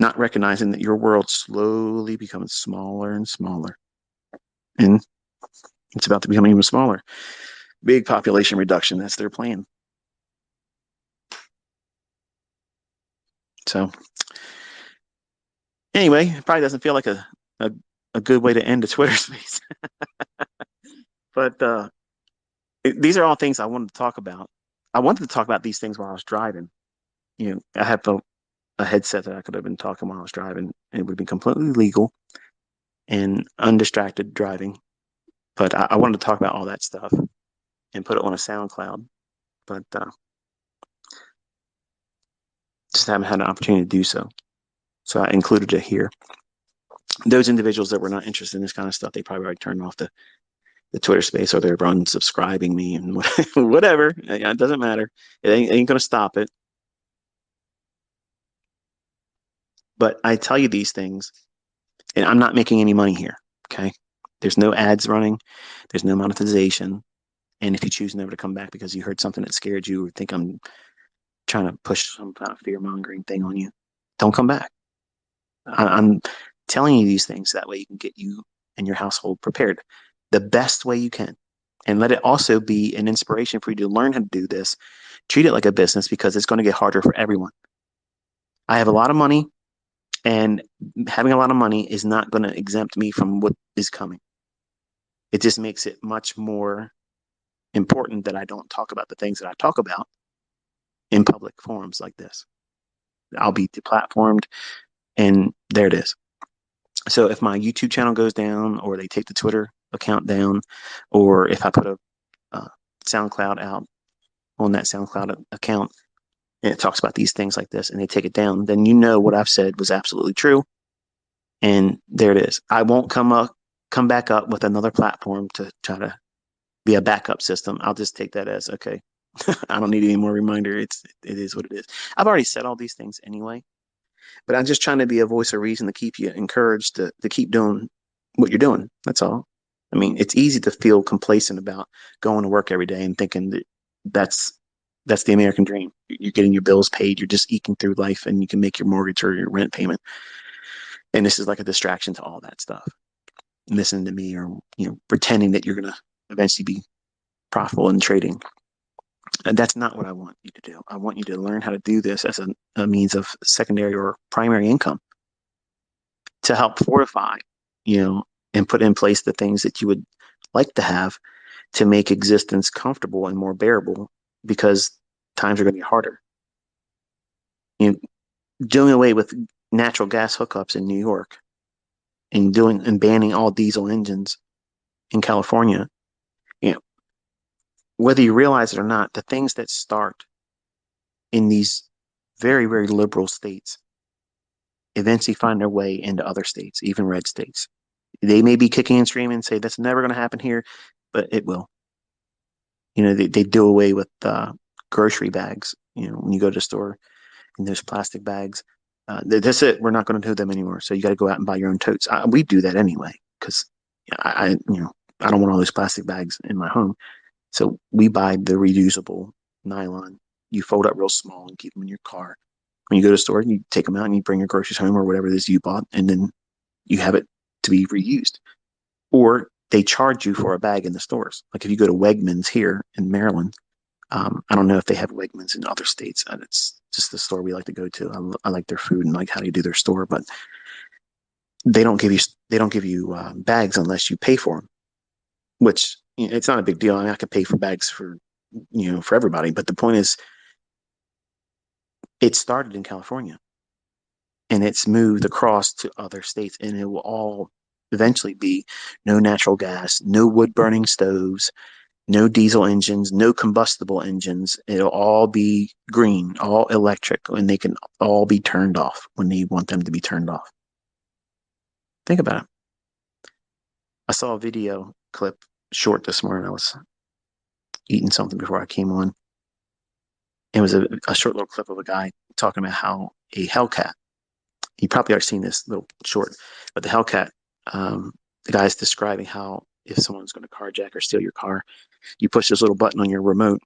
not recognizing that your world slowly becomes smaller and smaller, and it's about to become even smaller. Big population reduction. That's their plan. So anyway, it probably doesn't feel like a, a good way to end a Twitter space, but these are all things I wanted to talk about. I wanted to talk about these things while I was driving. I have a headset that I could have been talking while I was driving, and it would have been completely legal and undistracted driving. But I wanted to talk about all that stuff and put it on a SoundCloud, but just haven't had an opportunity to do so. So I included it here. Those individuals that were not interested in this kind of stuff, they probably already turned off the Twitter space or they're unsubscribing me and whatever. It doesn't matter. It ain't going to stop it. But I tell you these things, and I'm not making any money here. Okay. There's no ads running, there's no monetization. And if you choose never to come back because you heard something that scared you or think I'm trying to push some kind of fear mongering thing on you, don't come back. I'm telling you these things that way you can get you and your household prepared the best way you can. And let it also be an inspiration for you to learn how to do this. Treat it like a business because it's going to get harder for everyone. I have a lot of money, and having a lot of money is not going to exempt me from what is coming. It just makes it much more important that I don't talk about the things that I talk about in public forums like this. I'll be deplatformed, and there it is. So if my YouTube channel goes down, or they take the Twitter account down, or if I put a SoundCloud out on that SoundCloud account and it talks about these things like this and they take it down, then you know what I've said was absolutely true. And there it is. I won't come back up with another platform to try to be a backup system. I'll just take that as okay. I don't need any more reminder. It is what it is. I've already said all these things anyway, but I'm just trying to be a voice of reason to keep you encouraged to keep doing what you're doing. That's all. I mean, it's easy to feel complacent about going to work every day and thinking that that's that's the American dream. You're getting your bills paid, you're just eking through life, and you can make your mortgage or your rent payment. And this is like a distraction to all that stuff. Listening to me, or pretending that you're gonna eventually be profitable in trading. And that's not what I want you to do. I want you to learn how to do this as a means of secondary or primary income to help fortify, you know, and put in place the things that you would like to have to make existence comfortable and more bearable because times are going to get harder. You know, doing away with natural gas hookups in New York and banning all diesel engines in California, you know, whether you realize it or not, the things that start in these very, very liberal states eventually find their way into other states, even red states. They may be kicking and screaming and say that's never going to happen here, but it will. They do away with grocery bags. When you go to the store and there's plastic bags, that's it. We're not going to do them anymore. So you got to go out and buy your own totes. We do that anyway because I don't want all those plastic bags in my home. So we buy the reusable nylon. You fold up real small and keep them in your car. When you go to the store, you take them out and you bring your groceries home or whatever it is you bought, and then you have it to be reused. Or they charge you for a bag in the stores. Like if you go to Wegmans here in Maryland, I don't know if they have Wegmans in other states. It's just the store we like to go to. I like their food and like how they do their store, but they don't give you bags unless you pay for them. Which it's not a big deal. I mean, I could pay for bags for everybody, but the point is, it started in California and it's moved across to other states, and it will all eventually be no natural gas, no wood burning stoves, no diesel engines, no combustible engines. It'll all be green, all electric, and they can all be turned off when you want them to be turned off. Think about it. I saw a video clip short this morning. I was eating something before I came on. It was a short little clip of a guy talking about how a Hellcat, you probably already seen this little short, but the Hellcat, the guy's describing how if someone's going to carjack or steal your car, you push this little button on your remote,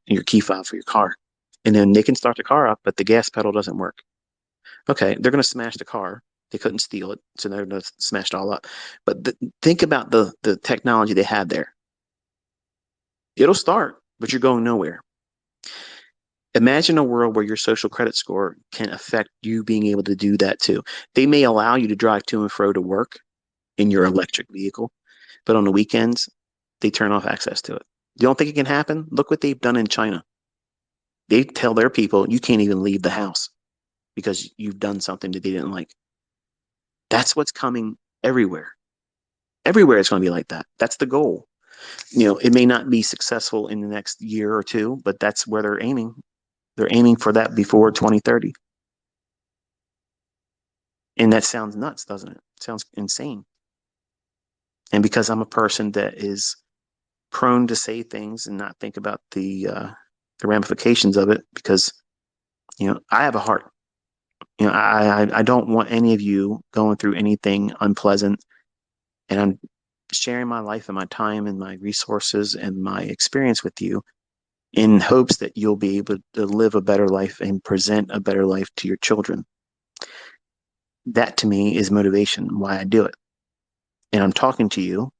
your key fob for your car, and then they can start the car up, but the gas pedal doesn't work. Okay, they're going to smash the car. They couldn't steal it, so they're going to smash it all up. But think about the technology they had there. It'll start, but you're going nowhere. Imagine a world where your social credit score can affect you being able to do that too. They may allow you to drive to and fro to work in your electric vehicle, but on the weekends, they turn off access to it. You don't think it can happen? Look what they've done in China. They tell their people you can't even leave the house because you've done something that they didn't like. That's what's coming everywhere. Everywhere it's going to be like that. That's the goal. It may not be successful in the next year or two, but that's where they're aiming. They're aiming for that before 2030. And that sounds nuts, doesn't it? It sounds insane. And because I'm a person that is prone to say things and not think about the ramifications of it, because I have a heart. I don't want any of you going through anything unpleasant, and I'm sharing my life and my time and my resources and my experience with you in hopes that you'll be able to live a better life and present a better life to your children. That to me is motivation, why I do it. And I'm talking to you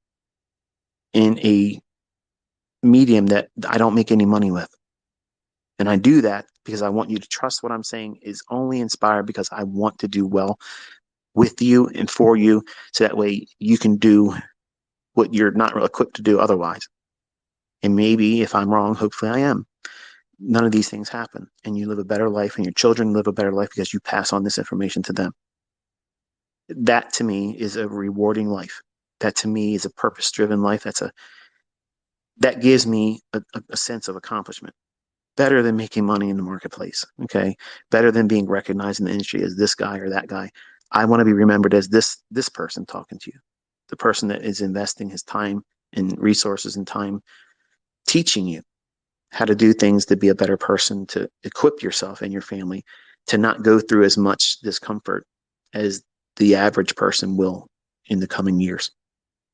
in a medium that I don't make any money with. And I do that because I want you to trust what I'm saying is only inspired because I want to do well with you and for you. So that way you can do what you're not really equipped to do otherwise. And maybe if I'm wrong, hopefully I am. None of these things happen. And you live a better life and your children live a better life because you pass on this information to them. That to me is a rewarding life. That to me is a purpose driven life. That gives me a sense of accomplishment. Better than making money in the marketplace. Okay. Better than being recognized in the industry as this guy or that guy. I want to be remembered as this person talking to you, the person that is investing his time and resources and time teaching you how to do things to be a better person, to equip yourself and your family to not go through as much discomfort as the average person will in the coming years.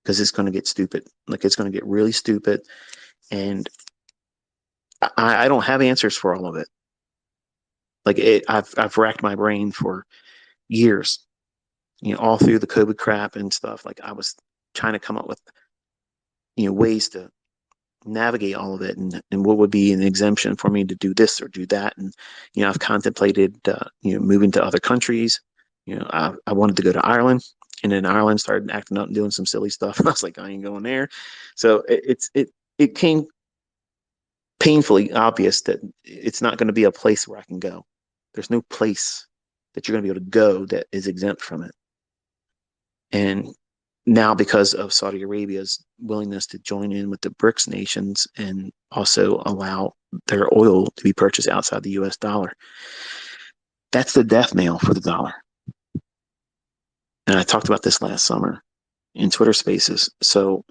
Because it's going to get stupid. Like it's going to get really stupid. And I don't have answers for all of it. I've racked my brain for years, all through the COVID crap and stuff. Like I was trying to come up with, ways to navigate all of it and what would be an exemption for me to do this or do that. And, I've contemplated, moving to other countries. I wanted to go to Ireland and then Ireland started acting up and doing some silly stuff. I was like, I ain't going there. So it came painfully obvious that it's not going to be a place where I can go. There's no place that you're going to be able to go that is exempt from it. And now, because of Saudi Arabia's willingness to join in with the BRICS nations and also allow their oil to be purchased outside the US dollar, that's the death knell for the dollar. And I talked about this last summer in Twitter spaces. So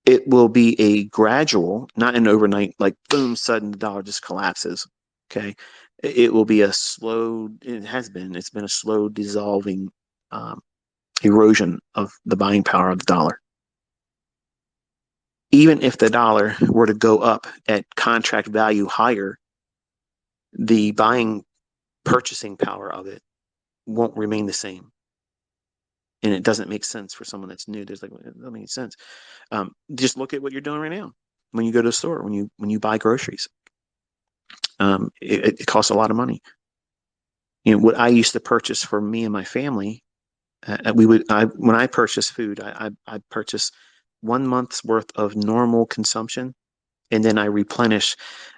it will be a gradual, not an overnight, like boom, sudden the dollar just collapses. Okay. It will be a slow, it's been a slow dissolving erosion of the buying power of the dollar. Even if the dollar were to go up at contract value higher, the buying purchasing power of it won't remain the same. And it doesn't make sense for someone that's new. There's like, it doesn't make sense. Just look at what you're doing right now. When you go to the store, when you buy groceries, it costs a lot of money. What I used to purchase for me and my family, when I purchase food, I purchase 1 month's worth of normal consumption, and then I replenish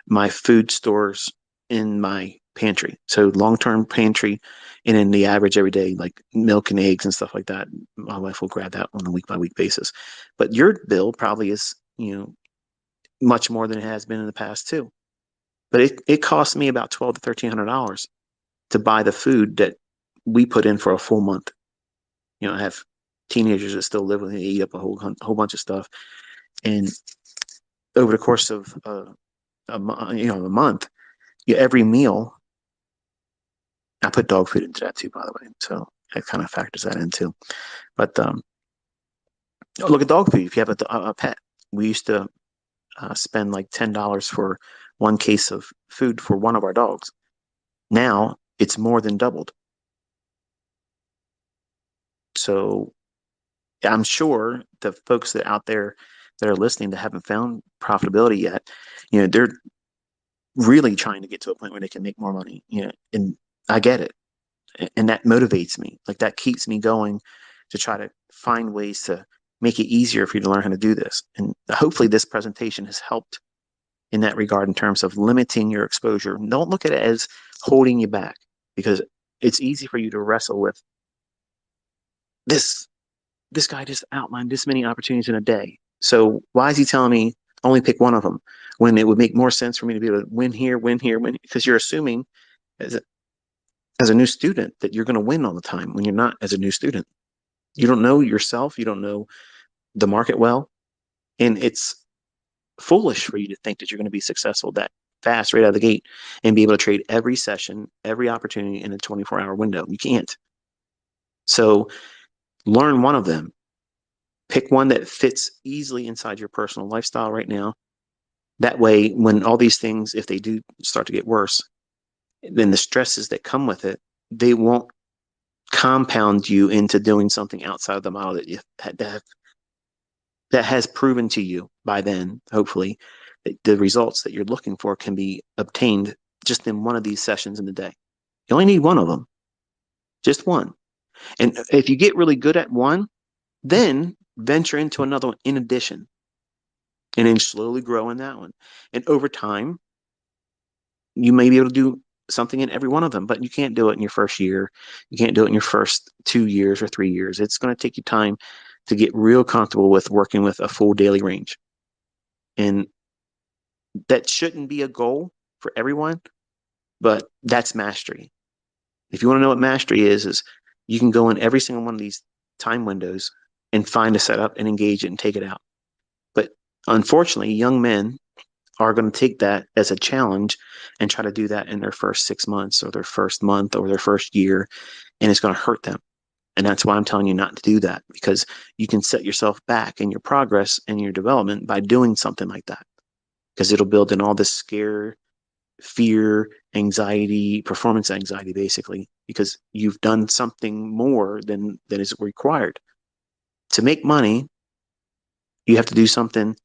my food stores in my pantry. So long-term pantry, and then the average every day, like milk and eggs and stuff like that. My wife will grab that on a week-by-week basis. But your bill probably is, much more than it has been in the past too. But it costs me about $1,200 to $1,300 to buy the food that we put in for a full month. I have teenagers that still live with me, eat up a whole bunch of stuff, and over the course of a month, every meal. I put dog food into that too, by the way, so it kind of factors that in too. But look at dog food. If you have a pet, we used to spend like $10 for one case of food for one of our dogs. Now it's more than doubled. So I'm sure the folks that out there that are listening that haven't found profitability yet, they're really trying to get to a point where they can make more money. And I get it, and that motivates me. Like that keeps me going to try to find ways to make it easier for you to learn how to do this. And hopefully, this presentation has helped in that regard in terms of limiting your exposure. Don't look at it as holding you back because it's easy for you to wrestle with this. This guy just outlined this many opportunities in a day. So why is he telling me only pick one of them when it would make more sense for me to be able to win here, win here, win? Because you're assuming as a new student that you're going to win all the time when you're not as a new student. You don't know yourself. You don't know the market well. And it's foolish for you to think that you're going to be successful that fast right out of the gate and be able to trade every session, every opportunity in a 24-hour window. You can't. So learn one of them. Pick one that fits easily inside your personal lifestyle right now. That way, when all these things, if they do start to get worse, then the stresses that come with it, they won't compound you into doing something outside of the model that has proven to you by then, hopefully, that the results that you're looking for can be obtained just in one of these sessions in the day. You only need one of them, just one. And if you get really good at one, then venture into another one in addition, and then slowly grow in that one. And over time, you may be able to do something in every one of them, but you can't do it in your first year. You can't do it in your first 2 years or 3 years. It's going to take you time to get real comfortable with working with a full daily range. And that shouldn't be a goal for everyone, but that's mastery. If you want to know what mastery is you can go in every single one of these time windows and find a setup and engage it and take it out. But unfortunately, young men are going to take that as a challenge and try to do that in their first 6 months or their first month or their first year, and it's going to hurt them. And that's why I'm telling you not to do that, because you can set yourself back in your progress and your development by doing something like that, because it'll build in all this scare, fear, anxiety, performance anxiety, basically, because you've done something more than is required. To make money, you have to do something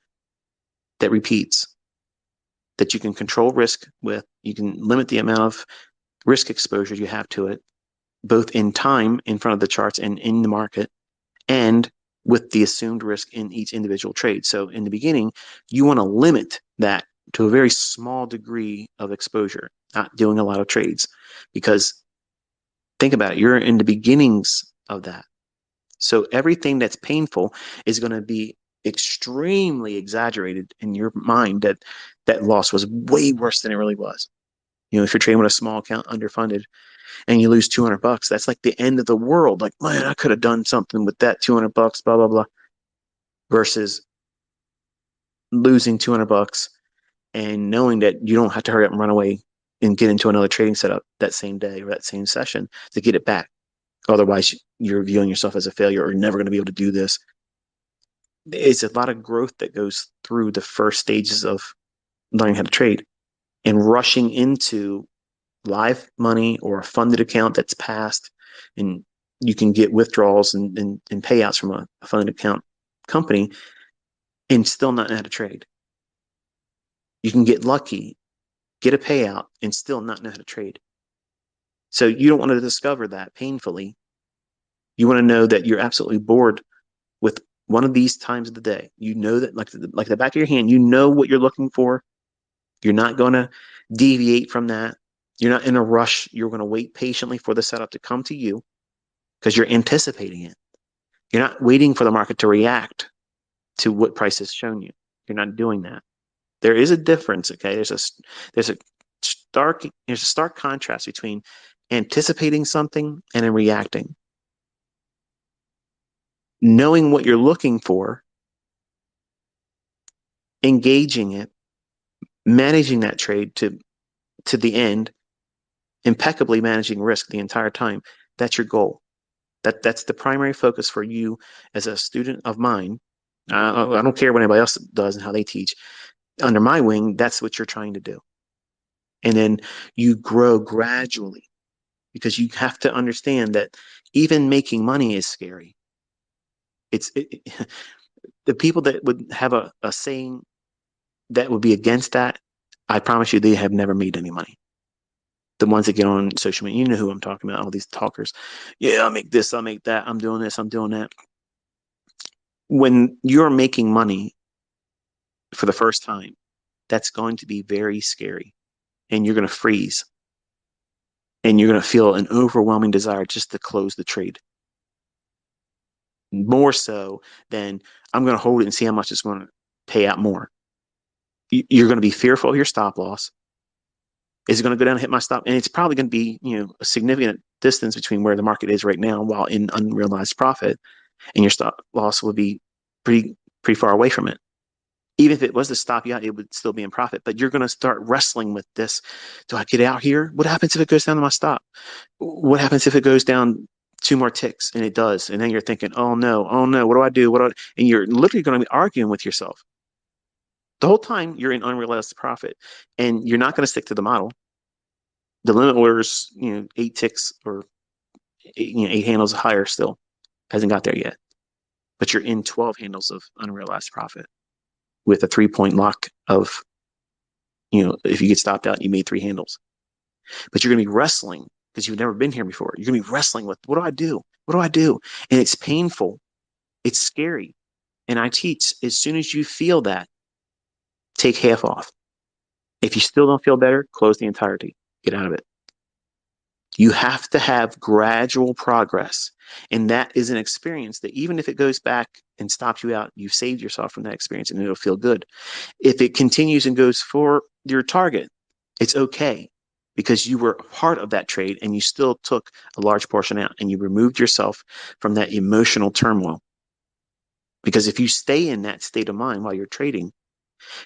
that repeats, that you can control risk with. You can limit the amount of risk exposure you have to it, both in time in front of the charts and in the market, and with the assumed risk in each individual trade. So in the beginning, you want to limit that to a very small degree of exposure, not doing a lot of trades, because think about it, you're in the beginnings of that. So everything that's painful is going to be extremely exaggerated in your mind that that loss was way worse than it really was. If you're trading with a small account underfunded and you lose $200, that's like the end of the world. Like, man, I could have done something with that $200, blah, blah, blah, versus losing $200 and knowing that you don't have to hurry up and run away and get into another trading setup that same day or that same session to get it back. Otherwise, you're viewing yourself as a failure or never going to be able to do this. It's a lot of growth that goes through the first stages of learning how to trade, and rushing into live money or a funded account that's passed and you can get withdrawals and payouts from a funded account company and still not know how to trade. You can get lucky, get a payout, and still not know how to trade. So you don't want to discover that painfully. You want to know that you're absolutely bored with one of these times of the day. You know that, like the back of your hand, you know what you're looking for. You're not going to deviate from that. You're not in a rush. You're going to wait patiently for the setup to come to you because you're anticipating it. You're not waiting for the market to react to what price has shown you. You're not doing that. There is a difference, okay? There's a stark contrast between anticipating something and then reacting. Knowing what you're looking for, engaging it, managing that trade to the end, impeccably managing risk the entire time. That's your goal. That's the primary focus for you as a student of mine. I don't care what anybody else does and how they teach. Under my wing, that's what you're trying to do. And then you grow gradually, because you have to understand that even making money is scary. The people that would have a saying that would be against that, I promise you, they have never made any money. The ones that get on social media, you know who I'm talking about, all these talkers. Yeah, I'll make this, I'll make that, I'm doing this, I'm doing that. When you're making money for the first time, that's going to be very scary, and you're going to freeze, and you're going to feel an overwhelming desire just to close the trade, more so than I'm going to hold it and see how much it's going to pay out more. You're going to be fearful of your stop loss. Is it going to go down and hit my stop? And it's probably going to be, a significant distance between where the market is right now while in unrealized profit, and your stop loss would be pretty far away from it. Even if it was to stop you out, it would still be in profit. But you're going to start wrestling with this. Do I get out here? What happens if it goes down to my stop? What happens if it goes down two more ticks? And it does. And then you're thinking, oh no, what do I do? And you're literally going to be arguing with yourself. The whole time you're in unrealized profit, and you're not going to stick to the model. The limit orders, 8 ticks or eight handles higher still. Hasn't got there yet. But you're in 12 handles of unrealized profit with a 3 point lock of, if you get stopped out, you made three handles. But you're going to be wrestling because you've never been here before. You're going to be wrestling with, what do I do? What do I do? And it's painful. It's scary. And I teach, as soon as you feel that, take half off. If you still don't feel better, close the entirety. Get out of it. You have to have gradual progress. And that is an experience that even if it goes back and stops you out, you've saved yourself from that experience and it'll feel good. If it continues and goes for your target, it's okay because you were part of that trade and you still took a large portion out and you removed yourself from that emotional turmoil. Because if you stay in that state of mind while you're trading,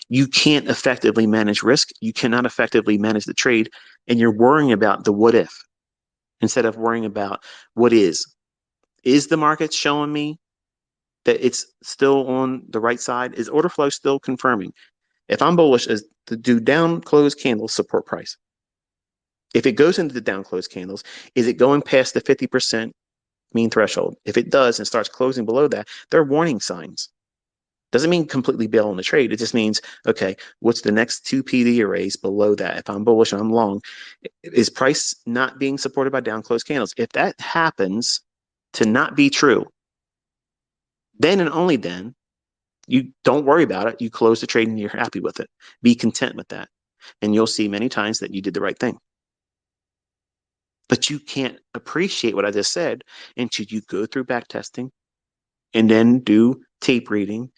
you can't effectively manage risk. You cannot effectively manage the trade. And you're worrying about the what if instead of worrying about what is. Is the market showing me that it's still on the right side? Is order flow still confirming? If I'm bullish, is to do down closed candles support price? If it goes into the down closed candles, is it going past the 50% mean threshold? If it does and starts closing below that, they're warning signs. Doesn't mean completely bail on the trade. It just means, okay, what's the next two PD arrays below that? If I'm bullish and I'm long, is price not being supported by down closed candles? If that happens to not be true, then and only then, you don't worry about it. You close the trade and you're happy with it. Be content with that. And you'll see many times that you did the right thing. But you can't appreciate what I just said until you go through back testing and then do tape reading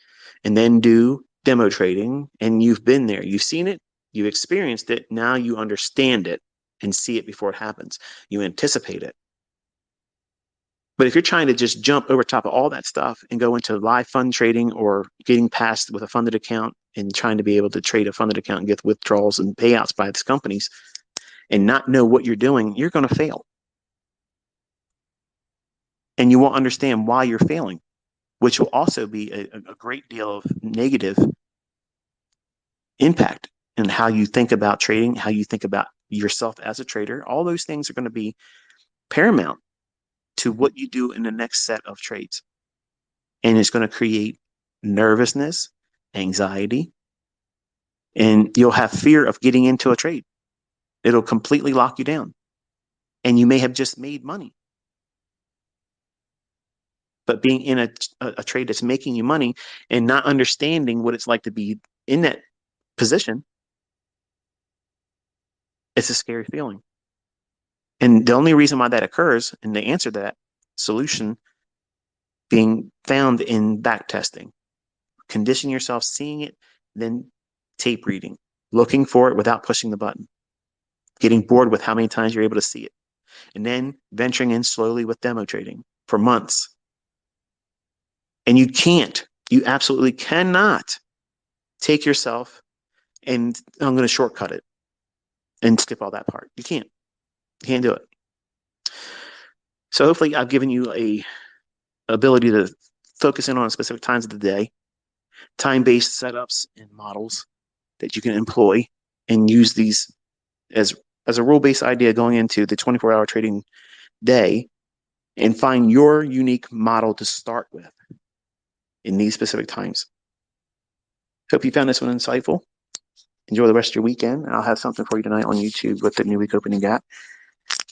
and then do demo trading. And you've been there, you've seen it, you've experienced it. Now you understand it and see it before it happens. You anticipate it. But if you're trying to just jump over top of all that stuff and go into live fund trading or getting past with a funded account and trying to be able to trade a funded account and get withdrawals and payouts by these companies and not know what you're doing, you're going to fail. And you won't understand why you're failing, which will also be a great deal of negative impact in how you think about trading, how you think about yourself as a trader. All those things are going to be paramount to what you do in the next set of trades. And it's going to create nervousness, anxiety, and you'll have fear of getting into a trade. It'll completely lock you down. And you may have just made money. But being in a trade that's making you money and not understanding what it's like to be in that position, it's a scary feeling. And the only reason why that occurs, and the answer to that solution being found in back testing, condition yourself, seeing it, then tape reading, looking for it without pushing the button, getting bored with how many times you're able to see it, and then venturing in slowly with demo trading for months. And you absolutely cannot take yourself and I'm going to shortcut it and skip all that part. You can't do it. So hopefully I've given you a ability to focus in on specific times of the day, time-based setups and models that you can employ and use these as a rule-based idea going into the 24-hour trading day and find your unique model to start with in these specific times. Hope you found this one insightful. Enjoy the rest of your weekend. I'll have something for you tonight on YouTube with the new week opening gap.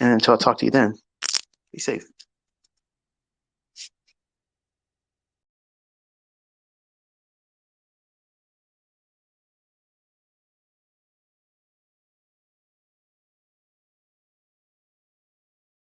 And until I talk to you then, be safe.